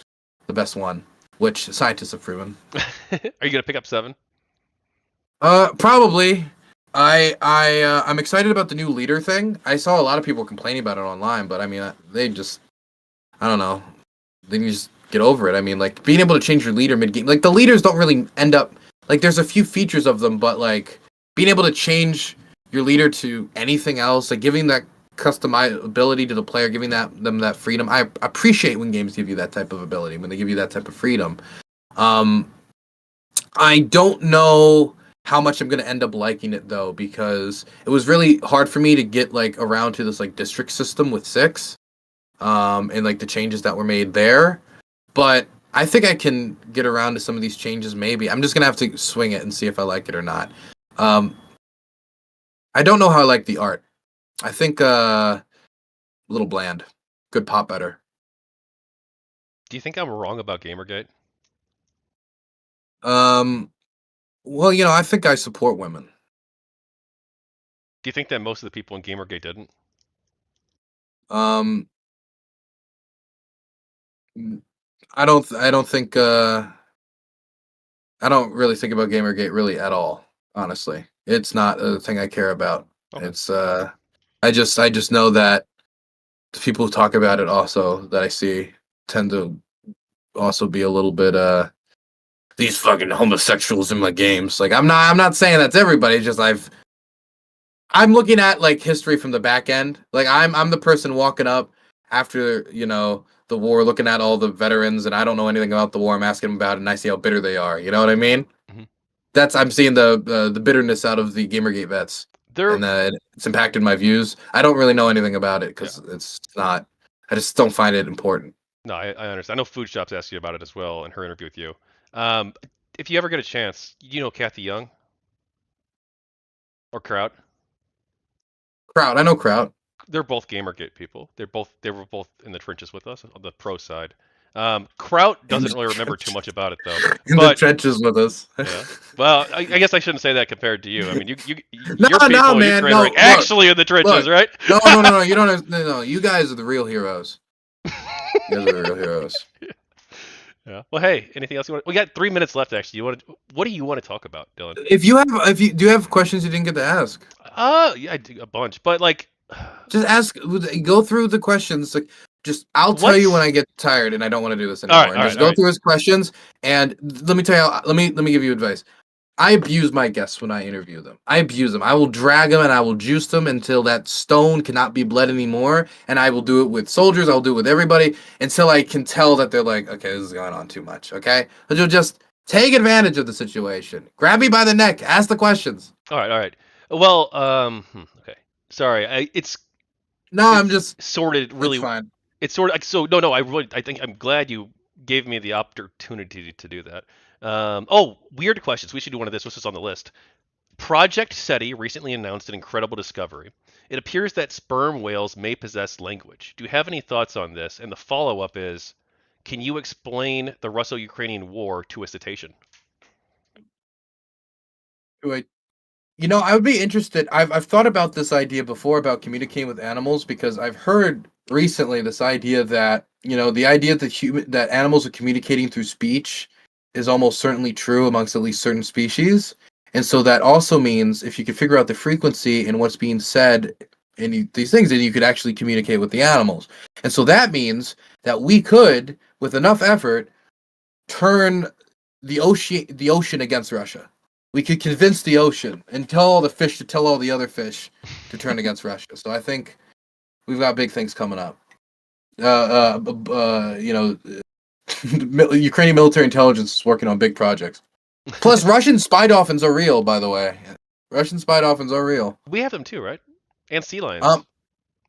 the best one, which scientists have proven. Are you gonna pick up 7? Probably. I'm excited about the new leader thing. I saw a lot of people complaining about it online, but I mean, they just, I don't know. They can just get over it. I mean, like being able to change your leader mid game, like the leaders don't really end up like there's a few features of them, but like being able to change your leader to anything else, like giving that customizability to the player, giving them that freedom. I appreciate when games give you that type of ability, when they give you that type of freedom. Um, I don't know how much I'm gonna end up liking it though, because it was really hard for me to get like around to this like district system with 6, and like the changes that were made there. But I think I can get around to some of these changes. Maybe I'm just gonna have to swing it and see if I like it or not. Um, I don't know how I like the art. I think a little bland. Could pop better. Do you think I'm wrong about Gamergate? Um, well, I think I support women. Do you think that most of the people in Gamergate didn't? Um, I don't think. I don't really think about Gamergate really at all. Honestly, it's not a thing I care about. Okay. It's I just know that the people who talk about it also that I see tend to also be a little bit these fucking homosexuals in my games. Like I'm not saying that's everybody, it's just I'm looking at like history from the back end. Like I'm the person walking up after, the war, looking at all the veterans, and I don't know anything about the war. I'm asking them about it and I see how bitter they are. You know what I mean? hmm That's I'm seeing the bitterness out of the Gamergate vets, There. and it's impacted my views. I don't really know anything about it Yeah. because it's not. I just don't find it important. No, I understand. I know Food Shops asked you about it as well in her interview with you. Um, if you ever get a chance, you know Kathy Young or Kraut? Crowd, I know crowd. They're both Gamergate people. They were both in the trenches with us on the pro side. Kraut In doesn't the really remember too trench, much about it though. in the But trenches with us. yeah. Well, I guess I shouldn't say that compared to you. I mean, No, your no, people in man, Ukraine are like no. Look, actually in the trenches, look. right? No, no, no, no. You don't. No. You guys are the real heroes. You guys are the real heroes. Yeah. Well, hey, anything else you want? We got 3 minutes left, actually. What do you want to talk about, Dylan? If you do you have questions you didn't get to ask, Yeah, I do a bunch, but like, just ask. Go through the questions. Like, just I'll tell you when what's I get tired and I don't want to do this all right, anymore. all And right, just all go right. through his questions. And let me tell you. Let me give you advice. I abuse my guests when I interview them. I abuse them. I will drag them and I will juice them until that stone cannot be bled anymore. And I will do it with soldiers. I'll do it with everybody until I can tell that they're like, okay, this is going on too much. Okay, but you'll just take advantage of the situation. Grab me by the neck. Ask the questions. All right, all right. Well, okay. Sorry, No, I'm it's just. sorted It's really. fine. It's sort of like so. No, no. I think I'm glad you gave me the opportunity to do that. Oh, weird questions. We should do one of this. What's this on the list? Project SETI recently announced an incredible discovery. It appears that sperm whales may possess language. Do you have any thoughts on this? And the follow-up is, can you explain the Russo-Ukrainian War to a cetacean? Wait. I would be interested. I've thought about this idea before about communicating with animals because I've heard recently this idea that the idea that that animals are communicating through speech is almost certainly true amongst at least certain species, and so that also means if you could figure out the frequency and what's being said in these things, then you could actually communicate with the animals, and so that means that we could, with enough effort, turn the ocean against Russia. We could convince the ocean and tell all the fish to tell all the other fish to turn against Russia. So I think we've got big things coming up. Ukrainian military intelligence is working on big projects. Plus, Russian spy dolphins are real, by the way. Russian spy dolphins are real. We have them too, right? And sea lions. Um,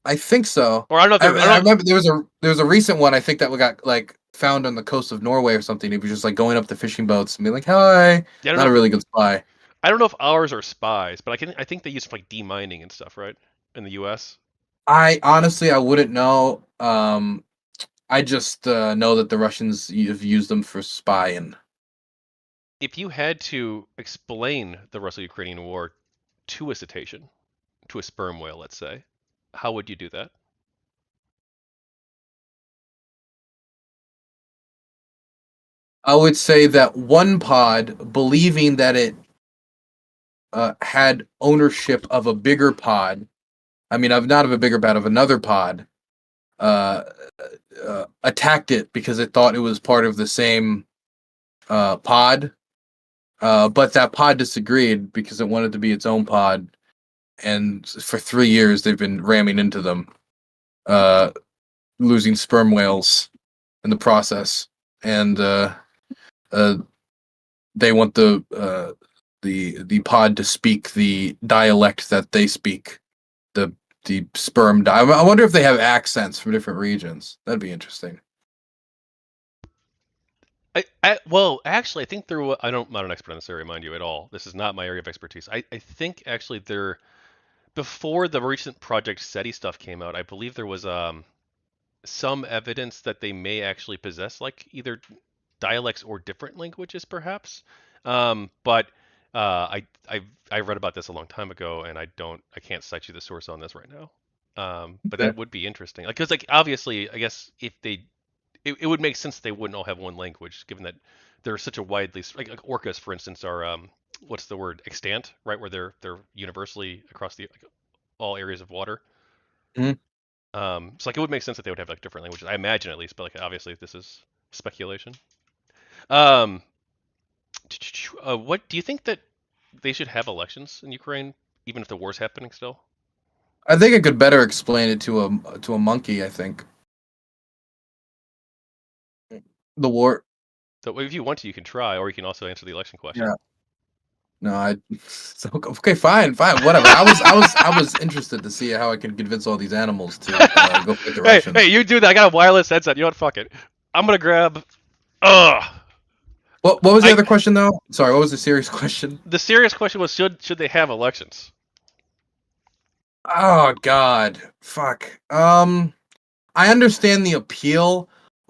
I think so. Or I don't know if they're. I I don't. remember there was a recent one I think that we got like found on the coast of Norway or something. He was just like going up to fishing boats and be like, "Hi." Yeah, I don't know. Not a really good spy. I don't know if ours are spies, but I think they use for like demining and stuff, right? In the U.S. I honestly I wouldn't know. I just know that the Russians have used them for spying. If you had to explain the Russo-Ukrainian War to a cetacean, to a sperm whale, let's say, how would you do that? I would say that one pod, believing that it had ownership of a bigger pod. I mean, of not of a bigger pod, of another pod. Uh, Attacked it because it thought it was part of the same pod. But that pod disagreed because it wanted to be its own pod, and for 3 years they've been ramming into them, uh, losing sperm whales in the process, and uh, they want the pod to speak the dialect that they speak, the sperm. I wonder if they have accents from different regions. That'd be interesting. Well, actually, I think I'm not an expert on this area, mind you, at all. This is not my area of expertise. I think actually before the recent Project SETI stuff came out, I believe there was some evidence that they may actually possess like either dialects or different languages, perhaps. But I read about this a long time ago, and I can't cite you the source on this right now. But Okay. that would be interesting, like, because like obviously, I guess if it would make sense they wouldn't all have one language, given that they're such a widely like orcas, for instance, are what's the word, extant, right? Where they're universally across like, all areas of water. Mhm. So like it would make sense that they would have like different languages, I imagine at least, but like obviously this is speculation. Um, what do you think that they should have elections in Ukraine, even if the war's happening still? I think I could better explain it to a monkey. I think the war. So if you want to, you can try, or you can also answer the election question. Yeah. No, I. So, okay, fine, fine, whatever. I was interested to see how I could convince all these animals to go fight the Hey, Russians. you do that. I got a wireless headset. You know what? Fuck it. I'm gonna grab. Ugh. What was the I other question though? Sorry, what was the serious question? The serious question was should they have elections? Oh God, fuck. I understand the appeal,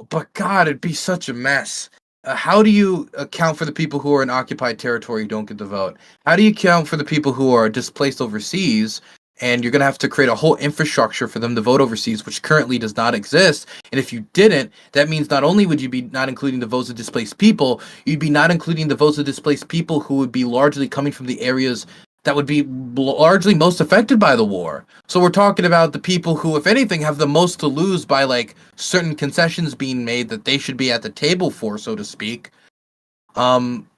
but God, it'd be such a mess. How do you account for the people who are in occupied territory who don't get to vote? How do you account for the people who are displaced overseas? And you're going to have to create a whole infrastructure for them to vote overseas, which currently does not exist. And if you didn't, that means not only would you be not including the votes of displaced people, you'd be not including the votes of displaced people who would be largely coming from the areas that would be largely most affected by the war. So we're talking about the people who, if anything, have the most to lose by like certain concessions being made that they should be at the table for, so to speak. Um,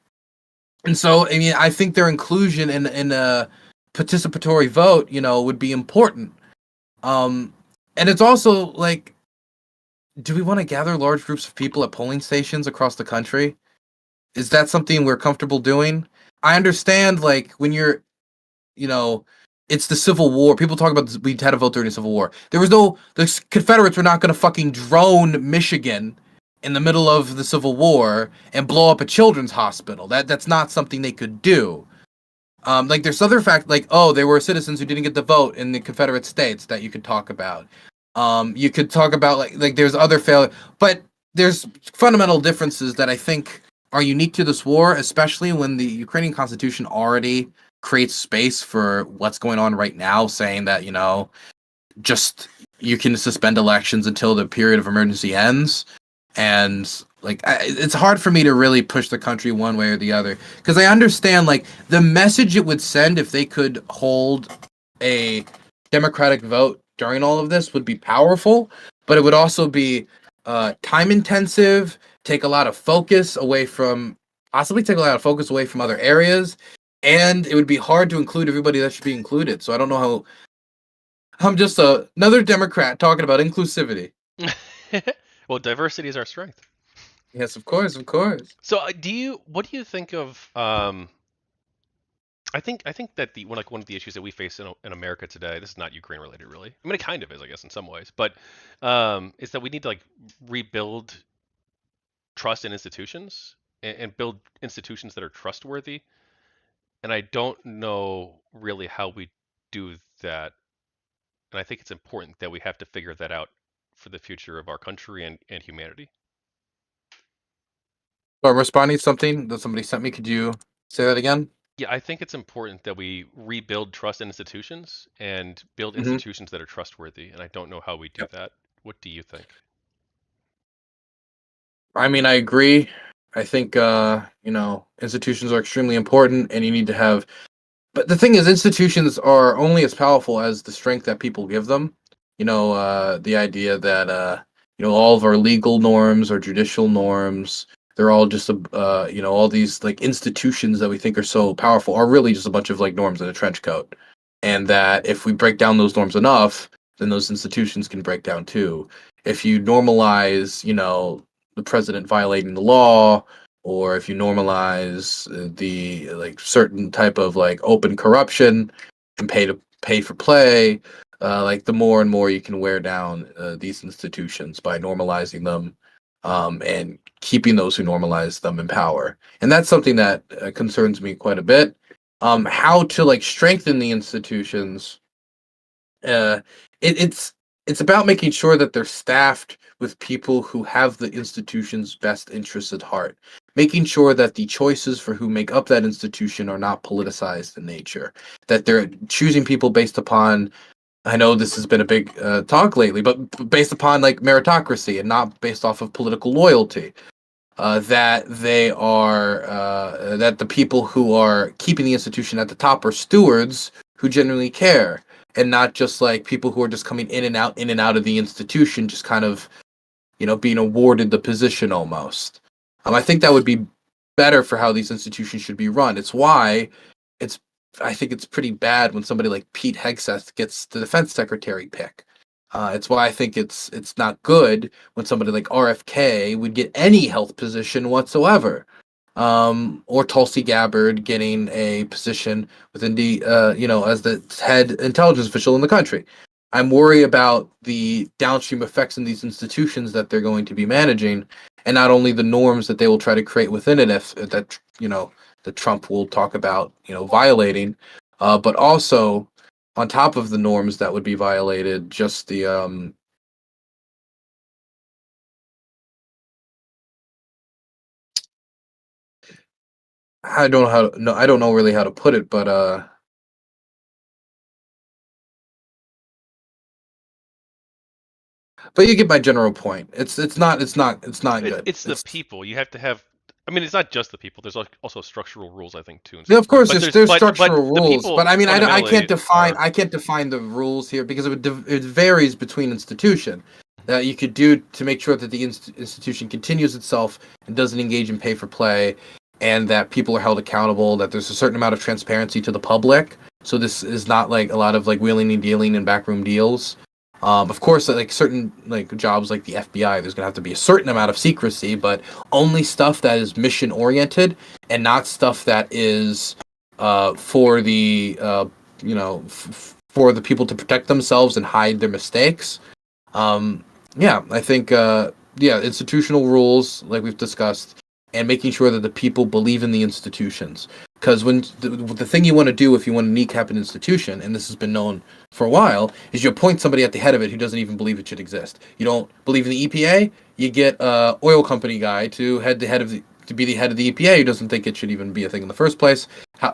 and so I mean, I think their inclusion in a participatory vote, would be important. Um, and it's also like, do we want to gather large groups of people at polling stations across the country? Is that something we're comfortable doing? I understand, like when you're you know, it's the Civil War. People talk about this, we had a vote during the Civil War. The Confederates were not going to fucking drone Michigan in the middle of the Civil War and blow up a children's hospital. That's not something they could do. Like there's other fact, like there were citizens who didn't get the vote in the Confederate States that you could talk about. You could talk about like there's other failure, but there's fundamental differences that I think are unique to this war, especially when the Ukrainian Constitution already creates space for what's going on right now, saying that just you can suspend elections until the period of emergency ends, and like it's hard for me to really push the country one way or the other because I understand like the message it would send if they could hold a democratic vote during all of this would be powerful, but it would also be time intensive, take a lot of focus away from possibly take a lot of focus away from other areas, and it would be hard to include everybody that should be included. So I don't know how. I'm just another Democrat talking about inclusivity. Well, diversity is our strength. Yes, of course, of course. So, what do you think of I think that one of the issues that we face in America today, this is not Ukraine related really. I mean, it kind of is, I guess, in some ways, but is that we need to like rebuild trust in institutions and build institutions that are trustworthy. And I don't know really how we do that. And I think it's important that we have to figure that out for the future of our country and humanity. So I'm responding to something that somebody sent me. Could you say that again? Yeah, I think it's important that we rebuild trust in institutions and build Hmm. institutions that are trustworthy. And I don't know how we do that. What do you think? I mean, I agree. I think institutions are extremely important and you need to have, but the thing is institutions are only as powerful as the strength that people give them. The idea that all of our legal norms, our judicial norms, they're all just all these like institutions that we think are so powerful are really just a bunch of like norms in a trench coat. And that if we break down those norms enough, then those institutions can break down too. If you normalize, the president violating the law, or if you normalize the like certain type of like open corruption and pay for play, like the more and more you can wear down these institutions by normalizing them, and keeping those who normalize them in power. And that's something that concerns me quite a bit. How to like strengthen the institutions, uh, it's about making sure that they're staffed with people who have the institution's best interests at heart, making sure that the choices for who make up that institution are not politicized in nature, that they're choosing people based upon. I know this has been a big talk lately, but based upon like meritocracy and not based off of political loyalty. That the people who are keeping the institution at the top are stewards who genuinely care, and not just like people who are just coming in and out of the institution, just kind of being awarded the position almost. I think that would be better for how these institutions should be run. It's I think it's pretty bad when somebody like Pete Hegseth gets the defense secretary pick. It's why I think it's not good when somebody like RFK would get any health position whatsoever, or Tulsi Gabbard getting a position within the as the head intelligence official in the country. I'm worried about the downstream effects in these institutions that they're going to be managing, and not only the norms that they will try to create within it, if that that Trump will talk about violating, but also on top of the norms that would be violated, just the I don't know how to, no, I don't know really how to put it, but you get my general point. It's not good. It's the It's people. You have to have. I mean, it's not just the people. There's also structural rules, I think, too, in Yeah, some of ways. course, But there's but structural the rules, but people I mean, I can't fundamentally define are. the rules here because it varies between institution. That you could do to make sure that the institution continues itself and doesn't engage in pay for play, and that people are held accountable. That there's a certain amount of transparency to the public. So this is not like a lot of like wheeling and dealing and backroom deals. Of course, like certain like jobs like the FBI, there's gonna have to be a certain amount of secrecy, but only stuff that is mission oriented and not stuff that is for the for the people to protect themselves and hide their mistakes. Yeah, I think institutional rules like we've discussed, and making sure that the people believe in the institutions. Because when the thing you want to do if you want to kneecap an institution, and this has been known for a while, is you appoint somebody at the head of it who doesn't even believe it should exist. You don't believe in the EPA, you get a oil company guy to be the head of the EPA who doesn't think it should even be a thing in the first place.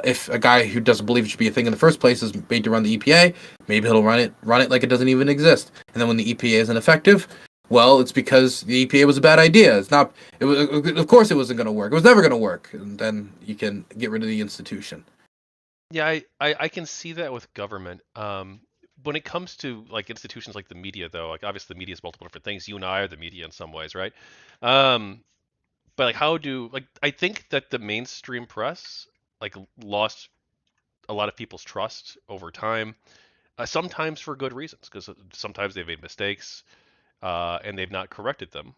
If a guy who doesn't believe it should be a thing in the first place is made to run the EPA, maybe he'll run it like it doesn't even exist. And then when the EPA isn't effective, well, it's because the EPA was a bad idea. It's not. It was, of course, it wasn't going to work. It was never going to work. And then you can get rid of the institution. Yeah, I can see that with government. When it comes to like institutions like the media, though, like obviously the media is multiple different things. You and I are the media in some ways, right? Um, but like, how do like I think that the mainstream press like lost a lot of people's trust over time. Sometimes for good reasons, because sometimes they've made mistakes. and they've not corrected them.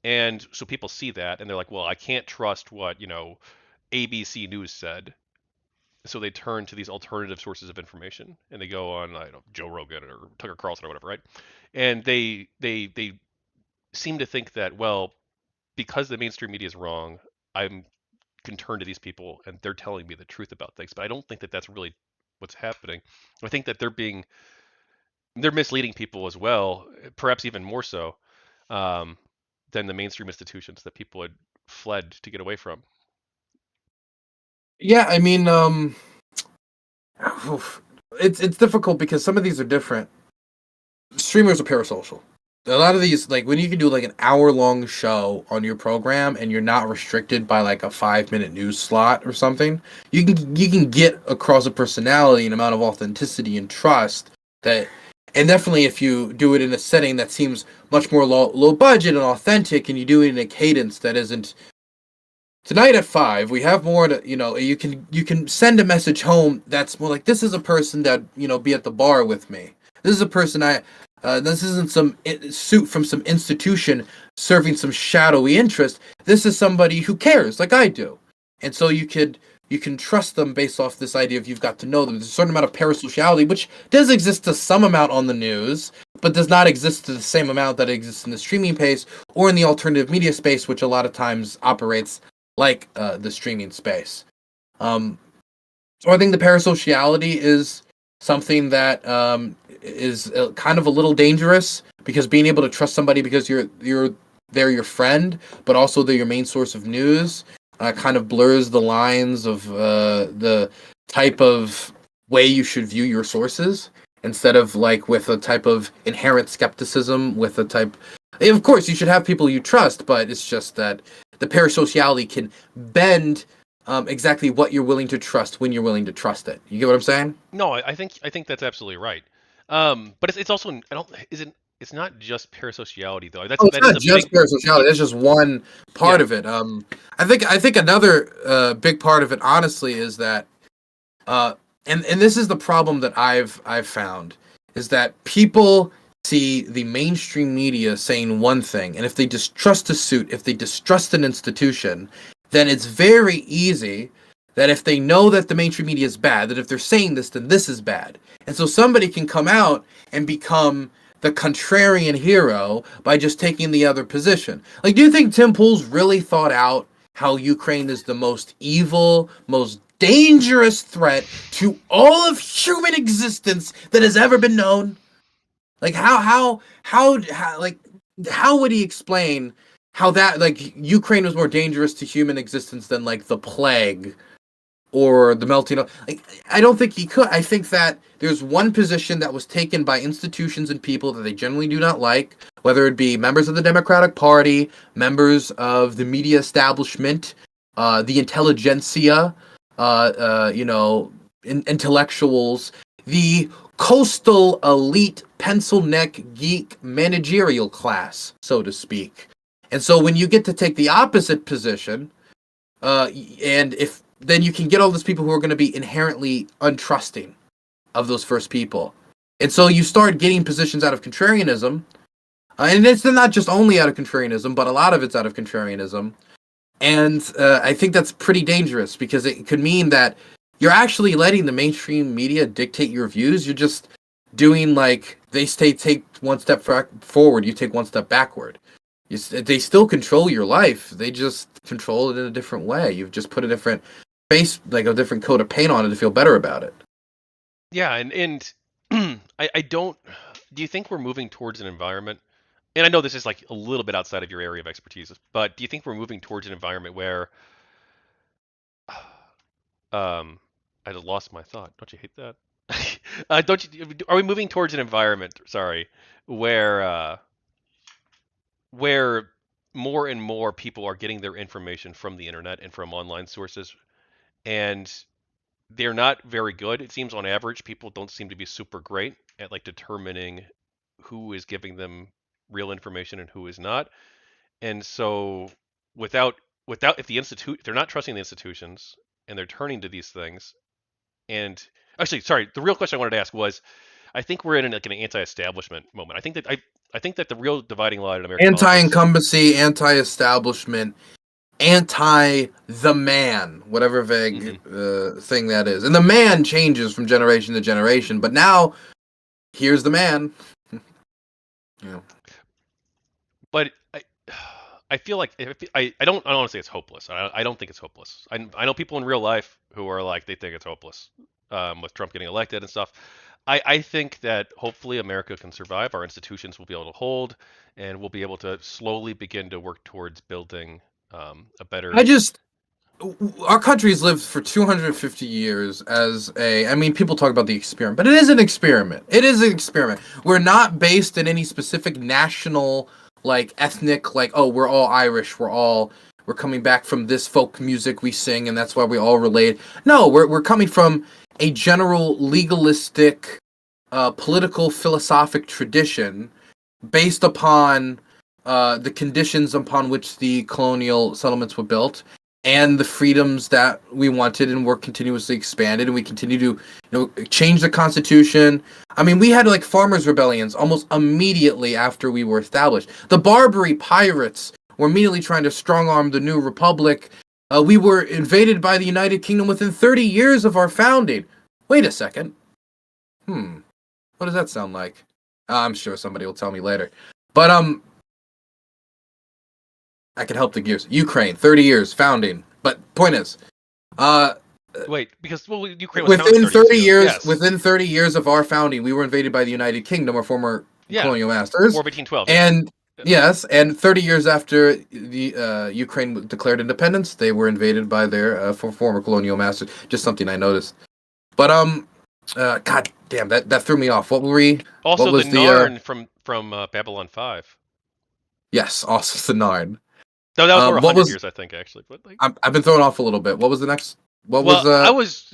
And so people see that and they're like, well, I can't trust what, ABC News said. So they turn to these alternative sources of information and they go on, I don't know, Joe Rogan or Tucker Carlson or whatever, right? And they seem to think that, well, because the mainstream media is wrong, I can turn to these people and they're telling me the truth about things. But I don't think that that's really what's happening. I think that they're misleading people as well, perhaps even more so um, than the mainstream institutions that people had fled to get away from. Yeah, I mean, oof. It's difficult because some of these are different. Streamers are parasocial. A lot of these, like when you can do like an hour long show on your program and you're not restricted by like a 5 minute news slot or something, you can get across a personality and amount of authenticity and trust that, and definitely if you do it in a setting that seems much more low budget and authentic, and you do it in a cadence that isn't tonight at 5 we have more to, you can send a message home that's more like, this is a person that, be at the bar with me. This is a person this isn't some suit from some institution serving some shadowy interest. This is somebody who cares like I do. And so you can trust them based off this idea of you've got to know them. There's a certain amount of parasociality which does exist to some amount on the news, but does not exist to the same amount that exists in the streaming space or in the alternative media space, which a lot of times operates like the streaming space. Um, so I think the parasociality is something that is kind of a little dangerous, because being able to trust somebody because they're your friend, but also they're your main source of news, kind of blurs the lines of the type of way you should view your sources, instead of like with a type of inherent skepticism, with a type. Of course, you should have people you trust, but it's just that the parasociality can bend exactly what you're willing to trust when you're willing to trust it. You get what I'm saying? No, I think that's absolutely right. But it's also I don't isn't it's not just parasociality though. Oh, it's That is not a just big parasociality. That's just one part yeah. of it. I think another big part of it, honestly, is that, uh, and this is the problem that I've found, is that people see the mainstream media saying one thing, and if they distrust a suit, if they distrust an institution, then it's very easy that if they know that the mainstream media is bad, that if they're saying this, then this is bad. And so somebody can come out and become the contrarian hero by just taking the other position. Like, do you think Tim Pool's really thought out how Ukraine is the most evil, most dangerous threat to all of human existence that has ever been known? Like, how would he explain how that, like, Ukraine was more dangerous to human existence than like the plague or the melting of, like, I don't think he could. I think that there's one position that was taken by institutions and people that they generally do not like, whether it be members of the Democratic Party, members of the media establishment, the intelligentsia, intellectuals, the coastal elite pencil neck geek managerial class, so to speak. And so when you get to take the opposite position, and if then you can get all those people who are going to be inherently untrusting of those first people. And so you start getting positions out of contrarianism. And it's not just only out of contrarianism, but a lot of it's out of contrarianism. And I think that's pretty dangerous, because it could mean that you're actually letting the mainstream media dictate your views. You're just doing like take one step forward, you take one step backward. They still control your life. They just control it in a different way. You've just put a different face, like a different coat of paint on it to feel better about it. Yeah, and I don't do you think we're moving towards an environment, and I know this is like a little bit outside of your area of expertise, but do you think we're moving towards an environment where I just lost my thought. Don't you hate that? Don't you? Are we moving towards an environment? Sorry, where where more and more people are getting their information from the internet and from online sources, and they're not very good. It seems on average, people don't seem to be super great at like determining who is giving them real information and who is not. And so without if if they're not trusting the institutions and they're turning to these things, and actually, sorry, the real question I wanted to ask was, I think we're in like an anti-establishment moment. I think that I I think that the real dividing line in American politics. Anti-incumbency, anti-establishment, anti the man, whatever vague Hmm. thing that is. And the man changes from generation to generation, but now here's the man. Yeah. But I feel like if, I don't want to say it's hopeless. I don't think it's hopeless. I know people in real life who are like they think it's hopeless with Trump getting elected and stuff. I think that hopefully America can survive. Our institutions will be able to hold, and we'll be able to slowly begin to work towards building a I better. just our country's lived for 250 years as a, I mean, people talk about the experiment, but it is an experiment. It is an experiment. We're not based in any specific national, like, ethnic, like, oh, we're all Irish, we're coming back from this folk music we sing and that's why we all relate. No, we're coming from a general legalistic political philosophic tradition based upon the conditions upon which the colonial settlements were built and the freedoms that we wanted and were continuously expanded, and we continue to change the constitution. I mean, we had like farmers rebellions almost immediately after we were established. The Barbary pirates were immediately trying to strong arm the new republic. We were invaded by the United Kingdom within 30 years of our founding. Wait a second. What does that sound like? I'm sure somebody will tell me later. But I can help the gears. Ukraine, 30 years founding. But point is, uh, Wait, because well, Ukraine was founded 30 years ago. Yes. within 30 years of our founding, we were invaded by the United Kingdom, our former Yeah. colonial War masters. of 1812. Yeah. And Yeah. yes, and 30 years after the Ukraine declared independence, they were invaded by their former colonial masters. Just something I noticed. But God damn, that threw me off. What were we? What Also, the was the? Narn from Babylon 5. Yes, also the Narn. No, that was more What 100 was? years, I think, actually. But like, I've been thrown off a little bit. What was the next? What was well, I was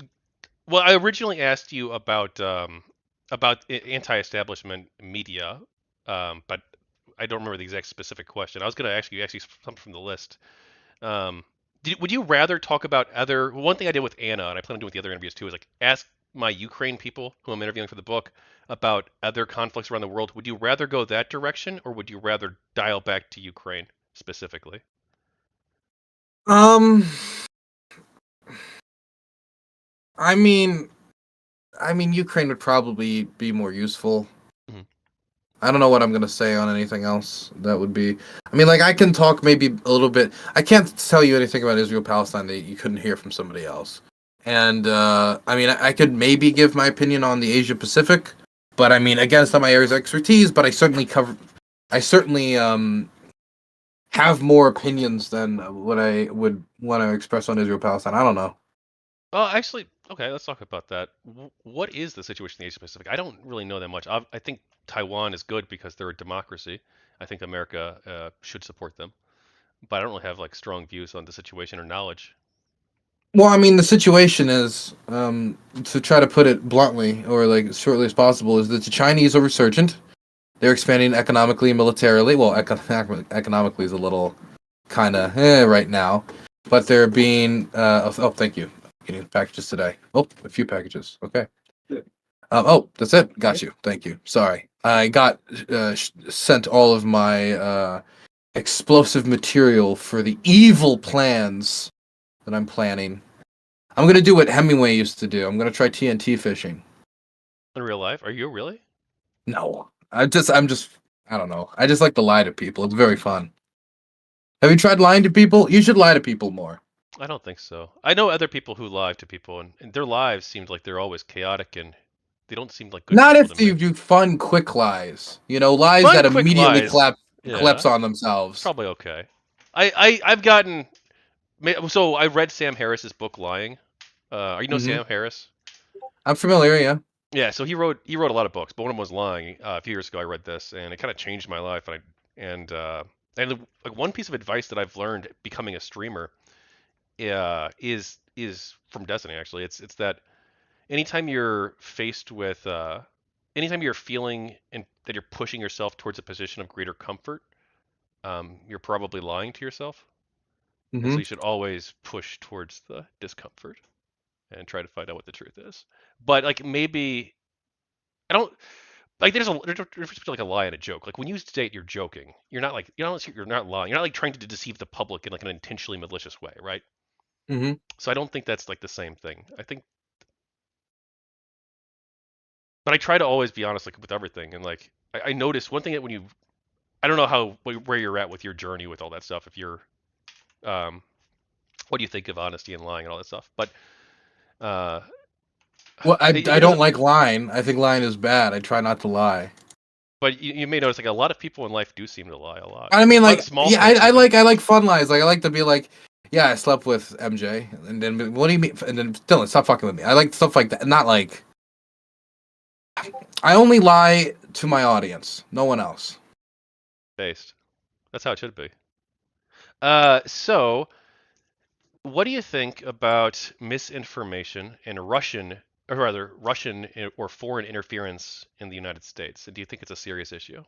well. I originally asked you about anti-establishment media, but I don't remember the exact specific question. I was going to ask you actually something from the list. Um, would you rather talk about other? One thing I did with Anna, and I plan on doing with the other interviews too, is like ask my Ukraine people who I'm interviewing for the book about other conflicts around the world. Would you rather go that direction, or would you rather dial back to Ukraine specifically? um? I mean, Ukraine would probably be more useful. Mhm. I don't know what I'm gonna say on anything else. That would be. I mean, like I can talk maybe a little bit. I can't tell you anything about Israel Palestine that you couldn't hear from somebody else. And I mean, I could maybe give my opinion on the Asia Pacific, but I mean, again, it's not my areas of expertise. But I certainly cover. I certainly have more opinions than what I would want to express on Israel Palestine. I don't know. Oh, actually, okay, let's talk about that. What is the situation in the Asia Pacific? I don't really know that much. I think Taiwan is good because they're a democracy. I think America should support them, but I don't really have like strong views on the situation or knowledge. Well, I mean, the situation is, to try to put it bluntly or like as shortly as possible, is that the Chinese are resurgent. They're expanding economically and militarily. Well, economically is a little kind of right now, but they're being. Oh, thank you. Getting packages today. Oh, a few packages. Okay. Oh, that's it. Got you. Thank you. Sorry, I got sent all of my explosive material for the evil plans that I'm planning. I'm gonna do what Hemingway used to do. I'm gonna try TNT fishing. In real life, are you really? No, I don't know. I just like to lie to people. It's very fun. Have you tried lying to people? You should lie to people more. I don't think so. I know other people who lie to people, and their lives seems like they're always chaotic and they don't seem like good Not people to if me. you do fun, quick lies. You know, lies Fun, that quick immediately lies. collapse Yeah, on it's themselves. probably okay. I've gotten so I read Sam Harris's book Lying. Are you know Hmm. Sam Harris? I'm familiar. Yeah. Yeah, so he wrote a lot of books, but one of them was Lying. A few years ago, I read this, and it kind of changed my life. And like one piece of advice that I've learned becoming a streamer is from Destiny. Actually, it's that anytime you're faced with anytime you're feeling that you're pushing yourself towards a position of greater comfort, you're probably lying to yourself, and so Hmm. you should always push towards the discomfort and try to find out what the truth is. But like maybe I don't. Like there's a difference between like a lie and a joke. Like when you state you're joking, you're not lying. You're not like trying to deceive the public in like an intentionally malicious way, right? Hmm. So I don't think that's like the same thing. I think, but I try to always be honest like with everything. And like I noticed one thing that when you, I don't know how where you're at with your journey with all that stuff. If you're, um, what do you think of honesty and lying and all that stuff? But uh, Well, I it don't doesn't. like lying. I think lying is bad. I try not to lie. But you may notice like a lot of people in life do seem to lie a lot I mean, on like, small yeah, things even. I like fun lies. Like, I like to be like, yeah, I slept with MJ, and then what do you mean? And then Dylan, stop fucking with me. I like stuff like that. Not like I only lie to my audience, no one else. Based. That's how it should be. So what do you think about misinformation and Russian or foreign interference in the United States? And do you think it's a serious issue?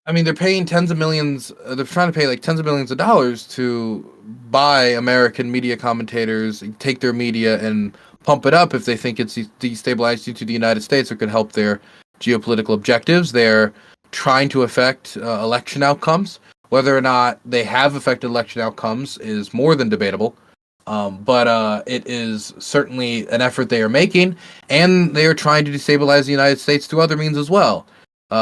I mean, they're paying tens of millions. They're trying to pay like tens of millions of dollars to buy American media commentators, take their media and pump it up if they think it's destabilizing to the United States or could help their geopolitical objectives. They're trying to affect election outcomes. Whether or not they have affected election outcomes is more than debatable. But it is certainly an effort they are making, and they are trying to destabilize the United States through other means as well.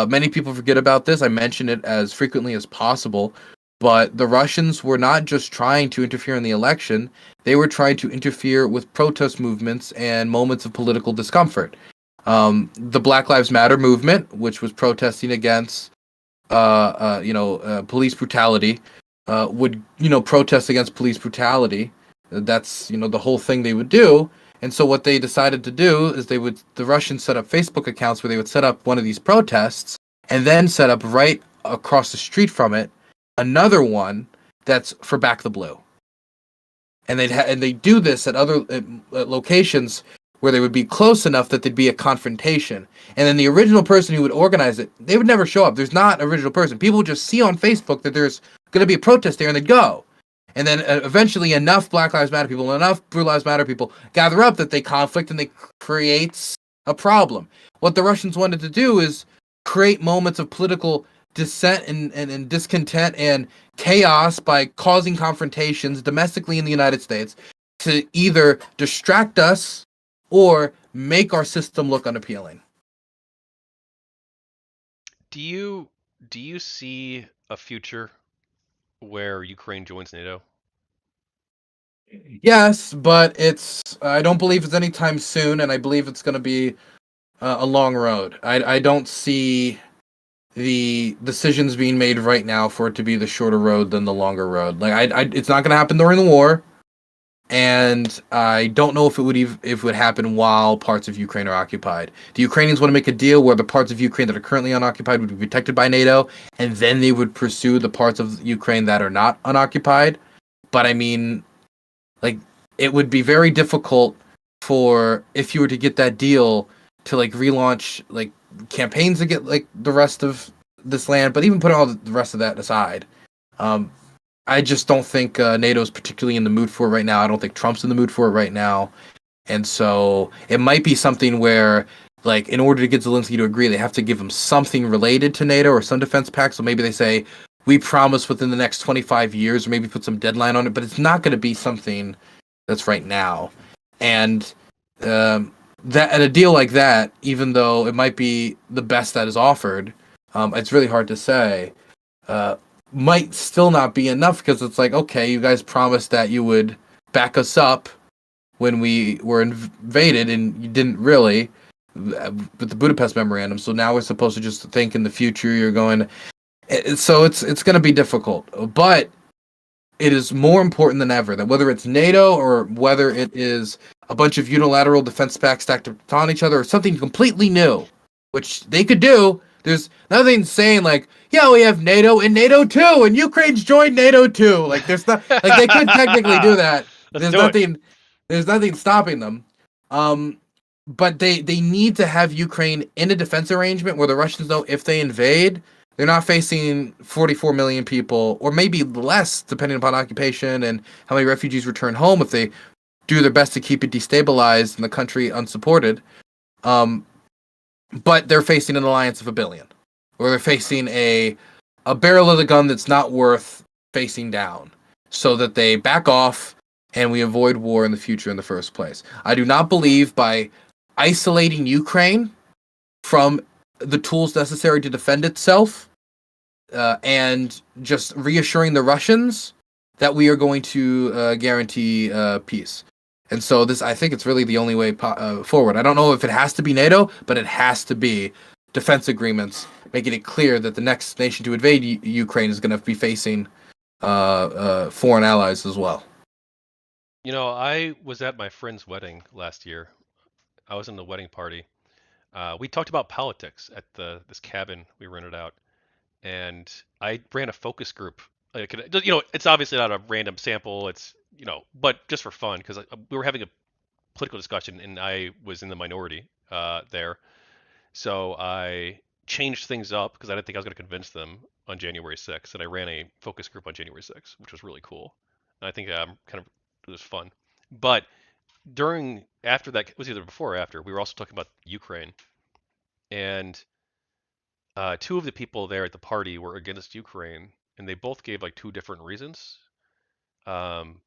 Many people forget about this. I mention it as frequently as possible, but the Russians were not just trying to interfere in the election, they were trying to interfere with protest movements and moments of political discomfort. The Black Lives Matter movement, which was protesting against, police brutality, would, protest against police brutality. That's, the whole thing they would do. And so what they decided to do is the Russians set up Facebook accounts where they would set up one of these protests and then set up right across the street from it another one that's for Back the Blue. And they do this at other locations where they would be close enough that there'd be a confrontation. And then the original person who would organize it, they would never show up. There's not an original person. People would just see on Facebook that there's going to be a protest there and they'd go. And then eventually enough Black Lives Matter people, enough Blue Lives Matter people gather up that they conflict and they creates a problem. What the Russians wanted to do is create moments of political dissent and discontent and chaos by causing confrontations domestically in the United States to either distract us or make our system look unappealing. Do you see a future where Ukraine joins NATO? Yes, but I don't believe it's anytime soon, and I believe it's going to be a long road. I don't see the decisions being made right now for it to be the shorter road than the longer road. Like it's not going to happen during the war, and I don't know if it would happen while parts of Ukraine are occupied. The Ukrainians want to make a deal where the parts of Ukraine that are currently unoccupied would be protected by NATO, and then they would pursue the parts of Ukraine that are not unoccupied. But I mean, like, it would be very difficult for, if you were to get that deal, to like relaunch like campaigns to get like the rest of this land. But even putting all the rest of that aside, I just don't think NATO's particularly in the mood for it right now. I don't think Trump's in the mood for it right now. And so it might be something where, like, in order to get Zelensky to agree, they have to give him something related to NATO or some defense pact. So maybe they say, we promise within the next 25 years, or maybe put some deadline on it, but it's not going to be something that's right now. And that at a deal like that, even though it might be the best that is offered, it's really hard to say. Might still not be enough because it's like, okay, you guys promised that you would back us up when we were invaded, and you didn't really with the Budapest Memorandum. So now we're supposed to just think in the future you're going. So it's going to be difficult, but it is more important than ever that whether it's NATO or whether it is a bunch of unilateral defense pacts stacked on each other or something completely new, which they could do. There's nothing saying like, yeah, we have NATO and NATO too, and Ukraine's joined NATO too. Like there's not like they could technically do that. Let's do it. There's nothing stopping them. But they need to have Ukraine in a defense arrangement where the Russians know if they invade, they're not facing 44 million people, or maybe less, depending upon occupation and how many refugees return home if they do their best to keep it destabilized and the country unsupported. but they're facing an alliance of a billion, or they're facing a barrel of the gun that's not worth facing down, so that they back off and we avoid war in the future in the first place. I do not believe by isolating Ukraine from the tools necessary to defend itself and just reassuring the Russians that we are going to guarantee peace. And so I think it's really the only way forward. I don't know if it has to be NATO, but it has to be defense agreements, making it clear that the next nation to invade Ukraine is going to be facing foreign allies as well. You know, I was at my friend's wedding last year. I was in the wedding party. We talked about politics at this cabin we rented out, and I ran a focus group. Like, you know, it's obviously not a random sample. It's, you know, but just for fun because we were having a political discussion and I was in the minority there. So I changed things up because I didn't think I was going to convince them on January 6th, and I ran a focus group on January 6th, which was really cool. And I think kind of it was fun. But after that, it was either before or after, we were also talking about Ukraine, and two of the people there at the party were against Ukraine, and they both gave like two different reasons,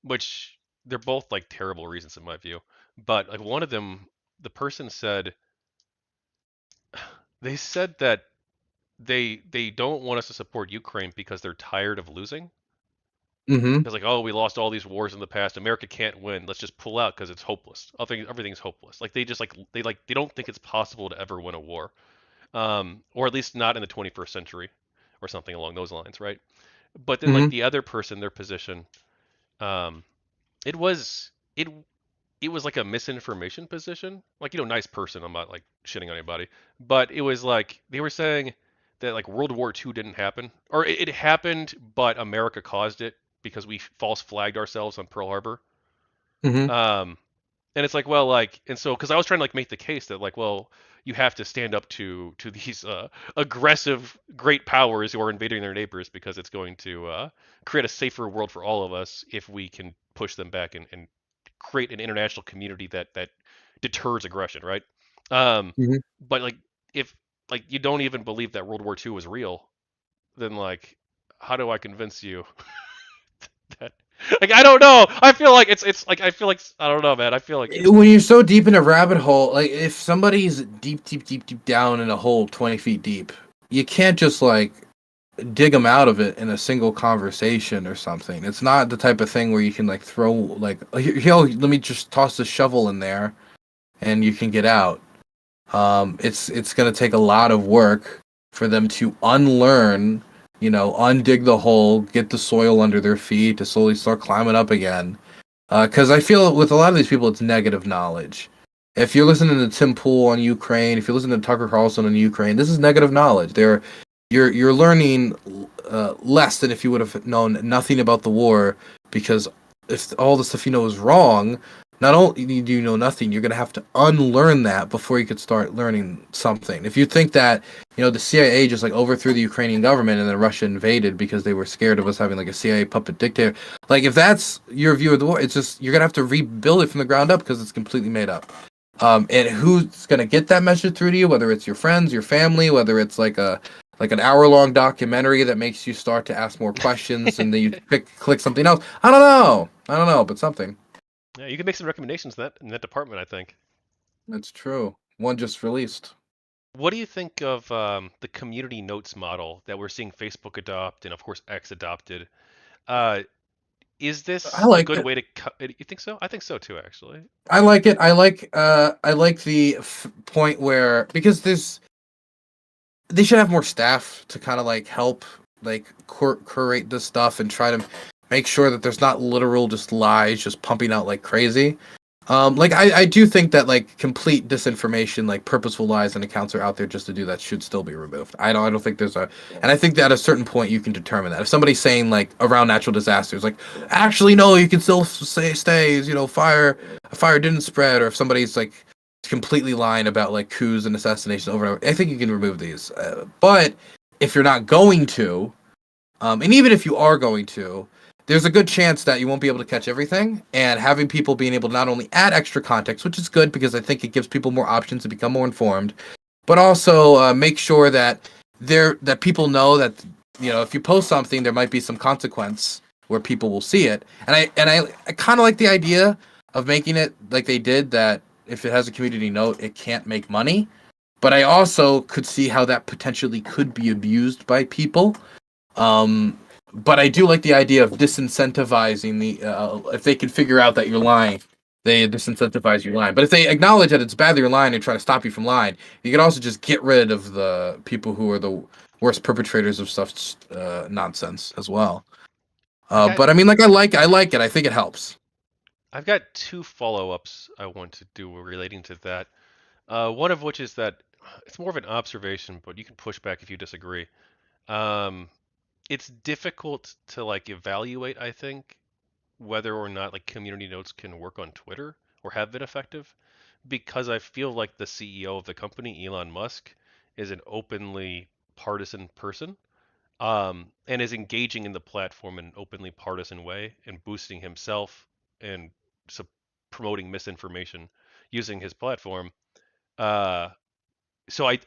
which they're both like terrible reasons in my view. But like one of them, the person said they said that they don't want us to support Ukraine because they're tired of losing. Mm-hmm. It's like, oh, we lost all these wars in the past. America can't win. Let's just pull out because it's hopeless. Everything's hopeless. Like they don't think it's possible to ever win a war, or at least not in the 21st century, or something along those lines, right? But then like Mm-hmm. the other person, their position, um, it was it it was like a misinformation position. Like, you know, nice person. I'm not like shitting on anybody, but it was like they were saying that like World War II didn't happen, or it happened, but America caused it because we false flagged ourselves on Pearl Harbor. Mm-hmm. Um, and it's like, well, like, and so because I was trying to like make the case that like, well, you have to stand up to these aggressive great powers who are invading their neighbors because it's going to create a safer world for all of us if we can push them back and create an international community that deters aggression, right? Um, Mm-hmm. but like if like you don't even believe that World War II was real, then like how do I convince you that like I don't know. I feel like it's like I feel like I don't know, man. I feel like it's When you're so deep in a rabbit hole, like if somebody's deep, deep, deep, deep down in a hole 20 feet deep, you can't just like dig them out of it in a single conversation or something. It's not the type of thing where you can like throw like, yo, let me just toss the shovel in there and you can get out. It's gonna take a lot of work for them to unlearn, undig the hole, get the soil under their feet to slowly start climbing up again. Because I feel with a lot of these people, it's negative knowledge. If you're listening to Tim Pool on Ukraine, if you're listening to Tucker Carlson on Ukraine, this is negative knowledge. You're learning less than if you would have known nothing about the war, because if all the stuff you know is wrong, not only do you know nothing, you're gonna have to unlearn that before you could start learning something. If you think that the CIA just like overthrew the Ukrainian government and then Russia invaded because they were scared of us having like a CIA puppet dictator, like if that's your view of the war, it's just you're gonna have to rebuild it from the ground up because it's completely made up. And who's gonna get that message through to you? Whether it's your friends, your family, whether it's like an hour-long documentary that makes you start to ask more questions and then you click something else. I don't know, but something. yeah, you can make some recommendations in that department, I think. That's true. One just released. What do you think of the community notes model that we're seeing Facebook adopt and of course X adopted? Uh, is I this a like good it. way to you think so? I think so too, actually. I like it. I like the point where, because they should have more staff to kind of like help like curate this stuff and try to make sure that there's not literal just lies just pumping out like crazy. Like I do think that like complete disinformation, like purposeful lies and accounts are out there just to do that, should still be removed. I don't think and I think that at a certain point you can determine that if somebody's saying like around natural disasters, like actually no, you can still stay, a fire didn't spread, or if somebody's like completely lying about like coups and assassinations over and over, I think you can remove these. But if you're not going to, and even if you are going to, there's a good chance that you won't be able to catch everything. And having people being able to not only add extra context, which is good because I think it gives people more options to become more informed, but also make sure that people know that if you post something, there might be some consequence where people will see it. And I kind of like the idea of making it like they did, that if it has a community note, it can't make money. But I also could see how that potentially could be abused by people. But I do like the idea of disincentivizing if they can figure out that you're lying, they disincentivize you lying. But if they acknowledge that it's bad that you're lying and try to stop you from lying, you can also just get rid of the people who are the worst perpetrators of such nonsense as well. I've got But I mean, like, I like it. I think it helps. I've got two follow-ups I want to do relating to that. One of which is that it's more of an observation, but you can push back if you disagree. Um, it's difficult to like evaluate, I think, whether or not like community notes can work on Twitter or have been effective, because I feel like the CEO of the company, Elon Musk, is an openly partisan person, and is engaging in the platform in an openly partisan way and boosting himself and so promoting misinformation using his platform. Uh,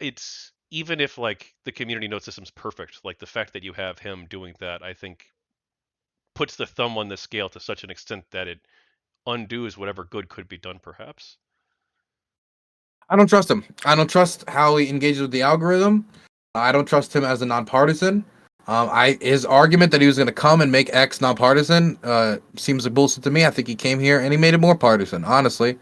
it's even if like the community note system's perfect, like the fact that you have him doing that, I think puts the thumb on the scale to such an extent that it undoes whatever good could be done, perhaps. I don't trust him. I don't trust how he engages with the algorithm. I don't trust him as a nonpartisan. His argument that he was going to come and make X nonpartisan seems like bullshit to me. I think he came here and he made it more partisan, honestly.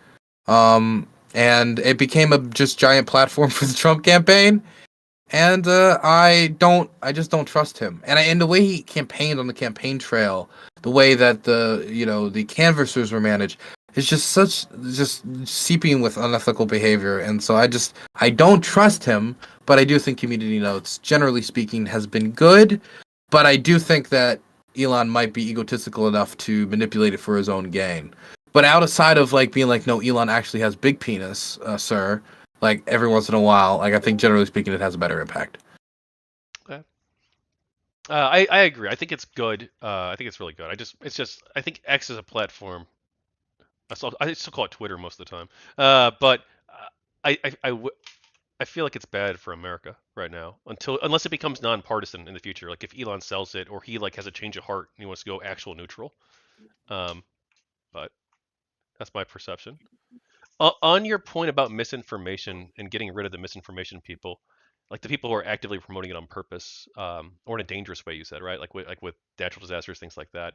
And it became a just giant platform for the Trump campaign. And I just don't trust him. And the way he campaigned on the campaign trail, the way that the canvassers were managed, is just seeping with unethical behavior. And so I don't trust him. But I do think community notes, generally speaking, has been good. But I do think that Elon might be egotistical enough to manipulate it for his own gain. But outside of like being like, no, Elon actually has big penis, sir, like every once in a while, like I think generally speaking, it has a better impact. Okay. I agree. I think it's good. I think it's really good. It's just I think X is a platform. I still call it Twitter most of the time. But I, I, I, w- I feel like it's bad for America right now unless it becomes nonpartisan in the future. Like if Elon sells it or he like has a change of heart and he wants to go actual neutral. Um, but that's my perception. On your point about misinformation and getting rid of the misinformation people, like the people who are actively promoting it on purpose, or in a dangerous way, you said, right? Like with natural disasters, things like that.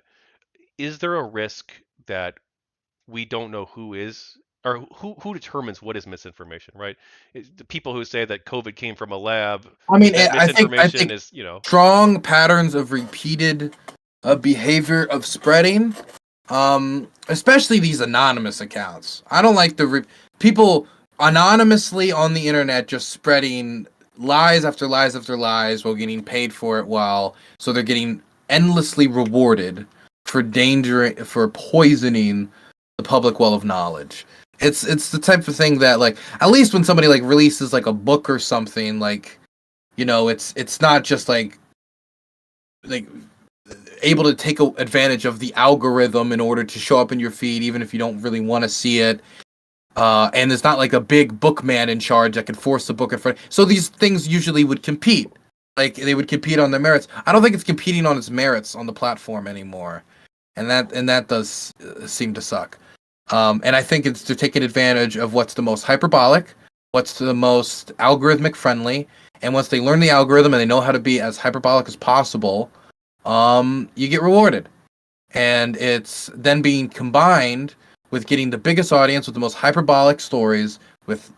Is there a risk that we don't know who is or who determines what is misinformation, right? The people who say that COVID came from a lab, I is mean, that I misinformation? think Is strong patterns of repeated behavior of spreading, especially these anonymous accounts. I don't like people anonymously on the internet just spreading lies after lies after lies while getting paid for it, while so they're getting endlessly rewarded for poisoning the public well of knowledge. It's the type of thing that, like, at least when somebody like releases like a book or something, like, it's not just like able to take advantage of the algorithm in order to show up in your feed, even if you don't really want to see it. And it's not like a big bookman in charge that can force the book in front. So these things usually would compete. Like they would compete on their merits. I don't think it's competing on its merits on the platform anymore, and that does seem to suck. And I think it's to taking advantage of what's the most hyperbolic, what's the most algorithmic friendly, and once they learn the algorithm and they know how to be as hyperbolic as possible, you get rewarded. And it's then being combined with getting the biggest audience with the most hyperbolic stories with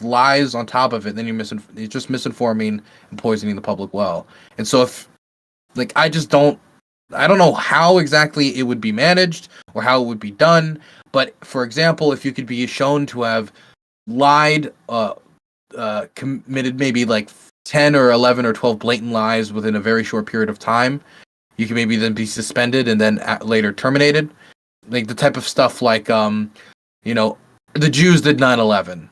lies on top of it. Then you're just misinforming and poisoning the public well. And so if like I don't know how exactly it would be managed or how it would be done. But for example, if you could be shown to have lied, committed maybe like 10 or 11 or 12 blatant lies within a very short period of time, you can maybe then be suspended and then later terminated. Like the type of stuff like, the Jews did 9/11,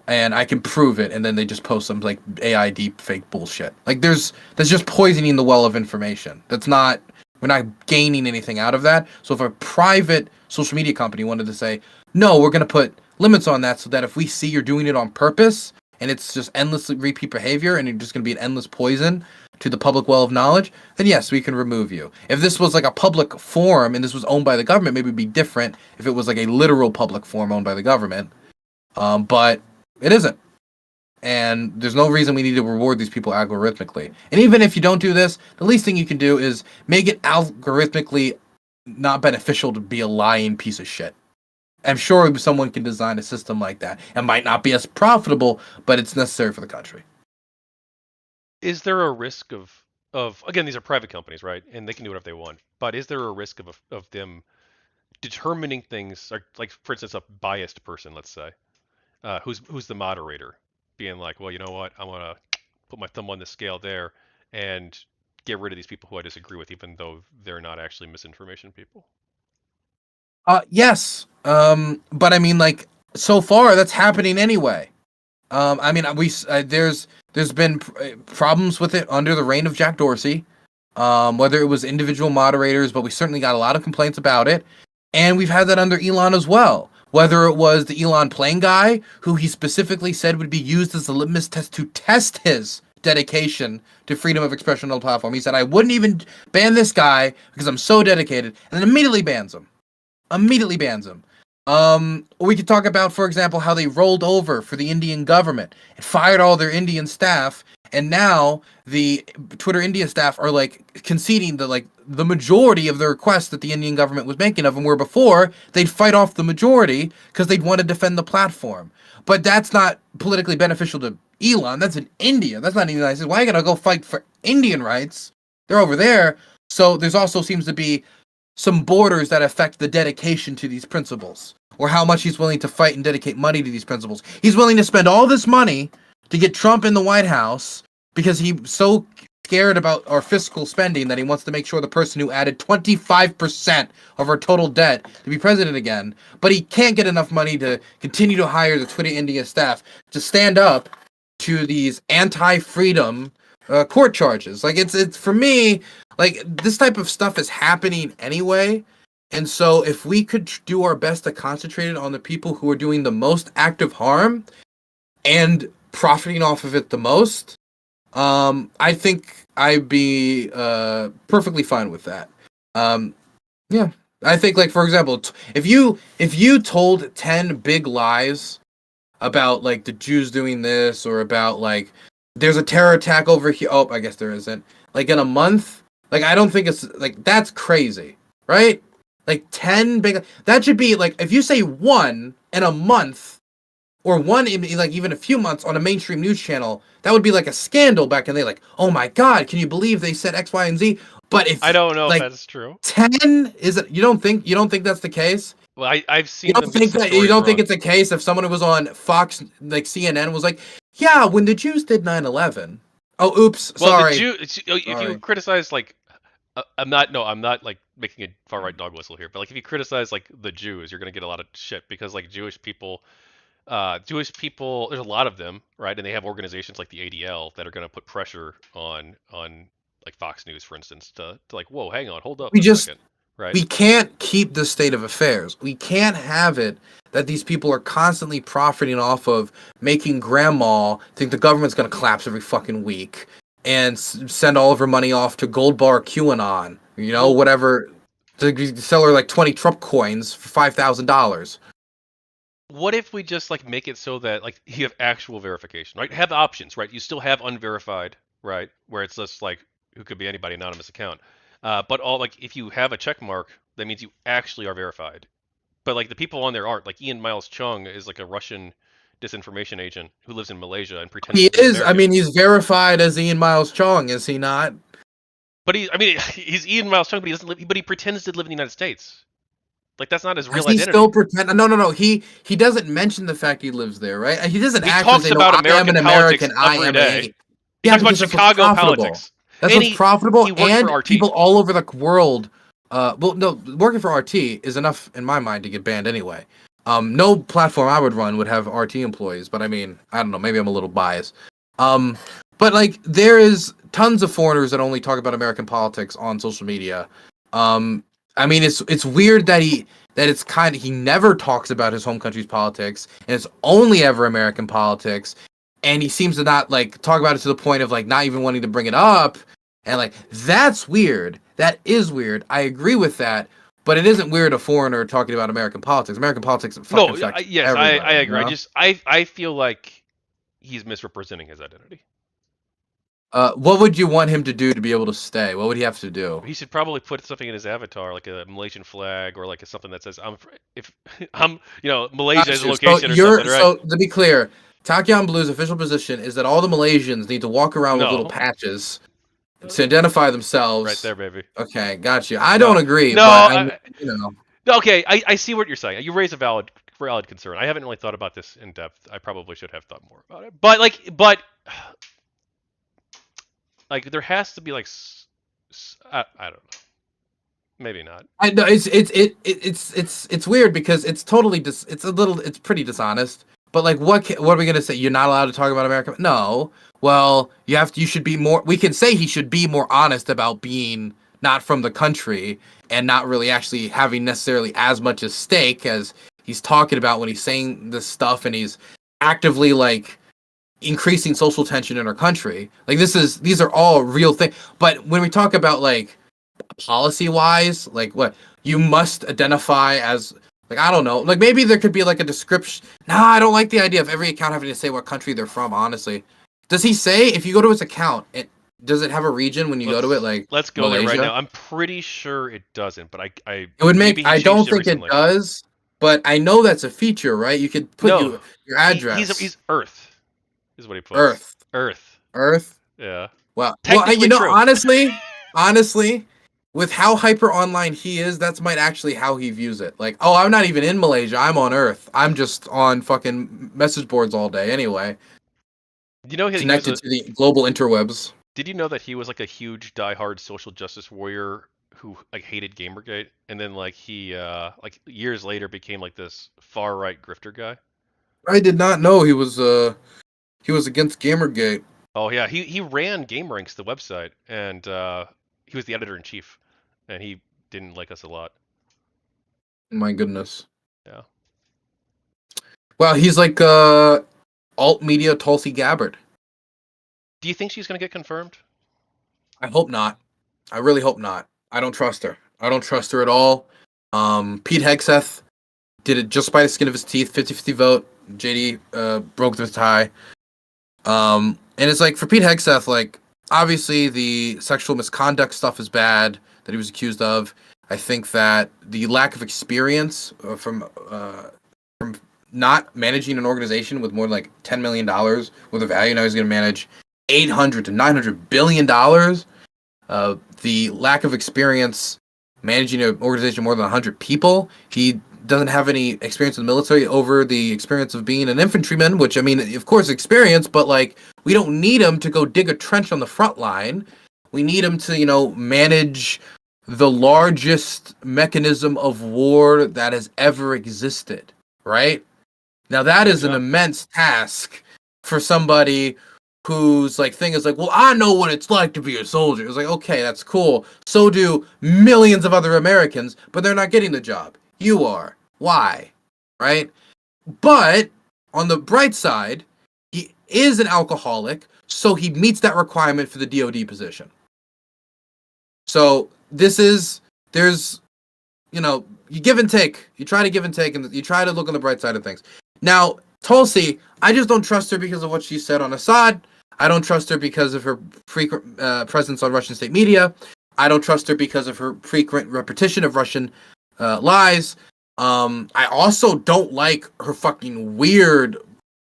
and I can prove it, and then they just post some like AI deep fake bullshit. Like that's just poisoning the well of information. We're not gaining anything out of that. So if a private social media company wanted to say, no, we're going to put limits on that so that if we see you're doing it on purpose and it's just endless repeat behavior, and you're just going to be an endless poison to the public well of knowledge, then yes, we can remove you. If this was like a public forum and this was owned by the government, maybe it'd be different if it was like a literal public forum owned by the government. But it isn't. And there's no reason we need to reward these people algorithmically. And even if you don't do this, the least thing you can do is make it algorithmically not beneficial to be a lying piece of shit. I'm sure someone can design a system like that. It might not be as profitable, but it's necessary for the country. Is there a risk of again, these are private companies, right? And they can do whatever they want. But is there a risk of them determining things, like for instance, a biased person, let's say, who's the moderator, being like, well, you know what, I'm gonna put my thumb on the scale there and get rid of these people who I disagree with, even though they're not actually misinformation people. Yes. But I mean, like, so far that's happening anyway. I mean, there's been problems with it under the reign of Jack Dorsey, whether it was individual moderators, but we certainly got a lot of complaints about it, and we've had that under Elon as well. Whether it was the Elon plane guy, who he specifically said would be used as a litmus test to test his dedication to freedom of expression on the platform. He said, I wouldn't even ban this guy because I'm so dedicated, and then immediately bans him. We could talk about, for example, how they rolled over for the Indian government and fired all their Indian staff, and now the Twitter India staff are like conceding the majority of the requests that the Indian government was making of them, where before they'd fight off the majority because they'd want to defend the platform. But that's not politically beneficial to Elon. That's in India. That's not in the United States. Why are you gonna go fight for Indian rights? They're over there. So there's also seems to be some borders that affect the dedication to these principles, or how much he's willing to fight and dedicate money to these principles. He's willing to spend all this money to get Trump in the White House because he's so scared about our fiscal spending that he wants to make sure the person who added 25% of our total debt to be president again. But he can't get enough money to continue to hire the Twitter India staff to stand up to these anti-freedom court charges. Like, it's for me, like, this type of stuff is happening anyway. And so if we could do our best to concentrate it on the people who are doing the most active harm and profiting off of it the most, I think I'd be perfectly fine with that. Yeah, I think, like, for example, if you told 10 big lies about, like, the Jews doing this, or about, like, there's a terror attack over here. Oh, I guess there isn't. Like, in a month, like, I don't think it's, like, that's crazy, right? Like, 10 big, that should be, like, if you say one in a month, or one in, like, even a few months on a mainstream news channel, that would be like a scandal back in the day. Like, oh my God, can you believe they said X, Y, and Z? But if I don't know like if that's true. 10 is it? You don't think that's the case? Well, I've seen You don't think that? You don't think it's a case if someone who was on Fox, like CNN, was like, yeah, when the Jews did 9/11. Oh, oops, well, sorry. If you criticize, like, I'm not like making a far right dog whistle here, but like if you criticize like the Jews, you're gonna get a lot of shit because like Jewish people, there's a lot of them, right? And they have organizations like the ADL that are gonna put pressure on like Fox News, for instance, to like, whoa, hang on, hold up a second, right? We can't keep this state of affairs. We can't have it that these people are constantly profiting off of making grandma think the government's going to collapse every fucking week and send all of her money off to Gold Bar QAnon, whatever, to sell her like 20 Trump coins for $5,000. What if we just like make it so that like you have actual verification, right? Have options, right? You still have unverified, right? Where it's just like who could be anybody, anonymous account. But all like if you have a check mark, that means you actually are verified. But like the people on there aren't. Like Ian Miles Chung is like a Russian disinformation agent who lives in Malaysia and pretends He to be is. American. I mean, he's verified as Ian Miles Chung, is he not? But he's Ian Miles Chung, but he doesn't live. But he pretends to live in the United States. Like that's not his real identity. He still pretend? No. He doesn't mention the fact he lives there, right? He doesn't actually say, about I am an American. I every am day. He Yeah, talks about Chicago politics. That's what's profitable, and people all over the world. Well, no, working for RT is enough in my mind to get banned anyway. No platform I would run would have RT employees, but I mean, I don't know, maybe I'm a little biased. But like, there is tons of foreigners that only talk about American politics on social media. I mean, it's weird that he never talks about his home country's politics, and it's only ever American politics. and he seems to not like talk about it to the point of like not even wanting to bring it up, and like that's weird. That is weird. I agree with that, but it isn't weird a foreigner talking about American politics. American politics fucking No, affects yes, I everybody. You agree. know? I feel like he's misrepresenting his identity. What would you want him to do to be able to stay? What would he have to do? He should probably put something in his avatar, like a Malaysian flag or like something that says if I'm Malaysia Got is a you. So location or something, right? so to be clear, Tachyon Blue's official position is that all the Malaysians need to walk around with little No, patches to identify right themselves. there, baby. Okay, got you. I don't No, agree, no. but I, you know, No, okay, I see what you're saying. You raise a valid concern. I haven't really thought about this in depth. I probably should have thought more about it. But there has to be like I don't know. Maybe not. I know it's weird because it's totally it's pretty dishonest. But like, what are we gonna say? You're not allowed to talk about America? No. Well, you should be more. We can say he should be more honest about being not from the country and not really actually having necessarily as much at stake as he's talking about when he's saying this stuff, and he's actively like increasing social tension in our country. Like these are all real things. But when we talk about like policy wise, like what you must identify as, like, I don't know, like maybe there could be like a description. Nah, I don't like the idea of every account having to say what country they're from, honestly. Does he say, if you go to his account, does it have a region when you go to it, like Let's go there right Malaysia? now. I'm pretty sure it doesn't, but It would make, maybe he I don't changed it think it recently. does, but I know that's a feature, right? You could put No, your he's address. Earth is what he puts. Earth. Earth. Earth. Yeah. Well, Technically true. honestly, with how hyper online he is, that's might actually how he views it. Like, oh, I'm not even in Malaysia. I'm on Earth. I'm just on fucking message boards all day anyway. You know Connected to the global interwebs. Did you know that he was like a huge diehard social justice warrior who like hated Gamergate, and then like he like years later became like this far right grifter guy? I did not know he was against Gamergate. Oh yeah, he ran GameRanks, the website, and he was the editor in chief, and he didn't like us a lot. My goodness. Yeah. Well, he's like alt media Tulsi Gabbard. Do you think she's gonna get confirmed? I hope not. I really hope not. I don't trust her. I don't trust her at all. Pete Hegseth did it just by the skin of his teeth, 50-50 vote. JD broke the tie. And it's like, for Pete Hegseth, like, obviously the sexual misconduct stuff is bad that he was accused of. I think that the lack of experience from not managing an organization with more than like $10 million worth of value, now he's going to manage 800 to 900 billion dollars. The lack of experience managing an organization more than 100 people. He doesn't have any experience in the military over the experience of being an infantryman, which, I mean, of course, experience, but like, we don't need him to go dig a trench on the front line. We need him to, manage the largest mechanism of war that has ever existed, right? Now, that is an immense task for somebody whose like thing is like, well, I know what it's like to be a soldier. It's like, okay, that's cool. So do millions of other Americans, but they're not getting the job. You are. Why? Right? But on the bright side, he is an alcoholic, so he meets that requirement for the DoD position. So there's, you give and take. You try to give and take, and you try to look on the bright side of things. Now, Tulsi, I just don't trust her because of what she said on Assad. I don't trust her because of her frequent presence on Russian state media. I don't trust her because of her frequent repetition of Russian lies. I also don't like her fucking weird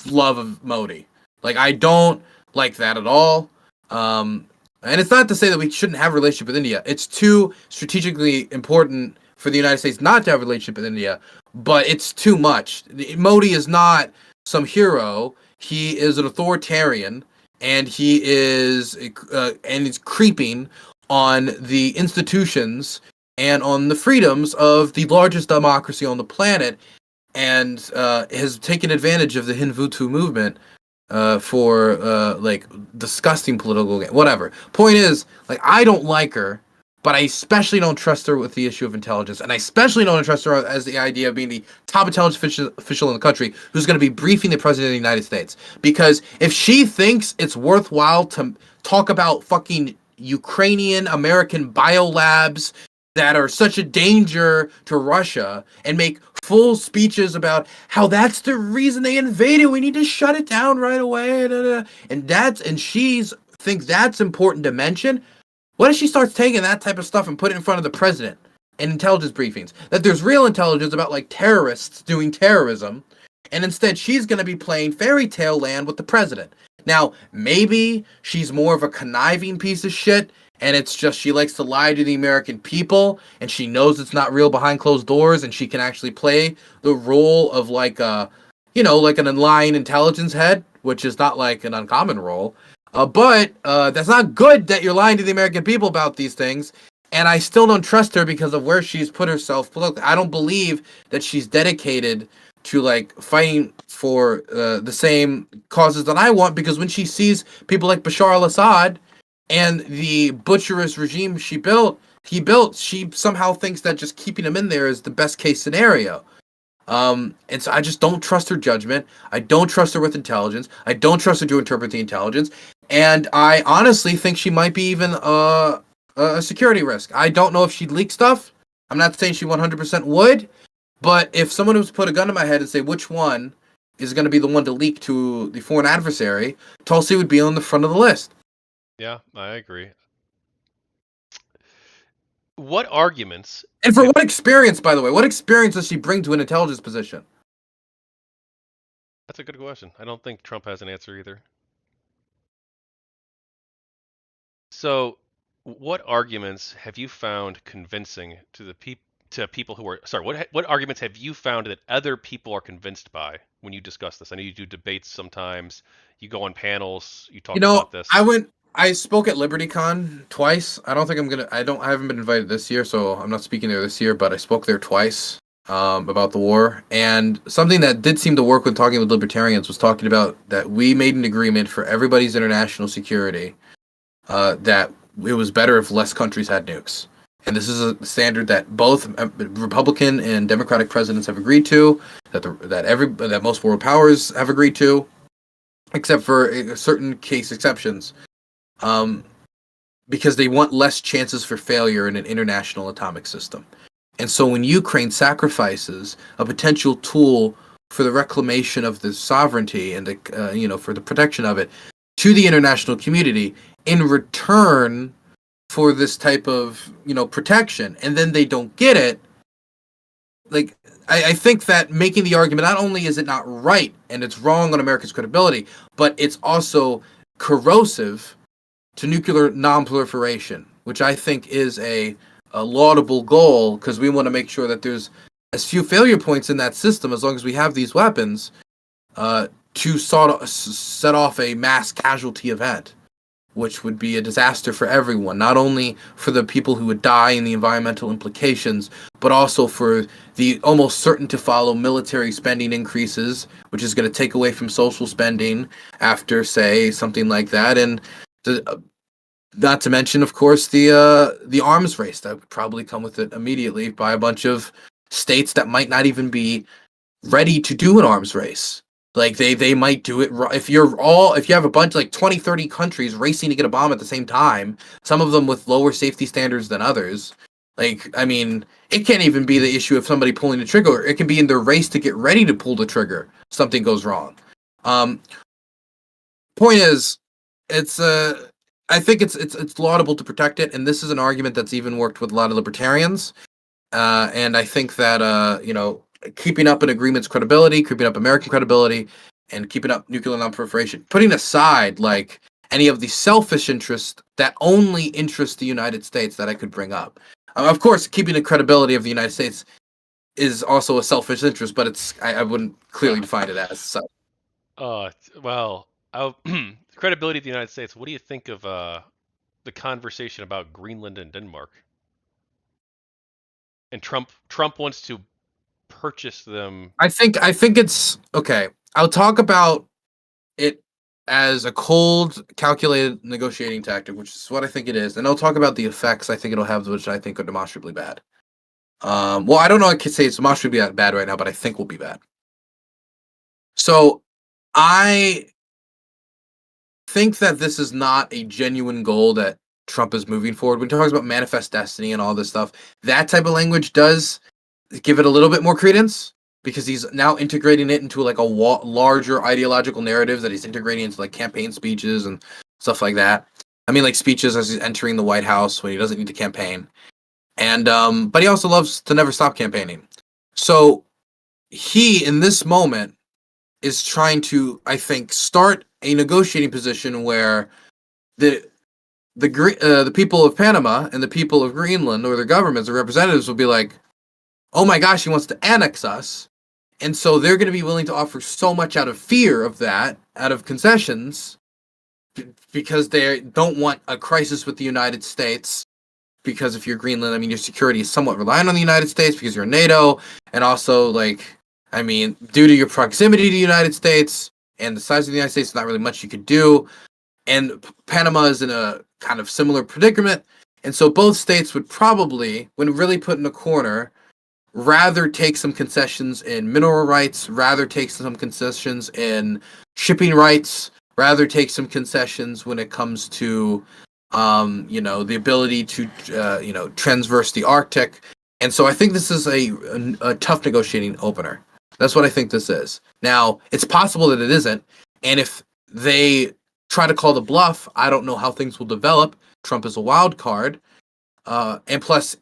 love of Modi. Like, I don't like that at all. And it's not to say that we shouldn't have a relationship with India. It's too strategically important for the United States not to have a relationship with India, but it's too much. Modi is not some hero. He is an authoritarian, and he is and he's creeping on the institutions and on the freedoms of the largest democracy on the planet, and has taken advantage of the Hindutu movement for like disgusting political game. Whatever. Point is, like, I don't like her, but I especially don't trust her with the issue of intelligence, and I especially don't trust her as the idea of being the top intelligence official in the country who's going to be briefing the president of the United States. Because if she thinks it's worthwhile to talk about fucking Ukrainian American biolabs that are such a danger to Russia and make full speeches about how that's the reason they invaded, we need to shut it down right away, and she's thinks that's important to mention. What if she starts taking that type of stuff and put it in front of the president in intelligence briefings? That there's real intelligence about like terrorists doing terrorism, and instead she's going to be playing fairy tale land with the president. Now, maybe she's more of a conniving piece of shit, and it's just she likes to lie to the American people, and she knows it's not real behind closed doors, and she can actually play the role of like a, like an lying intelligence head, which is not like an uncommon role. But that's not good that you're lying to the American people about these things. And I still don't trust her because of where she's put herself politically. I don't believe that she's dedicated to like fighting for the same causes that I want. Because when she sees people like Bashar al-Assad and the butcherous regime she somehow thinks that just keeping him in there is the best case scenario. And so I just don't trust her judgment. I don't trust her with intelligence. I don't trust her to interpret the intelligence. And I honestly think she might be even a security risk. I don't know if she'd leak stuff. I'm not saying she 100% would, but if someone was to put a gun to my head and say which one is going to be the one to leak to the foreign adversary, Tulsi would be on the front of the list. Yeah, I agree. What arguments? And for what experience, by the way? What experience does she bring to an intelligence position? That's a good question. I don't think Trump has an answer either. So, what arguments have you found convincing to the people who are sorry? What arguments have you found that other people are convinced by when you discuss this? I know you do debates sometimes. You go on panels. You You talk know, about this. I spoke at LibertyCon twice. I don't think I haven't been invited this year, so I'm not speaking there this year, but I spoke there twice about the war. And something that did seem to work when talking with libertarians was talking about that we made an agreement for everybody's international security, that it was better if less countries had nukes. And this is a standard that both Republican and Democratic presidents have agreed to, that most world powers have agreed to, except for certain case exceptions, because they want less chances for failure in an international atomic system. And so when Ukraine sacrifices a potential tool for the reclamation of the sovereignty and for the protection of it to the international community in return for this type of protection, and then they don't get it, like I think that making the argument, not only is it not right and it's wrong on America's credibility, but it's also corrosive to nuclear non-proliferation, which I think is a laudable goal, because we want to make sure that there's as few failure points in that system as long as we have these weapons, to set off a mass casualty event, which would be a disaster for everyone, not only for the people who would die and the environmental implications, but also for the almost certain to follow military spending increases, which is going to take away from social spending after, something like that. And not to mention, of course, the arms race that would probably come with it immediately by a bunch of states that might not even be ready to do an arms race. Like they might do it if you have a bunch, like 20, 30 countries racing to get a bomb at the same time, some of them with lower safety standards than others. Like, I mean, it can't even be the issue of somebody pulling the trigger. It can be in the race to get ready to pull the trigger. Something goes wrong. Point is, I think it's laudable to protect it, and this is an argument that's even worked with a lot of libertarians. And I think that keeping up an agreement's credibility, keeping up American credibility, and keeping up nuclear non-proliferation, putting aside like any of the selfish interests that only interest the United States that I could bring up. Of course, keeping the credibility of the United States is also a selfish interest, but I wouldn't clearly define it as such. Well, credibility of the United States. What do you think of the conversation about Greenland and Denmark? And Trump wants to purchase them. I think it's okay. I'll talk about it as a cold, calculated negotiating tactic, which is what I think it is. And I'll talk about the effects I think it'll have, which I think are demonstrably bad. Well, I don't know. I could say it's demonstrably bad right now, but I think will be bad. So I think that this is not a genuine goal that Trump is moving forward. When he talks about manifest destiny and all this stuff, that type of language does give it a little bit more credence because he's now integrating it into like a larger ideological narrative that he's integrating into like campaign speeches and stuff like that. I mean, like speeches as he's entering the White House when he doesn't need to campaign, and but he also loves to never stop campaigning. So he, in this moment, is trying to, I think, start a negotiating position where the the people of Panama and the people of Greenland or their governments or representatives will be like, oh my gosh, he wants to annex us. And so they're going to be willing to offer so much out of fear of that, out of concessions, because they don't want a crisis with the United States. Because if you're Greenland, I mean, your security is somewhat reliant on the United States because you're NATO. And also, like, I mean, due to your proximity to the United States and the size of the United States, there's not really much you could do. And Panama is in a kind of similar predicament. And so both states would probably, when really put in a corner, rather take some concessions in mineral rights, rather take some concessions in shipping rights, rather take some concessions when it comes to, the ability to, transverse the Arctic. And so I think this is a tough negotiating opener. That's what I think this is. Now, it's possible that it isn't. And if they try to call the bluff, I don't know how things will develop. Trump is a wild card. And plus,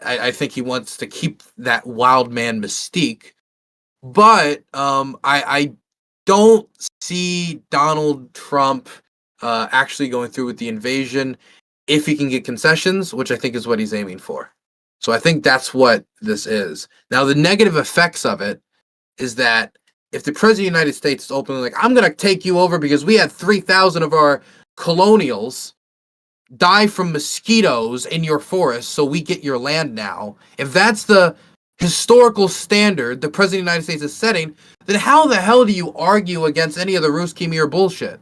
I think he wants to keep that wild man mystique. But I don't see Donald Trump actually going through with the invasion if he can get concessions, which I think is what he's aiming for. So I think that's what this is. Now, the negative effects of it is that if the president of the United States is openly like, I'm going to take you over because we had 3,000 of our colonials die from mosquitoes in your forest, so we get your land now. If that's the historical standard the president of the United States is setting, then how the hell do you argue against any of the Ruski Mir bullshit?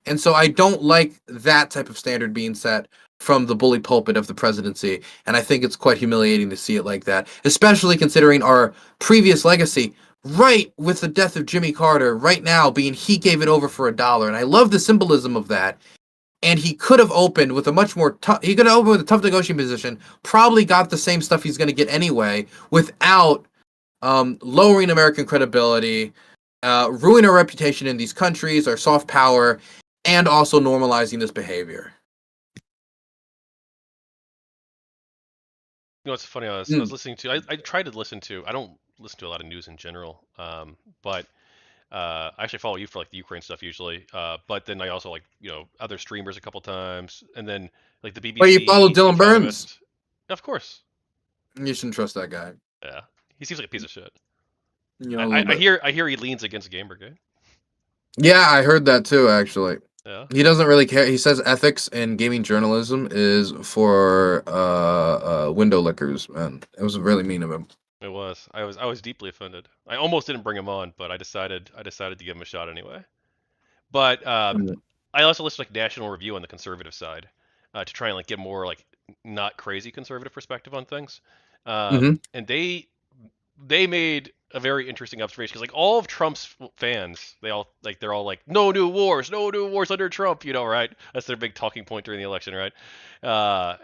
And so I don't like that type of standard being set from the bully pulpit of the presidency. And I think it's quite humiliating to see it like that, especially considering our previous legacy. Right with the death of Jimmy Carter, right now being he gave it over for $1. And I love the symbolism of that. And he could have opened with a much more tough. He could have opened with a tough negotiating position. Probably got the same stuff he's going to get anyway, without lowering American credibility, ruining our reputation in these countries, our soft power, and also normalizing this behavior. You know, it's funny. I was listening to. I tried to listen to. I don't listen to a lot of news in general, but I actually follow you for like the Ukraine stuff usually. But then I also like other streamers a couple times, and then like the But you follow BBC, The Dylan Burns. Economist. Of course. You shouldn't trust that guy. Yeah, he seems like a piece of shit. A little I bit. hear he leans against Gamergate. Yeah, I heard that too, actually. Yeah. He doesn't really care. He says ethics in gaming journalism is for window lickers, man. It was really mean of him. It was. I was deeply offended. I almost didn't bring him on, but I decided to give him a shot anyway. But I also listened to like National Review on the conservative side to try and like get more like not crazy conservative perspective on things. Mm-hmm. And they made a very interesting observation because like all of Trump's fans, they're all like no new wars under Trump, right? That's their big talking point during the election, right?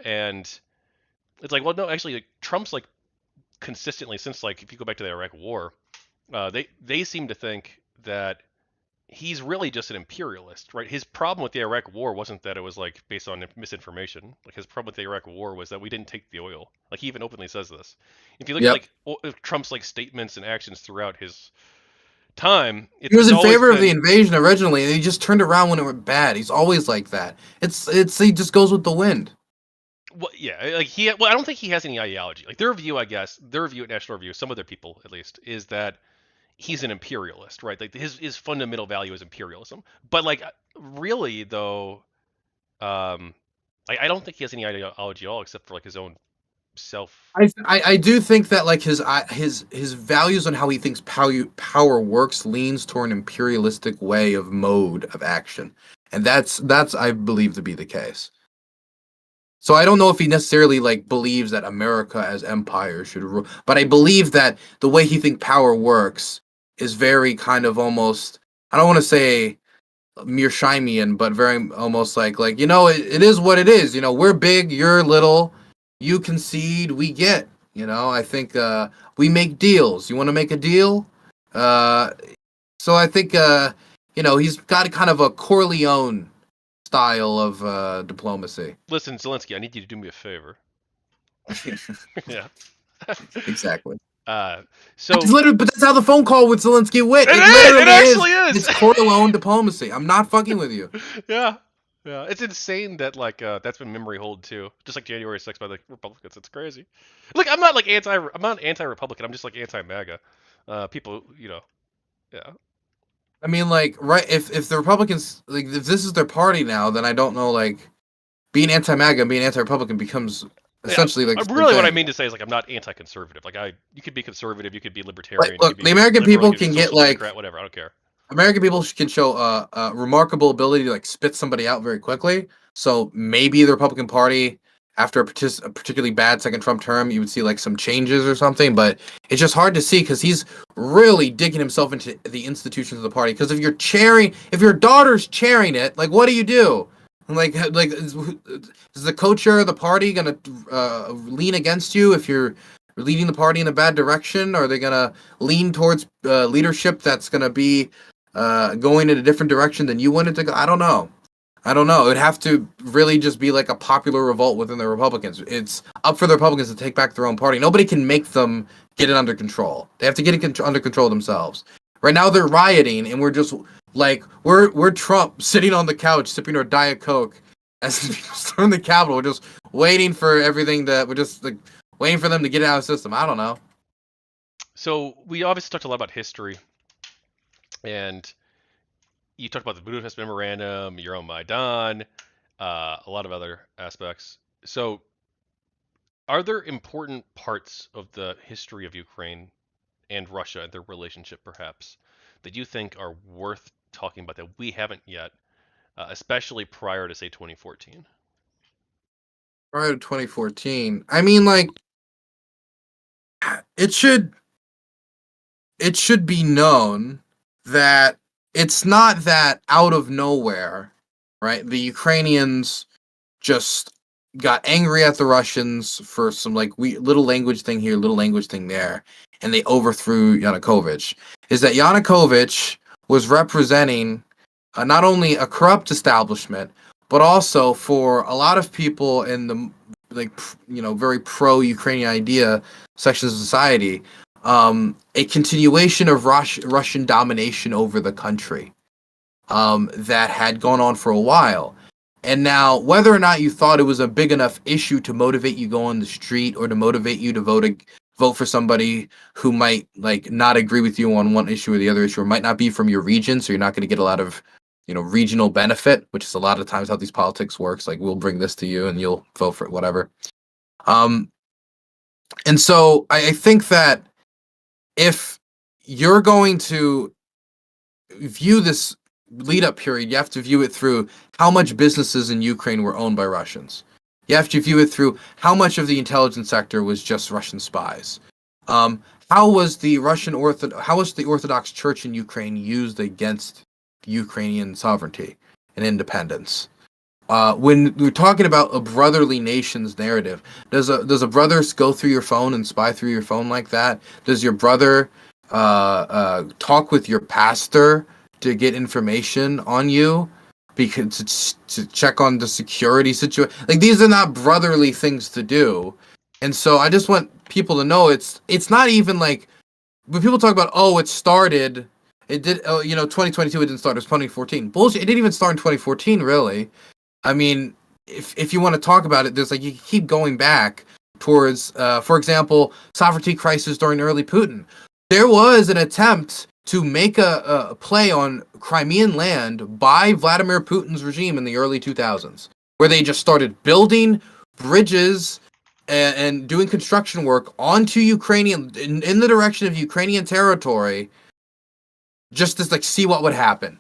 And it's like, well, no, actually, like, Trump's like consistently since like if you go back to the Iraq War, they seem to think that he's really just an imperialist, right? His problem with the Iraq War wasn't that it was like based on misinformation. Like his problem with the Iraq War was that we didn't take the oil. Like he even openly says this. If you look at Yep. like Trump's like statements and actions throughout his time, He was it's in always favor of the been invasion originally, and he just turned around when it went bad. He's always like that. It's he just goes with the wind. well, yeah, like I don't think he has any ideology. Like their view, I guess, their view at National Review, some of their people at least, is that he's an imperialist, right? Like his fundamental value is imperialism. But like really though, I don't think he has any ideology at all except for like his own self. I do think that like his values on how he thinks power works leans toward an imperialistic way of mode of action, and that's I believe to be the case. So I don't know if he necessarily like believes that America as empire should rule, but I believe that the way he thinks power works is very kind of almost, I don't want to say Mearsheimian, but very almost like it is what it is. We're big, you're little, you concede, we get. I think we make deals. You want to make a deal? Uh, so I think he's got kind of a Corleone style of diplomacy. Listen, Zelensky, I need you to do me a favor. Yeah. Exactly. Uh, That's so literally, but that's how the phone call with Zelensky went. it It is. It literally is. actually is. It's Corleone diplomacy. I'm not fucking with you. Yeah. Yeah. It's insane that like that's been memory hold too. Just like January 6th by the Republicans. It's crazy. Look, I'm not anti-Republican. I'm just like anti-MAGA. People, yeah. I mean, like, right? If the Republicans, like, if this is their party now, then I don't know. Like, being anti-MAGA, and being anti-Republican becomes Yeah, essentially like the same really what I thing. mean to say is like I'm not anti-conservative. Like you could be conservative, you could be Like, libertarian, you could look, be the American liberal, you people could be can get social like democrat, whatever. I don't care. American people can show remarkable ability to like spit somebody out very quickly. So maybe the Republican Party, after a particularly bad second Trump term, you would see like some changes or something. But it's just hard to see because he's really digging himself into the institutions of the party. Because if your daughter's chairing it, like what do you do? Like is the co-chair of the party gonna lean against you if you're leading the party in a bad direction? Are they gonna lean towards leadership that's gonna be going in a different direction than you wanted to go? I don't know. I don't know. It would have to really just be like a popular revolt within the Republicans. It's up for the Republicans to take back their own party. Nobody can make them get it under control. They have to get it under control themselves. Right now they're rioting, and we're just like we're Trump sitting on the couch sipping our Diet Coke as people storm the Capitol. We're just waiting for everything to. We're just like waiting for them to get it out of the system. I don't know. So we obviously talked a lot about history, and you talked about the Budapest Memorandum, Euromaidan, a lot of other aspects. So are there important parts of the history of Ukraine and Russia and their relationship, perhaps, that you think are worth talking about that we haven't yet, especially prior to say 2014? Prior to 2014, I mean, like it should it should be known that it's not that out of nowhere, right? The Ukrainians just got angry at the Russians for some like little language thing here, little language thing there, and they overthrew Yanukovych. Is that Yanukovych was representing not only a corrupt establishment, but also for a lot of people in the very pro-Ukrainian idea sections of society, a continuation of Russian domination over the country that had gone on for a while. And now, whether or not you thought it was a big enough issue to motivate you to go on the street or to motivate you to vote for somebody who might like not agree with you on one issue or the other issue, or might not be from your region, so you're not going to get a lot of regional benefit, which is a lot of times how these politics works. Like we'll bring this to you and you'll vote for it, whatever. And so I think that if you're going to view this lead up period, you have to view it through how much businesses in Ukraine were owned by Russians. You have to view it through how much of the intelligence sector was just Russian spies. How was the Orthodox Church in Ukraine used against Ukrainian sovereignty and independence? When we're talking about a brotherly nations narrative, does a brother go through your phone and spy through your phone like that? Does your brother talk with your pastor to get information on you because to check on the security situation? Like these are not brotherly things to do, and so I just want people to know it's not even like when people talk about it did 2022 it didn't start, it was 2014. Bullshit. It didn't even start in 2014 really. I mean, if you want to talk about it, there's like you keep going back towards, for example, sovereignty crisis during early Putin. There was an attempt to make a play on Crimean land by Vladimir Putin's regime in the early 2000s, where they just started building bridges and doing construction work onto Ukrainian in the direction of Ukrainian territory, just to like see what would happen.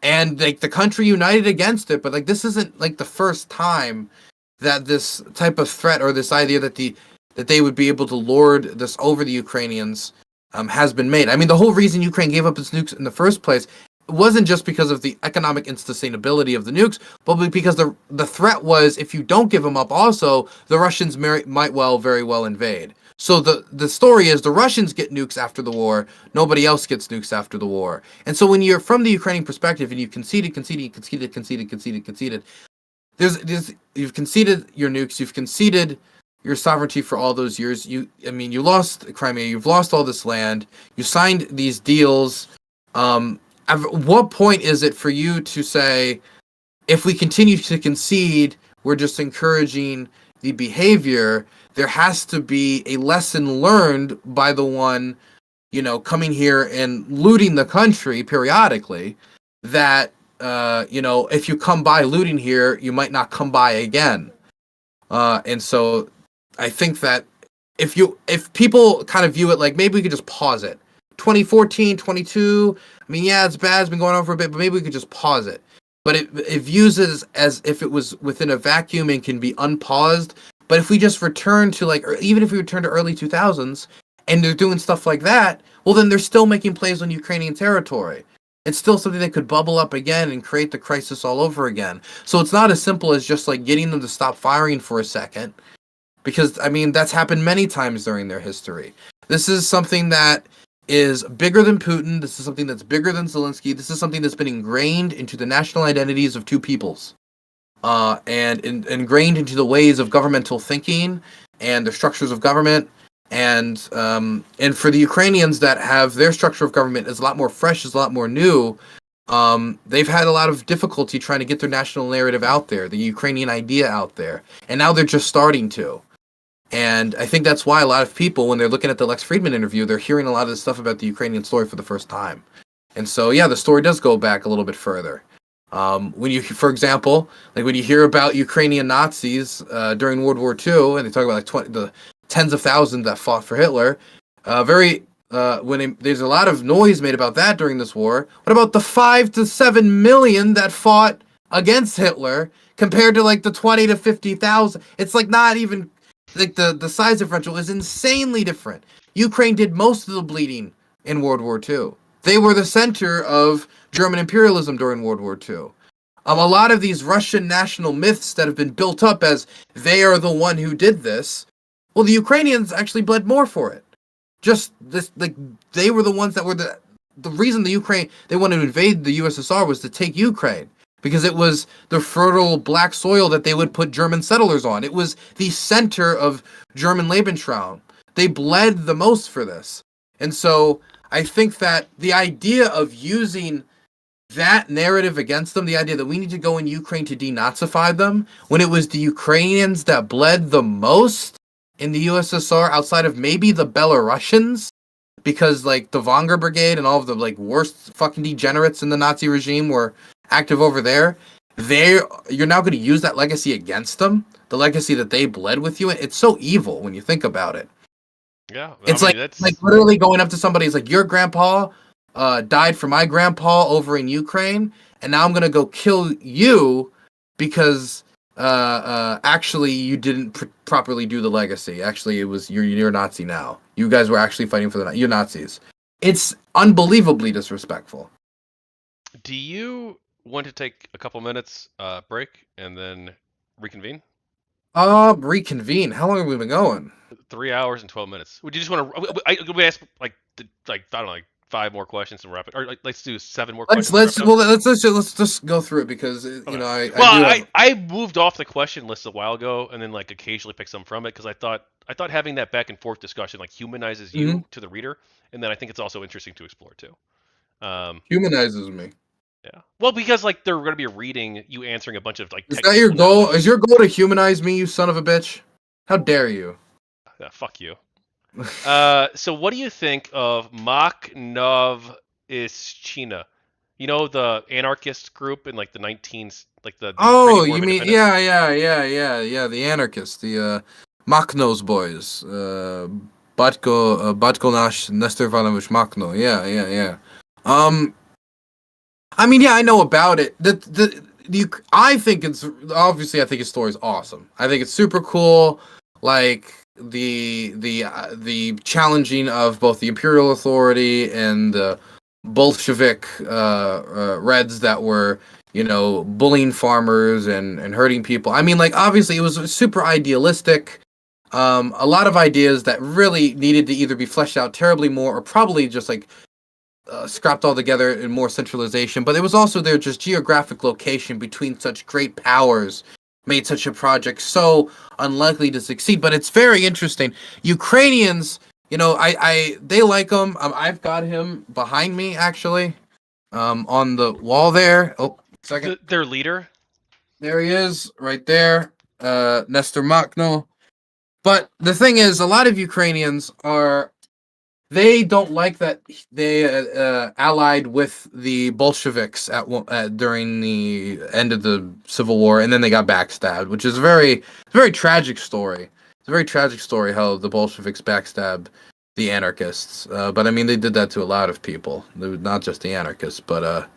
And like the country united against it, but like this isn't like the first time that this type of threat or this idea that they would be able to lord this over the Ukrainians has been made. I mean, the whole reason Ukraine gave up its nukes in the first place wasn't just because of the economic unsustainability of the nukes, but because the threat was if you don't give them up, also the Russians might very well invade. So the story is the Russians get nukes after the war, nobody else gets nukes after the war. And so when you're from the Ukrainian perspective and you've conceded, you've conceded your nukes, you've conceded your sovereignty for all those years. You lost Crimea, you've lost all this land, you signed these deals. At what point is it for you to say, if we continue to concede, we're just encouraging the behavior? There has to be a lesson learned by the one, coming here and looting the country periodically, that, if you come by looting here, you might not come by again. And so I think that if people kind of view it like maybe we could just pause it. 2014, 22, I mean, yeah, it's bad, it's been going on for a bit, but maybe we could just pause it. But it views it as if it was within a vacuum and can be unpaused. But if we just return to or even if we return to early 2000s and they're doing stuff like that, well, then they're still making plays on Ukrainian territory. It's still something that could bubble up again and create the crisis all over again. So it's not as simple as just like getting them to stop firing for a second. Because, I mean, that's happened many times during their history. This is something that is bigger than Putin. This is something that's bigger than Zelensky. This is something that's been ingrained into the national identities of two peoples. And ingrained into the ways of governmental thinking and the structures of government. And for the Ukrainians that have their structure of government is a lot more fresh, is a lot more new, they've had a lot of difficulty trying to get their national narrative out there, the Ukrainian idea out there. And now they're just starting to. And I think that's why a lot of people, when they're looking at the Lex Friedman interview, they're hearing a lot of this stuff about the Ukrainian story for the first time. And so, yeah, the story does go back a little bit further. For example, like when you hear about Ukrainian Nazis during World War II, and they talk about the tens of thousands that fought for Hitler, there's a lot of noise made about that during this war. What about the 5 to 7 million that fought against Hitler compared to like the 20 to 50,000? It's like not even like the size differential is insanely different. Ukraine did most of the bleeding in World War II. They were the center of German imperialism during World War II. A lot of these Russian national myths that have been built up as they are the one who did this, well, the Ukrainians actually bled more for it. Just this, like they were the ones that were the reason they wanted to invade the USSR was to take Ukraine. Because it was the fertile black soil that they would put German settlers on. It was the center of German Lebensraum. They bled the most for this. And so I think that the idea of using that narrative against them, the idea that we need to go in Ukraine to denazify them, when it was the Ukrainians that bled the most in the USSR outside of maybe the Belarusians, because like the Wagner Brigade and all of the like worst fucking degenerates in the Nazi regime were active over there. You're now going to use that legacy against them, the legacy that they bled with you. It's so evil when you think about it. Yeah, it's like literally going up to somebody. It's like, your grandpa died for my grandpa over in Ukraine, and now I'm going to go kill you because actually you didn't properly do the legacy. Actually, it was you're a Nazi now. You guys were actually fighting for you're Nazis. It's unbelievably disrespectful. Do you want to take a couple minutes break and then reconvene? Reconvene. How long have we been going? 3 hours and 12 minutes. Would you just want to? We ask like I don't know, like 5 more questions and wrap it, or like, let's do 7 more questions. Let's just go through it because okay. I moved off the question list a while ago and then like occasionally pick some from it because I thought having that back and forth discussion like humanizes you to the reader, and then I think it's also interesting to explore too. Humanizes me. Yeah. Well, because like they're going to be reading you answering a bunch of like. Is that your goal? Is your goal to humanize me, you son of a bitch? How dare you? Fuck you. So what do you think of Makhnovishchina? You know the anarchist group in like the 19s, like the Oh, Ukrainian War of you mean Independence? yeah, the anarchists, the Makhno's boys, Batko Nash Nestor Ivanovich Makhno. Yeah. Um, I mean, yeah, I know about it. I think it's obviously I think his story is awesome. I think it's super cool. Like the challenging of both the imperial authority and the Bolshevik Reds that were bullying farmers and hurting people. I mean, like obviously it was super idealistic. A lot of ideas that really needed to either be fleshed out terribly more or probably just like scrapped all together in more centralization, but it was also their just geographic location between such great powers made such a project so unlikely to succeed. But it's very interesting. Ukrainians, they like him. I've got him behind me actually, on the wall there. Oh, second. Their leader. There he is, right there. Nestor Makhno. But the thing is, a lot of Ukrainians are they don't like that they allied with the Bolsheviks during the end of the Civil War, and then they got backstabbed, which is a very tragic story. It's a very tragic story how the Bolsheviks backstabbed the anarchists. But I mean, they did that to a lot of people, not just the anarchists. But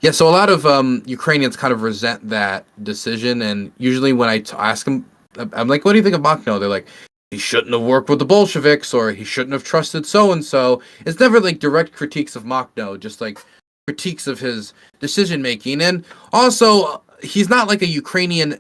yeah, so a lot of Ukrainians kind of resent that decision, and usually when I ask them, I'm like, "What do you think of Makhno?" They're like, he shouldn't have worked with the Bolsheviks, or he shouldn't have trusted so and so. It's never like direct critiques of Makhno, just like critiques of his decision making. And also, he's not like a Ukrainian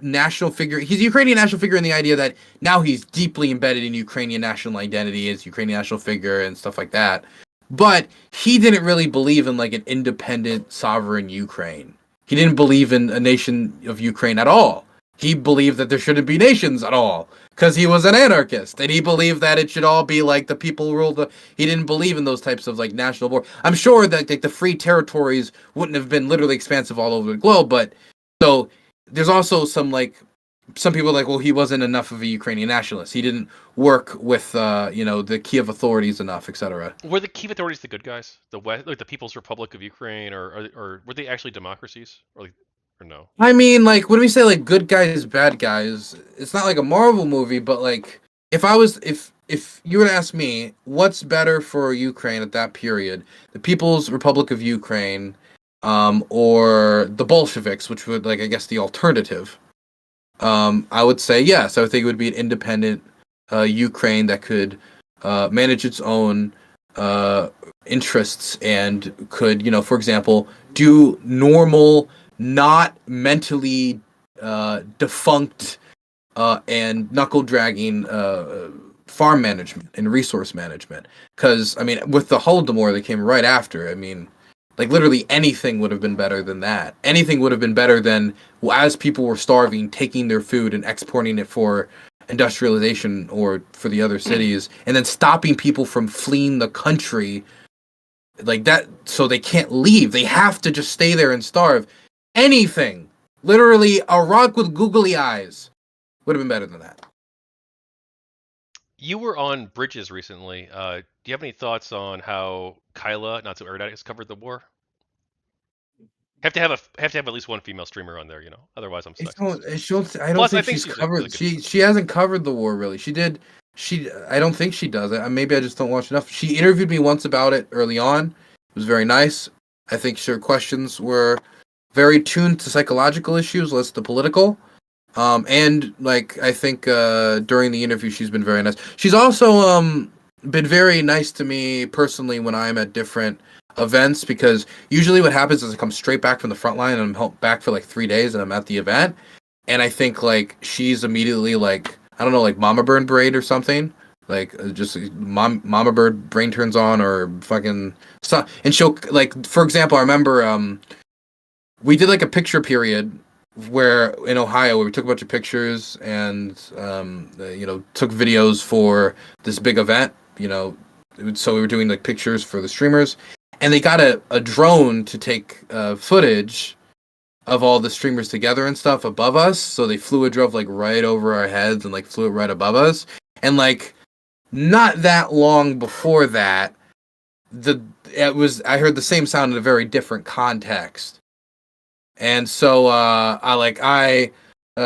national figure. He's a Ukrainian national figure in the idea that now he's deeply embedded in Ukrainian national identity as Ukrainian national figure and stuff like that. But he didn't really believe in like an independent, sovereign Ukraine. He didn't believe in a nation of Ukraine at all. He believed that there shouldn't be nations at all because he was an anarchist and he believed that it should all be like the people rule the. He didn't believe in those types of like national war. I'm sure that like the free territories wouldn't have been literally expansive all over the globe, but so there's also some people are like, well, he wasn't enough of a Ukrainian nationalist. He didn't work with the Kiev authorities enough, etc. Were the Kiev authorities the good guys? The West, like the People's Republic of Ukraine, or were they actually democracies, or no? I mean, like when we say like good guys, bad guys, it's not like a Marvel movie, but like if you were to ask me what's better for Ukraine at that period, the People's Republic of Ukraine, or the Bolsheviks, which would like I guess the alternative, I would say yes. I would think it would be an independent Ukraine that could manage its own interests and could, for example, do normal, not mentally defunct and knuckle dragging farm management and resource management. Because I mean, with the Holodomor that came right after, I mean, like literally anything would have been better than that. Anything would have been better than, well, as people were starving, taking their food and exporting it for industrialization or for the other cities, and then stopping people from fleeing the country like that, so they can't leave. They have to just stay there and starve. Anything, literally a rock with googly eyes, would have been better than that. You were on Bridges recently. Do you have any thoughts on how Kyla, not so Erudite, has covered the war? Have to have at least one female streamer on there, Otherwise, I'm sexist. I don't Plus, I think think she's she's a really covered. good streamer. She hasn't covered the war really. She did. I don't think she does. Maybe I just don't watch enough. She interviewed me once about it early on. It was very nice. I think her questions were very tuned to psychological issues, less to political. And like I think during the interview, she's been very nice. She's also been very nice to me personally when I'm at different events, because usually what happens is I come straight back from the front line and I'm back for like 3 days and I'm at the event, and I think like she's immediately like, I don't know, like mama bird braid or something, like just mama bird brain turns on or fucking stuff, and she'll like, for example, I remember we did like a picture period where in Ohio where we took a bunch of pictures and took videos for this big event, so we were doing like pictures for the streamers, and they got a drone to take footage of all the streamers together and stuff above us, so they flew a drone like right over our heads and like flew it right above us, and like not that long before that I heard the same sound in a very different context. And so I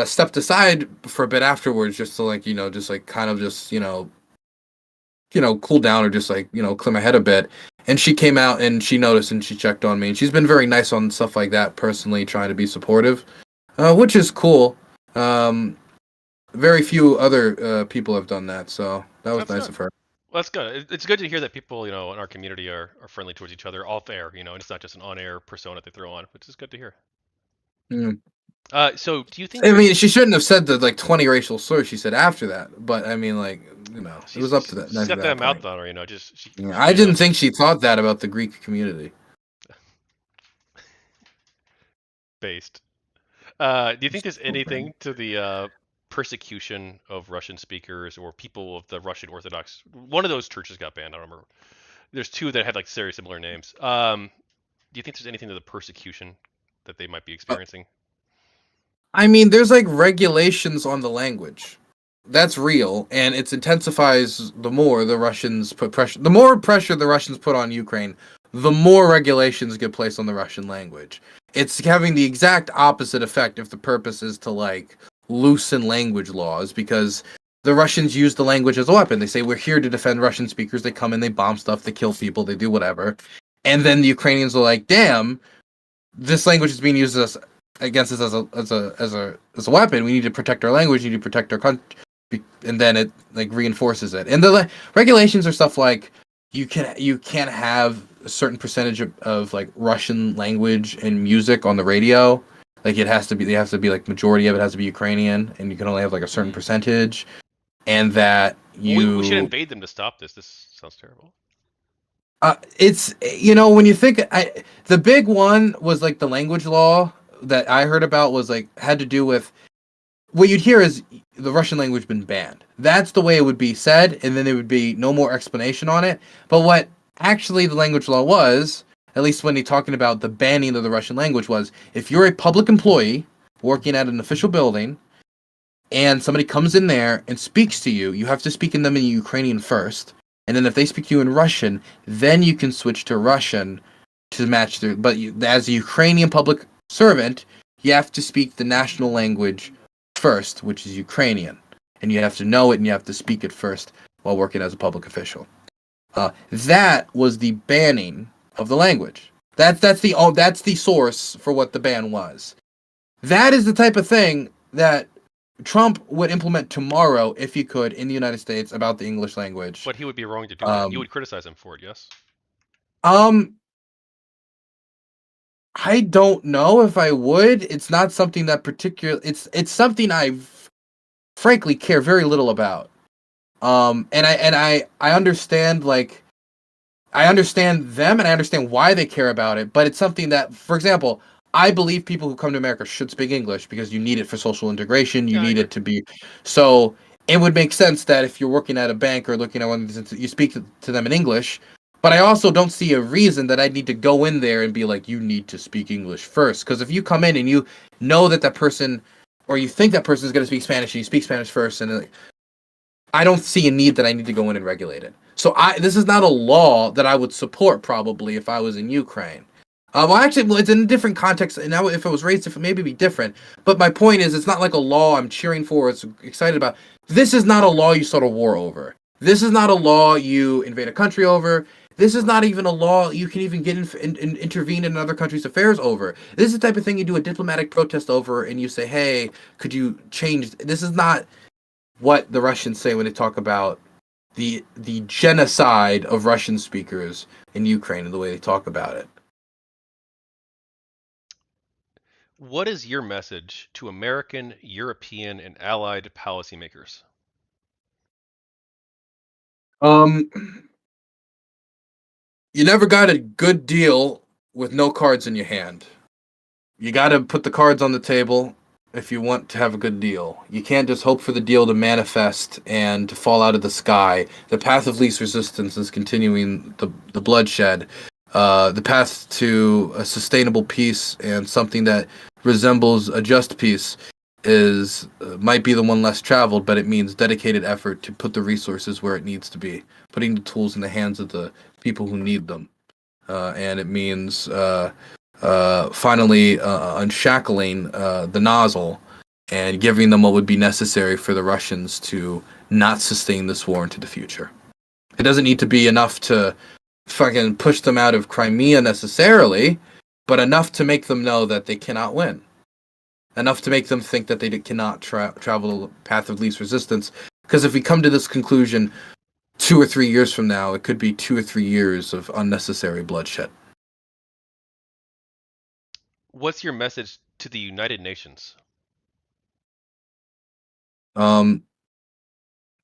stepped aside for a bit afterwards just to just like kind of just cool down or just like clear my head a bit. And she came out and she noticed and she checked on me, and she's been very nice on stuff like that personally, trying to be supportive, which is cool. Very few other people have done that, so that was That's nice good. of her. Well, that's good. It's good to hear that people, in our community are friendly towards each other off air, and it's not just an on-air persona they throw on, which is good to hear. Mm. So do you think I mean, there's she shouldn't have said the 20 racial slurs she said after that, but I mean, it was up to she's got that that mouth point. on her, just Yeah, she I may didn't not. think she thought that about the Greek community. Based. Do you think there's anything to the persecution of Russian speakers or people of the Russian Orthodox? One of those churches got banned. I don't remember. There's two that had like very similar names. Do you think there's anything to the persecution that they might be Uh, experiencing? I mean, there's like regulations on the language. That's real, and it intensifies the more the Russians put pressure. The more pressure the Russians put on Ukraine, the more regulations get placed on the Russian language. It's having the exact opposite effect if the purpose is to loosen language laws, because the Russians use the language as a weapon. They say we're here to defend Russian speakers. They come in, they bomb stuff, they kill people, they do whatever, and then the Ukrainians are like, "Damn, this language is being used against us as a weapon. We need to protect our language. We need to protect our country." And then it reinforces it. And the regulations are stuff like you can't have a certain percentage of Russian language and music on the radio. Like it has to be like majority of it has to be Ukrainian, and you can only have like a certain percentage. And that We should you invade them to stop this. This sounds terrible. it's when you think the big one was like the language law that I heard about was had to do with what you'd hear is the Russian language been banned. That's the way it would be said, and then there would be no more explanation on it. But what actually the language law was, at least when they're talking about the banning of the Russian language, was if you're a public employee working at an official building and somebody comes in there and speaks to you, you have to speak in them in Ukrainian first. And then if they speak to you in Russian, then you can switch to Russian to match their. But as a Ukrainian public servant, you have to speak the national language first, which is Ukrainian, and you have to know it and you have to speak it first while working as a public official. That was the banning of the language. That's the source for what the ban was. That is the type of thing that Trump would implement tomorrow if he could in the United States about the English language. But he would be wrong to do that. You Um, would criticize him for it, yes? um, I don't know if I would. It's not something that particular. It's something I frankly care very little about. And I understand I understand them and I understand why they care about it, but it's something that, for example, I believe people who come to America should speak English because you need it for social integration. You Yeah, I need agree. it to be so. It would make sense that if you're working at a bank or looking at one of these, you speak to them in English. But I also don't see a reason that I need to go in there and be like, you need to speak English first. Because if you come in and you know that person, or you think that person is going to speak Spanish and you speak Spanish first, and I don't see a need that I need to go in and regulate it. So this is not a law that I would support probably if I was in Ukraine. Well, it's in a different context, and now if it was raised, if it maybe be different. But my point is, it's not like a law I'm cheering for, or excited about. This is not a law you start a war over. This is not a law you invade a country over. This is not even a law you can even get intervene in another country's affairs over. This is the type of thing you do a diplomatic protest over, and you say, "Hey, could you change?" This is not what the Russians say when they talk about the genocide of Russian speakers in Ukraine and the way they talk about it. What is your message to American, European, and allied policymakers? Um, you never got a good deal with no cards in your hand. You got to put the cards on the table if you want to have a good deal. You can't just hope for the deal to manifest and to fall out of the sky. The path of least resistance is continuing the bloodshed. The path to a sustainable peace and something that resembles a just peace is might be the one less traveled, but it means dedicated effort to put the resources where it needs to be, putting the tools in the hands of the people who need them. And it means finally unshackling the nozzle and giving them what would be necessary for the Russians to not sustain this war into the future. It doesn't need to be enough to fucking push them out of Crimea necessarily, but enough to make them know that they cannot win. Enough to make them think that they cannot travel the path of least resistance. Because if we come to this conclusion 2 or 3 years from now, it could be 2 or 3 years of unnecessary bloodshed. What's your message to the United Nations?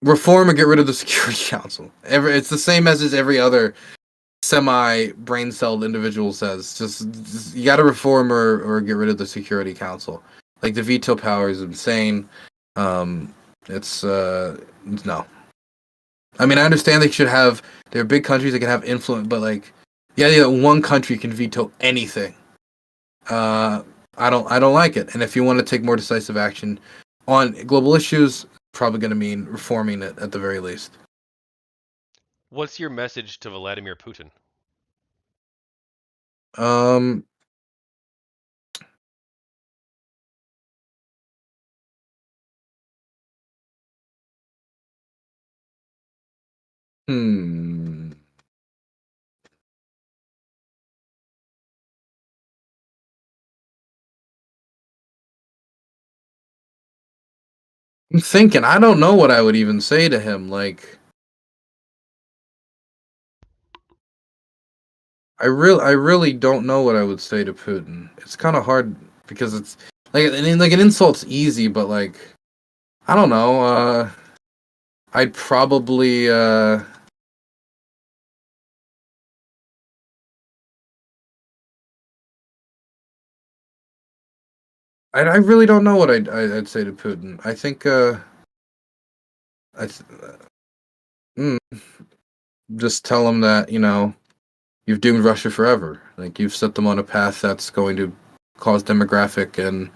Reform or get rid of the Security Council. It's the same message every other semi-brain-celled individual says. Just you got to reform or get rid of the Security Council. Like, the veto power is insane. It's no. I mean, I understand they're big countries that can have influence, but like, yeah, one country can veto anything. I don't like it. And if you want to take more decisive action on global issues, probably going to mean reforming it at the very least. What's your message to Vladimir Putin? Um, hmm. I'm thinking. I don't know what I would even say to him. Like, I really don't know what I would say to Putin. It's kind of hard because it's like an insult's easy, but like, I don't know. I'd probably I really don't know what I'd say to Putin. I think I mm, just tell him that you've doomed Russia forever. Like, you've set them on a path that's going to cause demographic and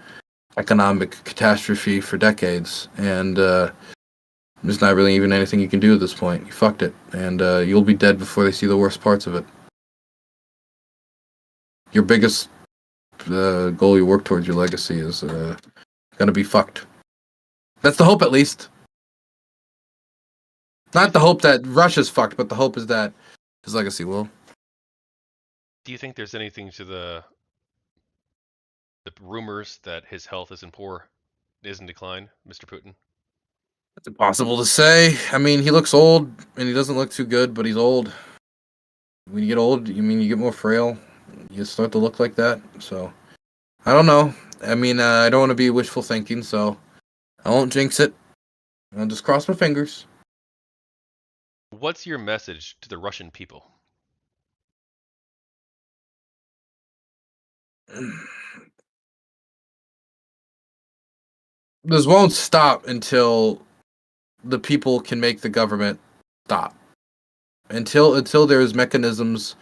economic catastrophe for decades, and there's not really even anything you can do at this point. You fucked it, and you'll be dead before they see the worst parts of it. Your biggest goal you work towards, your legacy, is gonna be fucked. That's the hope, at least. Not the hope that Russia's fucked, but the hope is that his legacy will. Do you think there's anything to the rumors that his health is in decline, Mr. Putin? It's impossible to say. I mean, he looks old, and he doesn't look too good, but he's old. When you get old, you get more frail. You start to look like that. So, I don't know. I mean, I don't want to be wishful thinking, so I won't jinx it. I'll just cross my fingers. What's your message to the Russian people? This won't stop until the people can make the government stop. Until there's mechanisms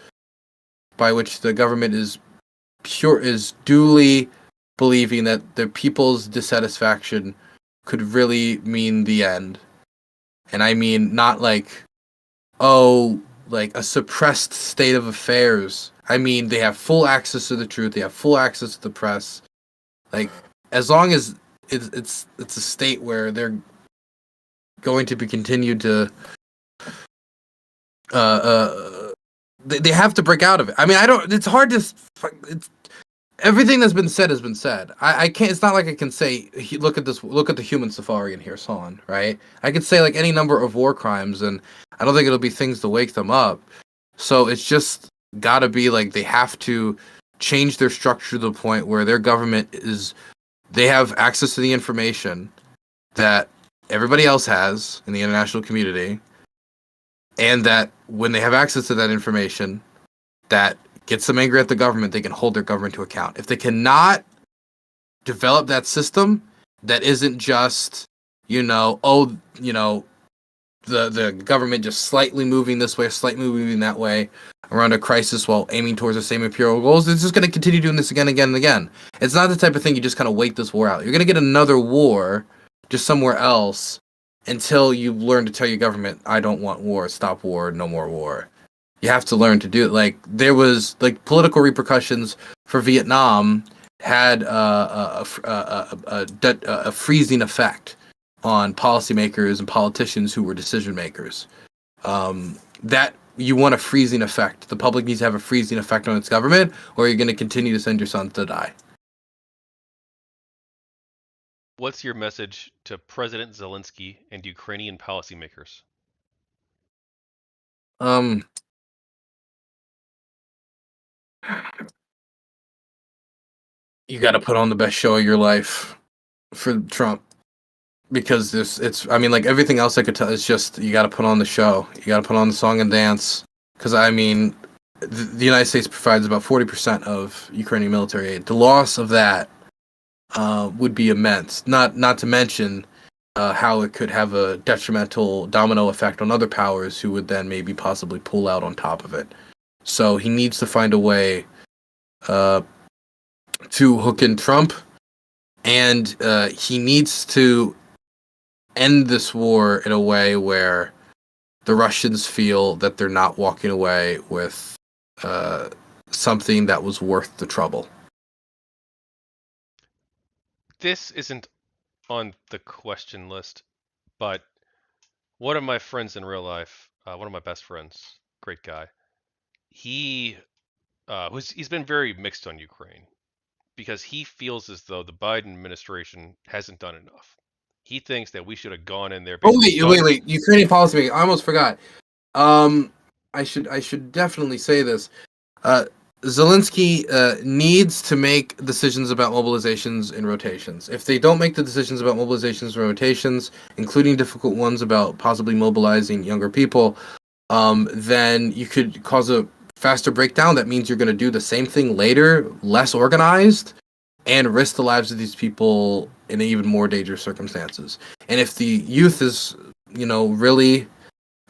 by which the government is duly believing that the people's dissatisfaction could really mean the end. And I mean not like a suppressed state of affairs. I mean, they have full access to the truth, they have full access to the press. Like, as long as it's a state where they're going to be continued to they have to break out of it. I mean, it's hard to everything that's been said has been said. I can't. It's not like I can say, look at the human safari in here, son. Right? I could say like any number of war crimes, and I don't think it'll be things to wake them up. So it's just got to be like they have to change their structure to the point where their government they have access to the information that everybody else has in the international community, and that when they have access to that information, that gets them angry at the government, they can hold their government to account. If they cannot develop that system that isn't just, the government just slightly moving this way, slightly moving that way around a crisis while aiming towards the same imperial goals, it's just going to continue doing this again, again, and again. It's not the type of thing you just kind of wait this war out. You're going to get another war just somewhere else until you learn to tell your government, I don't want war, stop war, no more war. You have to learn to do it. Like there was like political repercussions for Vietnam had a freezing effect on policymakers and politicians who were decision makers. That you want a freezing effect. The public needs to have a freezing effect on its government, or you're going to continue to send your sons to die. What's your message to President Zelensky and Ukrainian policymakers? Um, you got to put on the best show of your life for Trump because this it's I mean like everything else I could tell is just you got to put on the show. You got to put on the song and dance because I mean the United States provides about 40% of Ukrainian military aid. The loss of that would be immense. Not to mention how it could have a detrimental domino effect on other powers who would then maybe possibly pull out on top of it. So he needs to find a way to hook in Trump, and he needs to end this war in a way where the Russians feel that they're not walking away with something that was worth the trouble. This isn't on the question list, but one of my friends in real life, one of my best friends, great guy, he he's been very mixed on Ukraine because he feels as though the Biden administration hasn't done enough. He thinks that we should have gone in there, Oh basically wait! Ukrainian policymaking. I almost forgot. I should definitely say this. Zelensky needs to make decisions about mobilizations and rotations. If they don't make the decisions about mobilizations and rotations, including difficult ones about possibly mobilizing younger people, then you could cause a faster breakdown. That means you're going to do the same thing later, less organized, and risk the lives of these people in even more dangerous circumstances. And if the youth is, really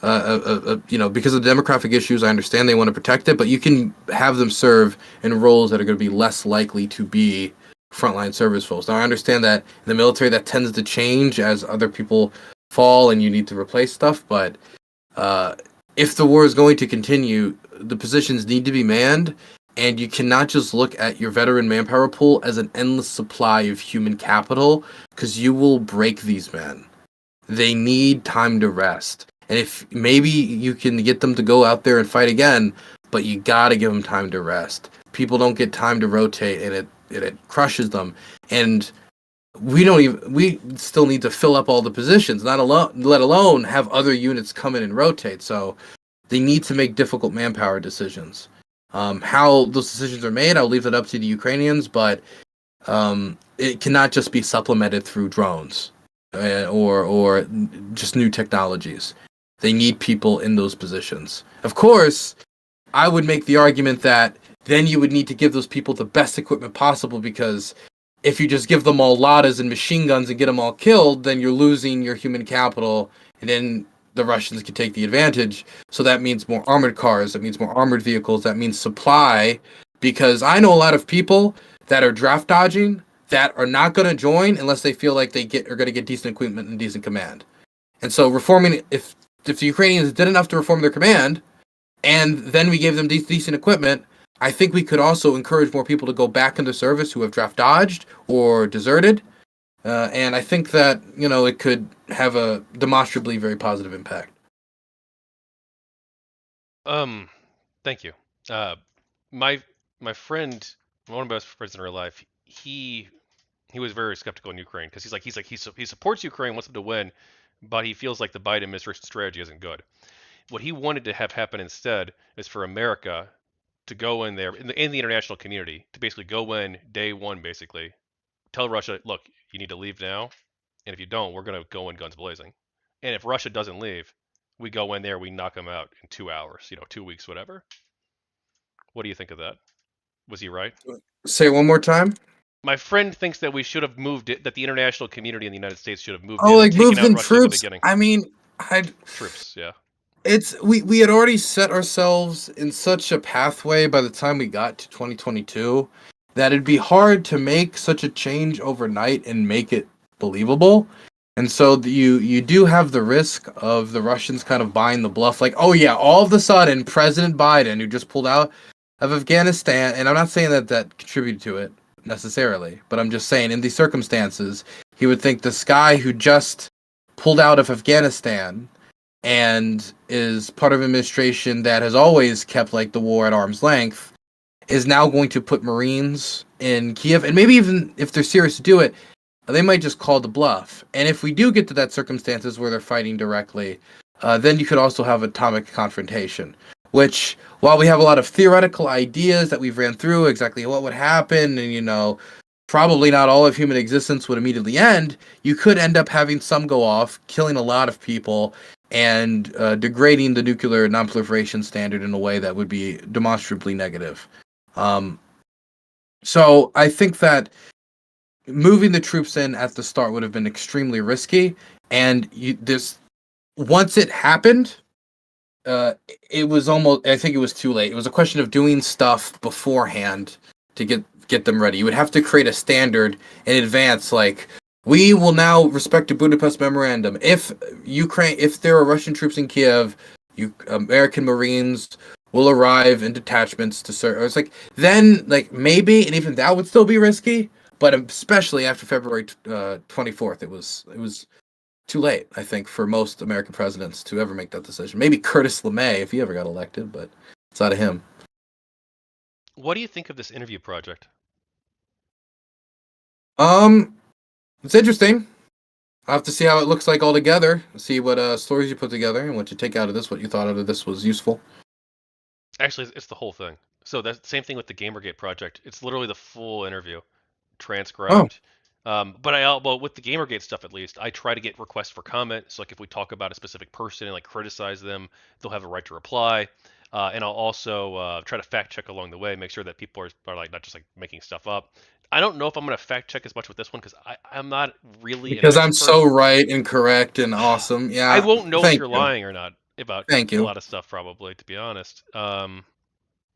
because of the demographic issues, I understand they want to protect it, but you can have them serve in roles that are going to be less likely to be frontline service roles. Now, I understand that in the military that tends to change as other people fall and you need to replace stuff, but if the war is going to continue, the positions need to be manned, and you cannot just look at your veteran manpower pool as an endless supply of human capital, because you will break these men. They need time to rest. And if maybe you can get them to go out there and fight again, but you gotta give them time to rest. People don't get time to rotate, and it crushes them. And we still need to fill up all the positions, let alone have other units come in and rotate. So they need to make difficult manpower decisions. How those decisions are made, I'll leave it up to the Ukrainians, but it cannot just be supplemented through drones or just new technologies. They need people in those positions. Of course, I would make the argument that then you would need to give those people the best equipment possible, because if you just give them all Ladas and machine guns and get them all killed, then you're losing your human capital, and then the Russians can take the advantage. So that means more armored cars, that means more armored vehicles, that means supply, because I know a lot of people that are draft dodging that are not going to join unless they feel like are going to get decent equipment and decent command. And so reforming, if the Ukrainians did enough to reform their command, and then we gave them decent equipment, I think we could also encourage more people to go back into service who have draft dodged or deserted. And I think that, it could have a demonstrably very positive impact. Thank you. My friend, one of my best friends in real life, he was very skeptical in Ukraine because he supports Ukraine, wants them to win, but he feels like the Biden administration strategy isn't good. What he wanted to have happen instead is for America to go in there in the international community to basically go in day one, basically tell Russia, look, you need to leave now, and if you don't, we're gonna go in guns blazing. And if Russia doesn't leave, we go in there, we knock them out in 2 hours, 2 weeks, whatever. What do you think of that? Was he right? Say it one more time. My friend thinks that we should have moved it, that the international community in the United States should have moved Oh, in and like taken moved out in Russia at the troops. beginning. I mean, Troops, yeah. we had already set ourselves in such a pathway by the time we got to 2022 that it'd be hard to make such a change overnight and make it believable. And so you do have the risk of the Russians kind of buying the bluff, like, oh yeah, all of a sudden President Biden, who just pulled out of Afghanistan, and I'm not saying that that contributed to it necessarily, but I'm just saying in these circumstances, he would think this guy who just pulled out of Afghanistan and is part of an administration that has always kept like the war at arm's length is now going to put Marines in Kiev, and maybe even if they're serious to do it, they might just call the bluff. And if we do get to that circumstances where they're fighting directly, then you could also have atomic confrontation. Which, while we have a lot of theoretical ideas that we've ran through exactly what would happen, and probably not all of human existence would immediately end, you could end up having some go off, killing a lot of people, and degrading the nuclear non-proliferation standard in a way that would be demonstrably negative. So I think that moving the troops in at the start would have been extremely risky, and once it happened, it was almost, I think it was too late. It was a question of doing stuff beforehand to get them ready. You would have to create a standard in advance, like, we will now respect the Budapest Memorandum. If there are Russian troops in Kiev, American Marines will arrive in detachments to serve. It's like, then, like, maybe, and even that would still be risky, but especially after February 24th, it was too late, I think, for most American presidents to ever make that decision. Maybe Curtis LeMay, if he ever got elected, but it's out of him. What do you think of this interview project? It's interesting. I'll have to see how it looks like all together, see what stories you put together and what you take out of this, what you thought out of this was useful. Actually, it's the whole thing. So that's the same thing with the Gamergate project. It's literally the full interview, Oh, transcribed. But well, with the Gamergate stuff at least, I try to get requests for comment. So like if we talk about a specific person and like criticize them, they'll have a right to reply. And I'll also try to fact check along the way, make sure that people are like not just like making stuff up. I don't know if I'm gonna fact check as much with this one because I'm not really an because I'm expert. so right and correct and awesome. I Yeah, won't know if thank you're you. lying or not about Thank a you. lot of stuff, probably, to be honest.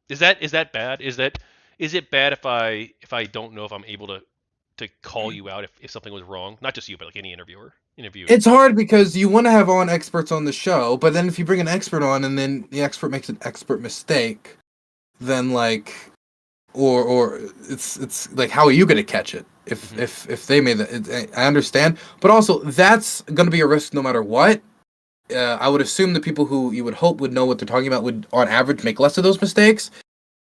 Is that bad? Is it bad if I don't know if I'm able to call you out if something was wrong? Not just you, but like any interviewee. It's hard because you want to have on experts on the show, but then if you bring an expert on and then the expert makes an expert mistake, then like, or it's like, how are you going to catch it if Hmm. if they made that? I understand, but also that's going to be a risk no matter what. I would assume the people who you would hope would know what they're talking about would, on average, make less of those mistakes.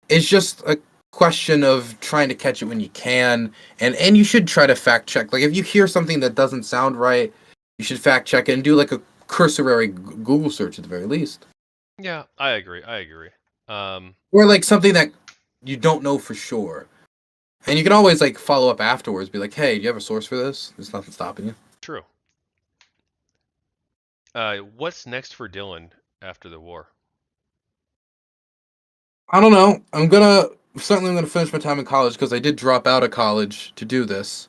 It's just a question of trying to catch it when you can, and you should try to fact check. Like if you hear something that doesn't sound right, you should fact check it and do like a cursory Google search at the very least, Yeah, I agree. I agree. Um, or like something that you don't know for sure. And you can always like follow up afterwards, be like, "Hey, do you have a source for this?" There's nothing stopping you. True. What's next for Dylan after the war? I don't know. I'm gonna finish my time in college because I did drop out of college to do this.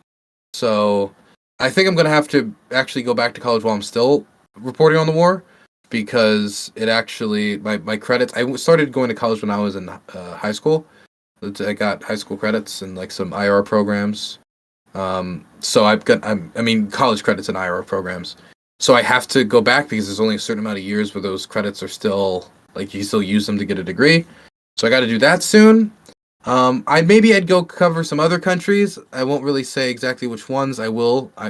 So I think I'm gonna have to actually go back to college while I'm still reporting on the war because it actually my credits. Started going to college when I was in high school. I got high school credits and like some IR programs. So I mean college credits and IR programs. So I have to go back because there's only a certain amount of years where those credits are still like you can still use them to get a degree. So I got to do that soon. I'd go cover some other countries. I won't really say exactly which ones. I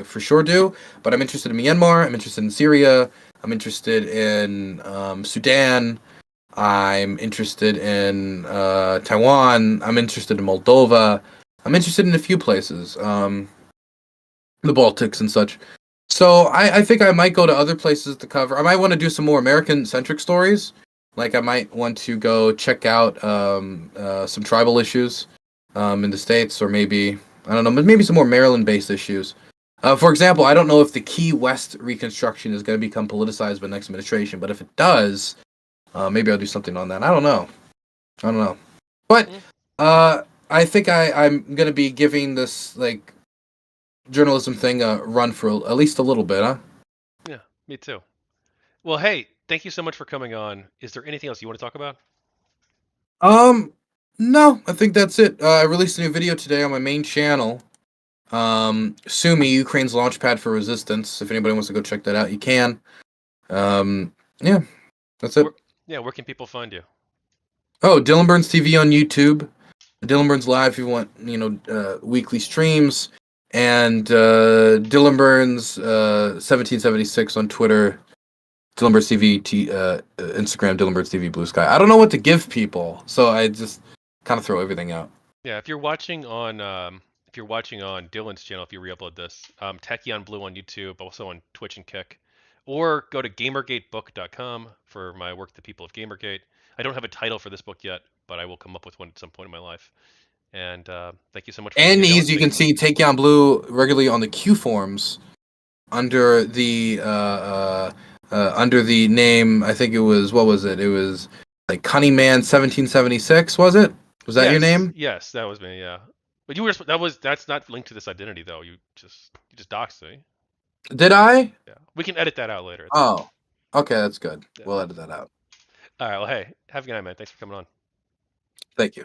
for sure do. But I'm interested in Myanmar. I'm interested in Syria. I'm interested in Sudan. I'm interested in Taiwan. I'm interested in Moldova. I'm interested in a few places, the Baltics and such. So I think I might go to other places to cover. I might want to do some more American-centric stories. Like I might want to go check out some tribal issues in the states, or maybe I don't know, but maybe some more Maryland-based issues. For example, I don't know if the Key West reconstruction is going to become politicized by the next administration, but if it does, maybe I'll do something on that. I don't know. I don't know. But Mm, I think I'm going to be giving this like journalism thing a run for at least a little bit, huh? yeah, me too. Well, hey, thank you so much for coming on. Is there anything else you want to talk about? Um, no, I think that's it. I released a new video today on my main channel. Sumi, Ukraine's launchpad for resistance. If anybody wants to go check that out, you can. Yeah, that's it. Where can people find you? Oh, Dylan Burns TV on YouTube. Dylan Burns Live if you want, weekly streams. And Dylan Burns 1776 on Twitter. Dylan Burns TV, Instagram, Dylan Burns TV, Blue Sky. I don't know what to give people, so I just kind of throw everything out. Yeah, if you're watching on Dylan's channel, if you re-upload this, Tachyon Blue on YouTube, also on Twitch and Kick, or go to gamergatebook.com for my work, The People of Gamergate. I don't have a title for this book yet, but I will come up with one at some point in my life. And thank you so much for being And here, Dylan. these you can see Tachyon Blue regularly on the Q forums under the name. I think it was, what was it? It was like Cunnyman 1776. Was it? Was that your name? Yes, that was me. Yeah, but that's not linked to this identity though. You just doxed me. Did I? Yeah, we can edit that out later. Oh, okay, that's good. Yeah. We'll edit that out. All right. Well, hey, have a good night, man. Thanks for coming on. Thank you.